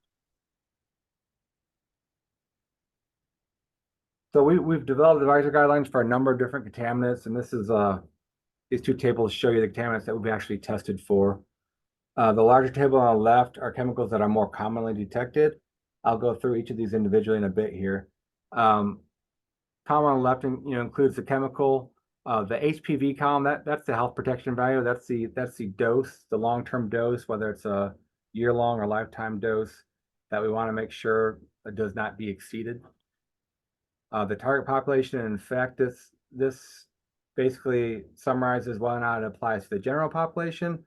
So we've developed advisory guidelines for a number of different contaminants, and this is these two tables show you the contaminants that we've actually tested for. The larger table on the left are chemicals that are more commonly detected. I'll go through each of these individually in a bit here. Column on the left includes the chemical. The HPV column, that's the health protection value. That's the dose, the long-term dose, whether it's a year-long or lifetime dose that we want to make sure it does not be exceeded. The target population, and in fact, this basically summarizes whether or not it applies to the general population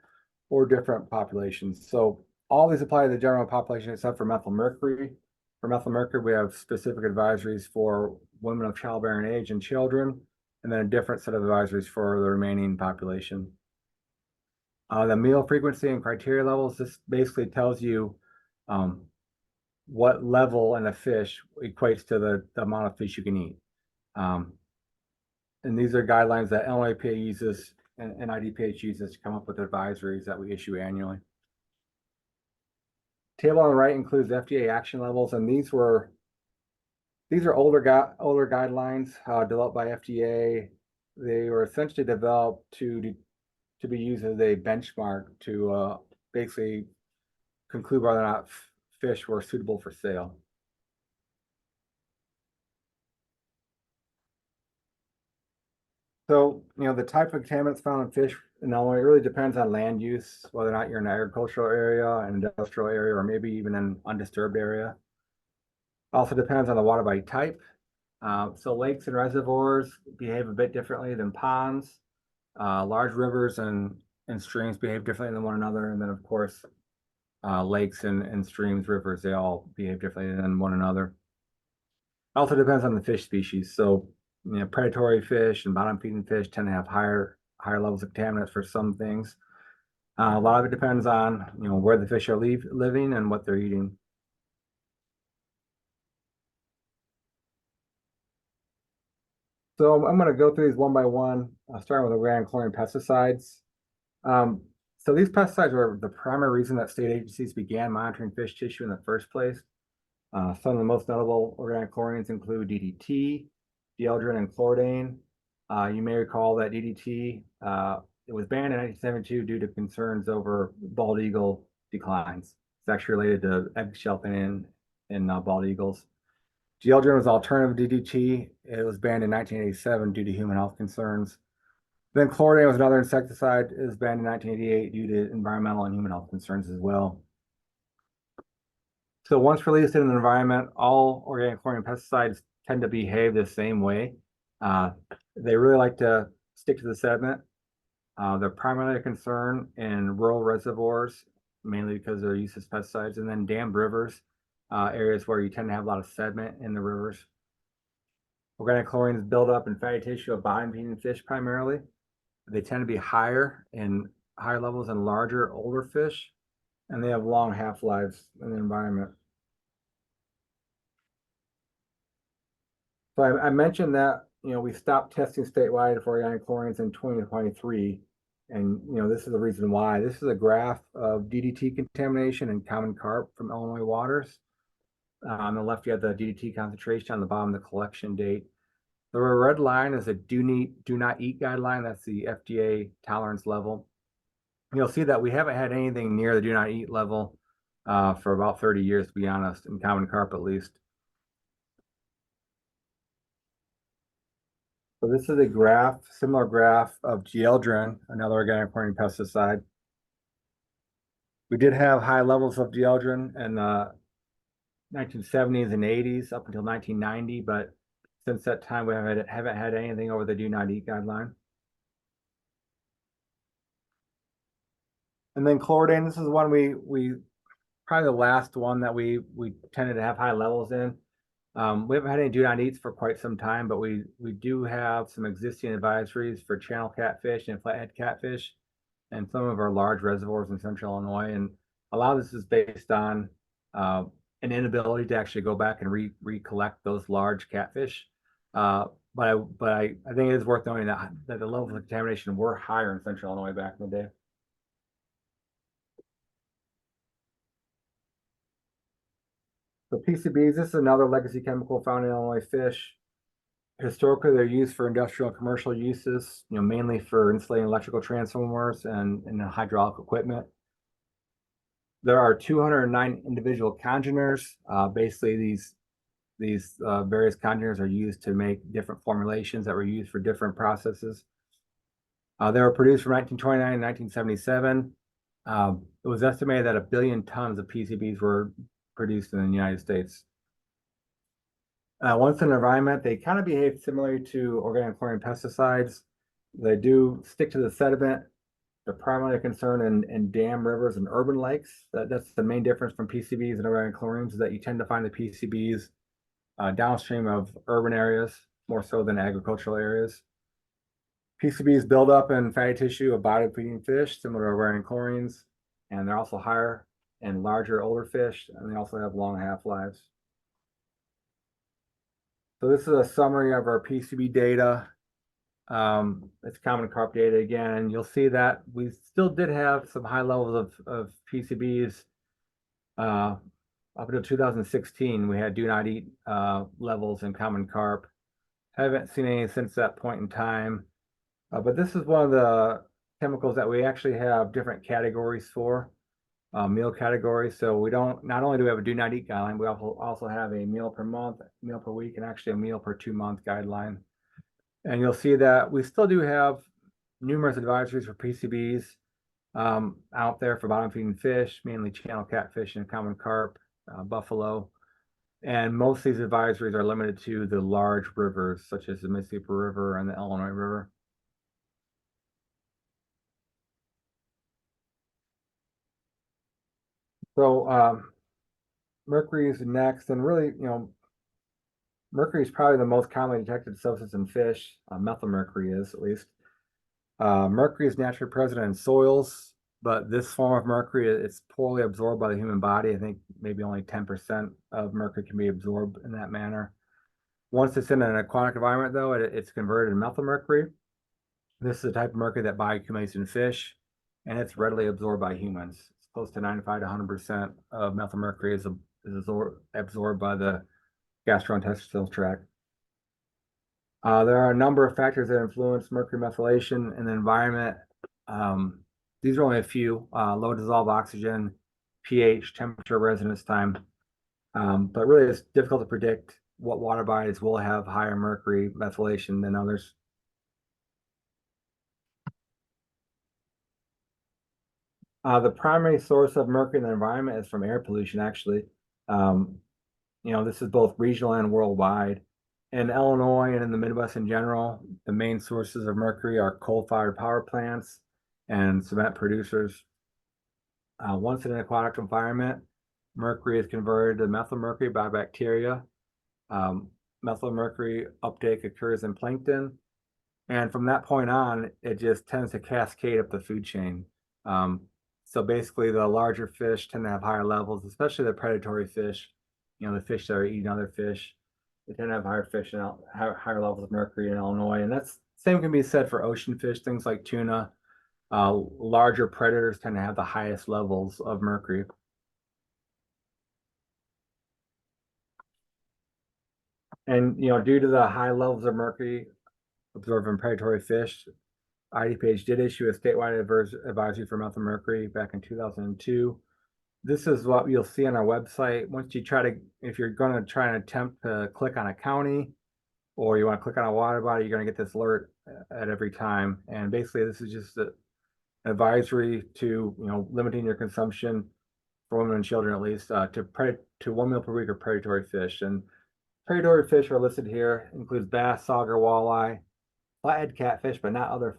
or different populations. So all these apply to the general population except for methyl mercury. For methyl mercury, we have specific advisories for women of childbearing age and children, and then a different set of advisories for the remaining population. The meal frequency and criteria levels, this basically tells you what level in a fish equates to the amount of fish you can eat. And these are guidelines that Illinois EPA uses and IDPH uses to come up with advisories that we issue annually. Table on the right includes FDA action levels, and these are older guidelines developed by FDA. They were essentially developed to be used as a benchmark to basically conclude whether or not fish were suitable for sale. So, the type of contaminants found in fish in Illinois really depends on land use, whether or not you're in an agricultural area, an industrial area, or maybe even an undisturbed area. Also depends on the water body type. So lakes and reservoirs behave a bit differently than ponds. Large rivers and streams behave differently than one another. And then, of course, lakes and streams, rivers, they all behave differently than one another. Also depends on the fish species. So, predatory fish and bottom feeding fish tend to have higher levels of contaminants for some things. A lot of it depends on where the fish are living and what they're eating. So I'm going to go through these one by one, starting with organic chlorine pesticides. So these pesticides were the primary reason that state agencies began monitoring fish tissue in the first place. Some of the most notable organic chlorines include DDT, dieldrin, and chlordane. You may recall that DDT it was banned in 1972 due to concerns over bald eagle declines. It's actually related to eggshell thinning in bald eagles. Dieldrin was alternative DDT. It was banned in 1987 due to human health concerns. Then chlordane was another insecticide. It was banned in 1988 due to environmental and human health concerns as well. So once released in the environment, all organic chlorine pesticides tend to behave the same way. They really like to stick to the sediment. They're primarily a concern in rural reservoirs, mainly because they're used as pesticides, and then dammed rivers, areas where you tend to have a lot of sediment in the rivers. Organic chlorines build up in fatty tissue of bottom-feeding fish primarily. They tend to be higher levels in larger, older fish, and they have long half-lives in the environment. So I mentioned that we stopped testing statewide for organic chlorines in 2023, and this is the reason why. This is a graph of DDT contamination in common carp from Illinois waters. On the left, you have the DDT concentration. On the bottom, the collection date. The red line is a do not eat guideline. That's the FDA tolerance level. You'll see that we haven't had anything near the do not eat level for about 30 years, to be honest, in common carp at least. So this is a similar graph of dieldrin, another organic chlorine pesticide. We did have high levels of dieldrin in the 1970s and 80s up until 1990, but since that time we haven't had anything over the do not eat guideline. And then chlordane, this is one we probably the last one that we tended to have high levels in. We haven't had any do not eats for quite some time, but we do have some existing advisories for channel catfish and flathead catfish and some of our large reservoirs in central Illinois. And a lot of this is based on an inability to actually go back and recollect those large catfish. But I think it is worth noting that the levels of contamination were higher in central Illinois back in the day. So PCBs, this is another legacy chemical found in Illinois fish. Historically, they're used for industrial and commercial uses, mainly for insulating electrical transformers and hydraulic equipment. There are 209 individual congeners. Basically, these various congeners are used to make different formulations that were used for different processes. They were produced from 1929 to 1977. It was estimated that 1 billion tons of PCBs were produced in the United States. Once in the environment, they kind of behave similarly to organic chlorine pesticides. They do stick to the sediment. They're primarily a concern in dam rivers and urban lakes. That's the main difference from PCBs and organic chlorines, is that you tend to find the PCBs downstream of urban areas, more so than agricultural areas. PCBs build up in fatty tissue of bottom-feeding fish, similar to organic chlorines, and they're also higher in larger, older fish, and they also have long half-lives. So this is a summary of our PCB data. It's common carp data again, and you'll see that we still did have some high levels of PCBs up until 2016. We had do not eat levels in common carp. Haven't seen any since that point in time. But this is one of the chemicals that we actually have different categories for, meal categories. So we not only do we have a do not eat guideline, we also have a meal per month, meal per week, and actually a meal per 2-month guideline. And you'll see that we still do have numerous advisories for PCBs out there for bottom feeding fish, mainly channel catfish and common carp, buffalo. And most of these advisories are limited to the large rivers, such as the Mississippi River and the Illinois River. So mercury is next, and really, mercury is probably the most commonly detected substance in fish. Methylmercury is, at least. Mercury is naturally present in soils, but this form of mercury, it's poorly absorbed by the human body. I think maybe only 10% of mercury can be absorbed in that manner. Once it's in an aquatic environment, though, it's converted to methylmercury. This is a type of mercury that bioaccumulates in fish, and it's readily absorbed by humans. It's close to 95 to 100% of methylmercury is absorbed by the gastrointestinal tract. There are a number of factors that influence mercury methylation in the environment. These are only a few: low dissolved oxygen, pH, temperature, residence time. But really, it's difficult to predict what water bodies will have higher mercury methylation than others. The primary source of mercury in the environment is from air pollution, actually. This is both regional and worldwide. In Illinois and in the Midwest in general, the main sources of mercury are coal-fired power plants and cement producers. Once in an aquatic environment, mercury is converted to methylmercury by bacteria. Methylmercury uptake occurs in plankton, and from that point on, it just tends to cascade up the food chain. So basically, the larger fish tend to have higher levels, especially the predatory fish. The fish that are eating other fish, they tend to have higher levels of mercury in Illinois, and that's same can be said for ocean fish, things like tuna. Larger predators tend to have the highest levels of mercury. And due to the high levels of mercury observed in predatory fish, IDPH did issue a statewide advisory for methylmercury back in 2002. This is what you'll see on our website. If you're going to try and attempt to click on a county, or you want to click on a water body, you're going to get this alert at every time. And basically, this is just an advisory to limiting your consumption for women and children, at least, to 1 meal per week of predatory fish. And predatory fish are listed here. Includes bass, sauger, walleye, flathead catfish, but not other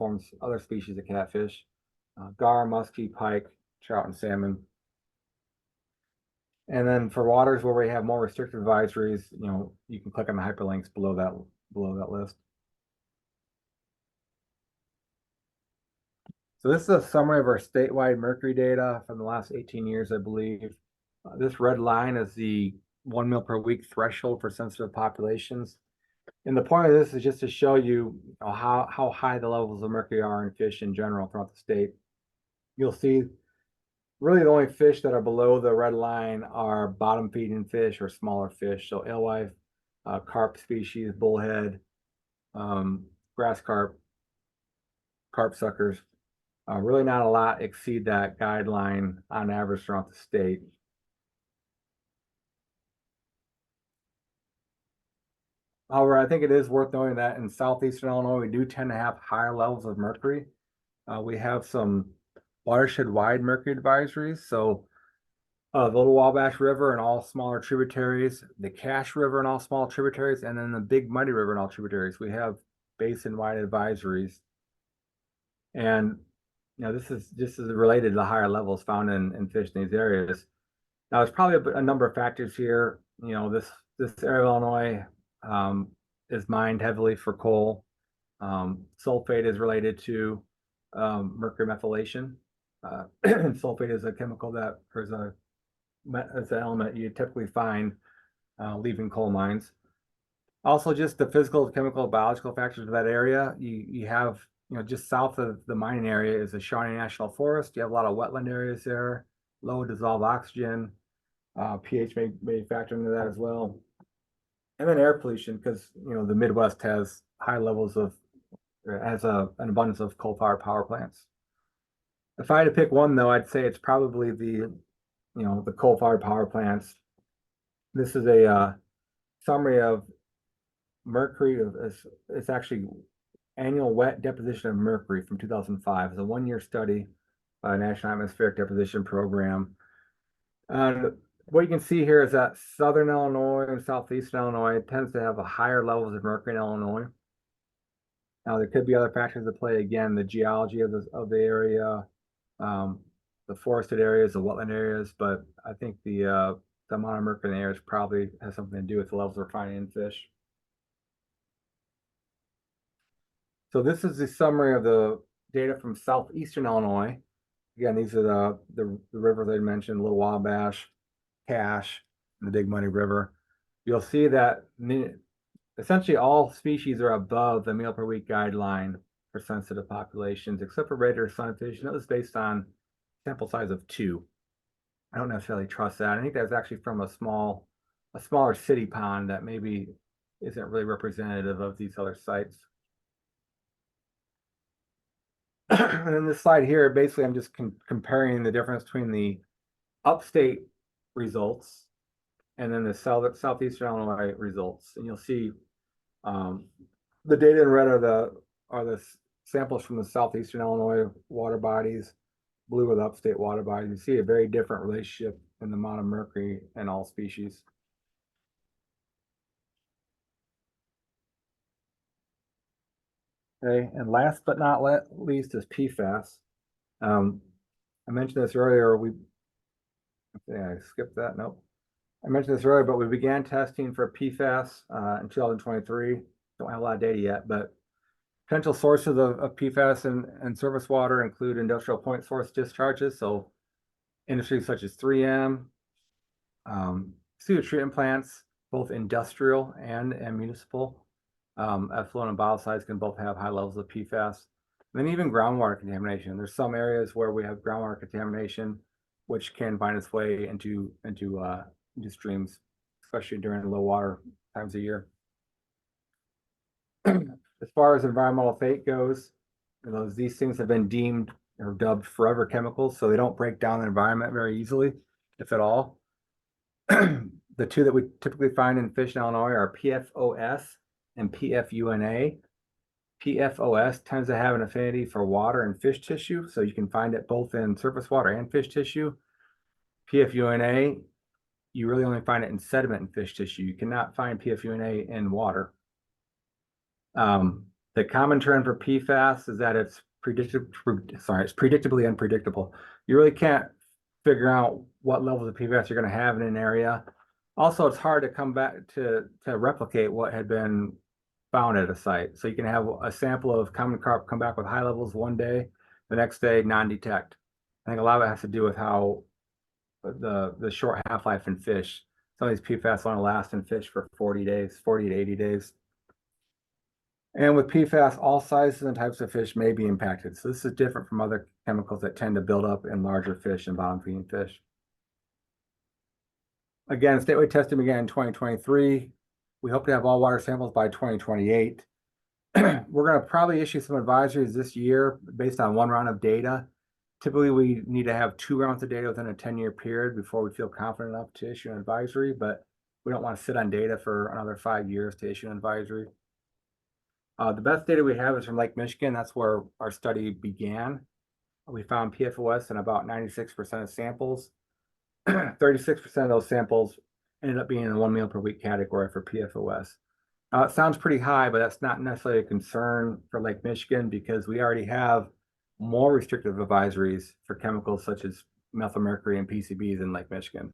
species of catfish, gar, muskie, pike, trout, and salmon. And then for waters where we have more restrictive advisories, you can click on the hyperlinks below that list. So this is a summary of our statewide mercury data from the last 18 years, I believe. This red line is the 1 meal per week threshold for sensitive populations. And the point of this is just to show you how high the levels of mercury are in fish in general throughout the state. You'll see really the only fish that are below the red line are bottom feeding fish or smaller fish. So alewife, carp species, bullhead, grass carp, carp suckers. Really not a lot exceed that guideline on average throughout the state. However, I think it is worth knowing that in southeastern Illinois, we do tend to have higher levels of mercury. We have some watershed-wide mercury advisories. So the Little Wabash River and all smaller tributaries, the Cache River and all small tributaries, and then the Big Muddy River and all tributaries. We have basin-wide advisories. And this is related to the higher levels found in fish in these areas. Now, there's probably a number of factors here. This area of Illinois is mined heavily for coal. Sulfate is related to mercury methylation. Sulfate is a chemical that is an element you typically find leaving coal mines. Also, just the physical, chemical, biological factors of that area. You have, just south of the mining area is the Shawnee National Forest. You have a lot of wetland areas there, low dissolved oxygen. pH may factor into that as well. And then air pollution, because the Midwest has an abundance of coal-fired power plants. If I had to pick one, though, I'd say it's probably the coal-fired power plants. This is a summary of mercury. It's actually annual wet deposition of mercury from 2005. It's a 1-year study by the National Atmospheric Deposition Program. And what you can see here is that southern Illinois and southeastern Illinois tends to have a higher levels of mercury in Illinois. Now, there could be other factors at play. Again, the geology of the area, the forested areas, the wetland areas, but I think the amount of mercury in the air probably has something to do with the levels we're finding in fish. So this is the summary of the data from southeastern Illinois. Again, these are the rivers I mentioned: Little Wabash, Cache, and the Big Muddy River. You'll see that essentially all species are above the meal per week guideline for sensitive populations, except for red ear sunfish, and that was based on sample size of 2. I don't necessarily trust that. I think that's actually from a smaller city pond that maybe isn't really representative of these other sites. And in this slide here, basically I'm just comparing the difference between the upstate results and then the southeastern Illinois results. And you'll see the data in red are the samples from the southeastern Illinois water bodies, blue are the upstate water bodies. You see a very different relationship in the amount of mercury in all species. Okay, and last but not least is PFAS. I mentioned this earlier. I skipped that. Nope. I mentioned this earlier, but we began testing for PFAS in 2023. Don't have a lot of data yet, but potential sources of PFAS and surface water include industrial point source discharges. So industries such as 3M, sewage treatment plants, both industrial and municipal. Effluent and biocides can both have high levels of PFAS. And then even groundwater contamination. There's some areas where we have groundwater contamination, which can find its way into streams, especially during low water times of year. As far as environmental fate goes, these things have been deemed or dubbed forever chemicals, so they don't break down the environment very easily, if at all. The two that we typically find in fish in Illinois are PFOS and PFUNA. PFOS tends to have an affinity for water and fish tissue, so you can find it both in surface water and fish tissue. PFUNA, you really only find it in sediment and fish tissue. You cannot find PFUNA in water. The common trend for PFAS is that it's predictably unpredictable. You really can't figure out what levels of PFAS you're going to have in an area. Also, it's hard to come back to replicate what had been found at a site. So you can have a sample of common carp come back with high levels one day, the next day non-detect. I think a lot of it has to do with how the short half-life in fish. Some of these PFAS only last in fish for 40 days, 40 to 80 days. And with PFAS, all sizes and types of fish may be impacted. So this is different from other chemicals that tend to build up in larger fish and bottom feeding fish. Again, statewide testing began in 2023. We hope to have all water samples by 2028. We're going to probably issue some advisories this year based on one round of data. Typically, we need to have 2 rounds of data within a 10-year period before we feel confident enough to issue an advisory, but we don't want to sit on data for another 5 years to issue an advisory. The best data we have is from Lake Michigan. That's where our study began. We found PFOS in about 96% of samples. 36% of those samples ended up being in the 1 meal per week category for PFOS. It sounds pretty high, but that's not necessarily a concern for Lake Michigan because we already have more restrictive advisories for chemicals such as methylmercury and PCBs in Lake Michigan.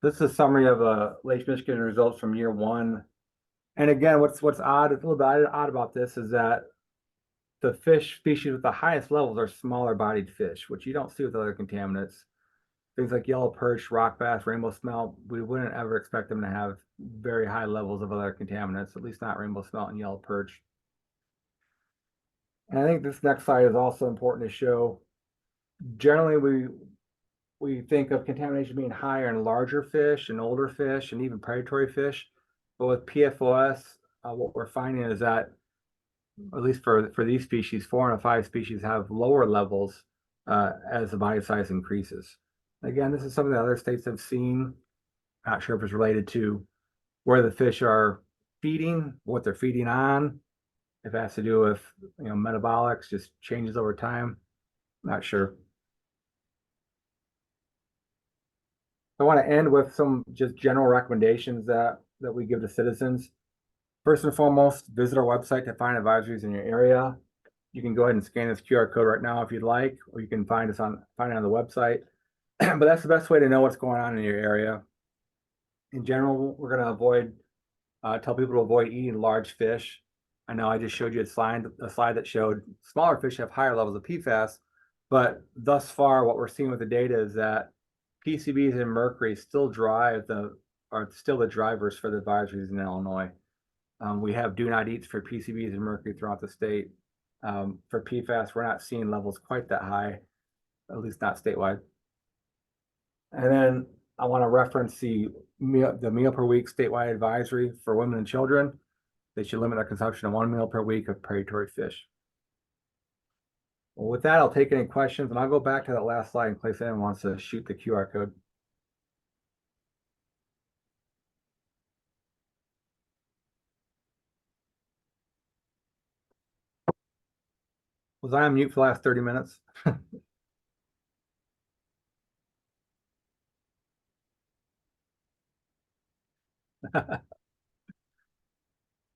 This is a summary of Lake Michigan results from year 1. And again, what's odd, a little bit odd about this is that the fish species with the highest levels are smaller bodied fish, which you don't see with other contaminants. Things like yellow perch, rock bass, rainbow smelt, we wouldn't ever expect them to have very high levels of other contaminants, at least not rainbow smelt and yellow perch. And I think this next slide is also important to show. Generally, we think of contamination being higher in larger fish and older fish and even predatory fish. But with PFOS, what we're finding is that, at least for these species, 4 out of 5 species have lower levels as the body size increases. Again, this is something that other states have seen. Not sure if it's related to where the fish are feeding, what they're feeding on, if it has to do with metabolics, just changes over time. Not sure. I want to end with some just general recommendations that we give to citizens. First and foremost, visit our website to find advisories in your area. You can go ahead and scan this QR code right now if you'd like, or you can find it on the website. But that's the best way to know what's going on in your area. In general, we're going to tell people to avoid eating large fish. I know I just showed you a slide that showed smaller fish have higher levels of PFAS, but thus far, what we're seeing with the data is that PCBs and mercury still drive the are still the drivers for the advisories in Illinois. We have do not eats for PCBs and mercury throughout the state. For PFAS, we're not seeing levels quite that high, at least not statewide. And then I want to reference the meal per week statewide advisory for women and children. They should limit their consumption to 1 meal per week of predatory fish. Well, with that, I'll take any questions, and I'll go back to that last slide in case anyone wants to shoot the QR code. Was I on mute for the last 30 minutes?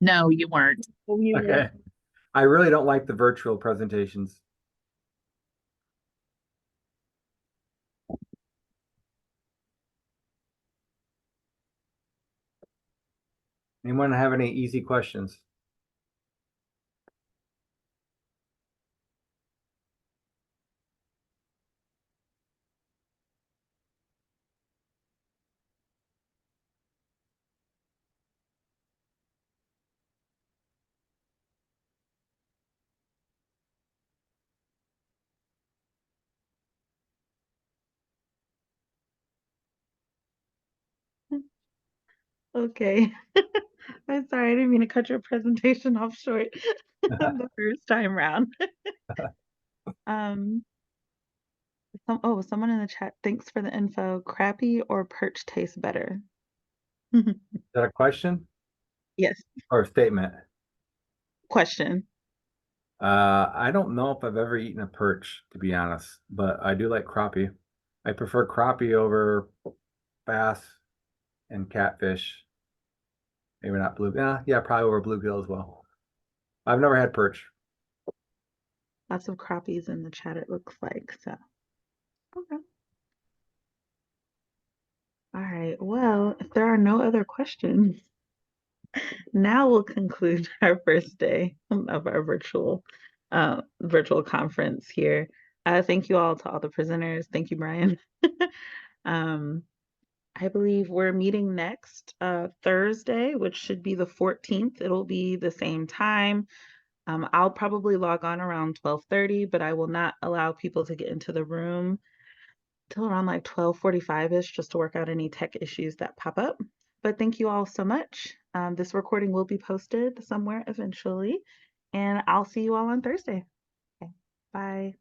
No, you weren't. Okay. I really don't like the virtual presentations. Anyone have any easy questions? Okay. I'm sorry, I didn't mean to cut your presentation off short the first time round. Someone in the chat, thanks for the info. Crappie or perch taste better? Is that a question Yes, or a statement? question. I don't know if I've ever eaten a perch, to be honest, but I do like crappie. I prefer crappie over bass and catfish. Maybe not blue. Yeah, probably over bluegill as well. I've never had perch. Lots of crappies in the chat, it looks like. So, okay. All right. Well, if there are no other questions, now we'll conclude our first day of our virtual conference here. Thank you all to all the presenters. Thank you, Brian. I believe we're meeting next Thursday, which should be the 14th. It'll be the same time. I'll probably log on around 12:30, but I will not allow people to get into the room till around like 12:45-ish just to work out any tech issues that pop up. But thank you all so much. This recording will be posted somewhere eventually, and I'll see you all on Thursday. Okay, bye.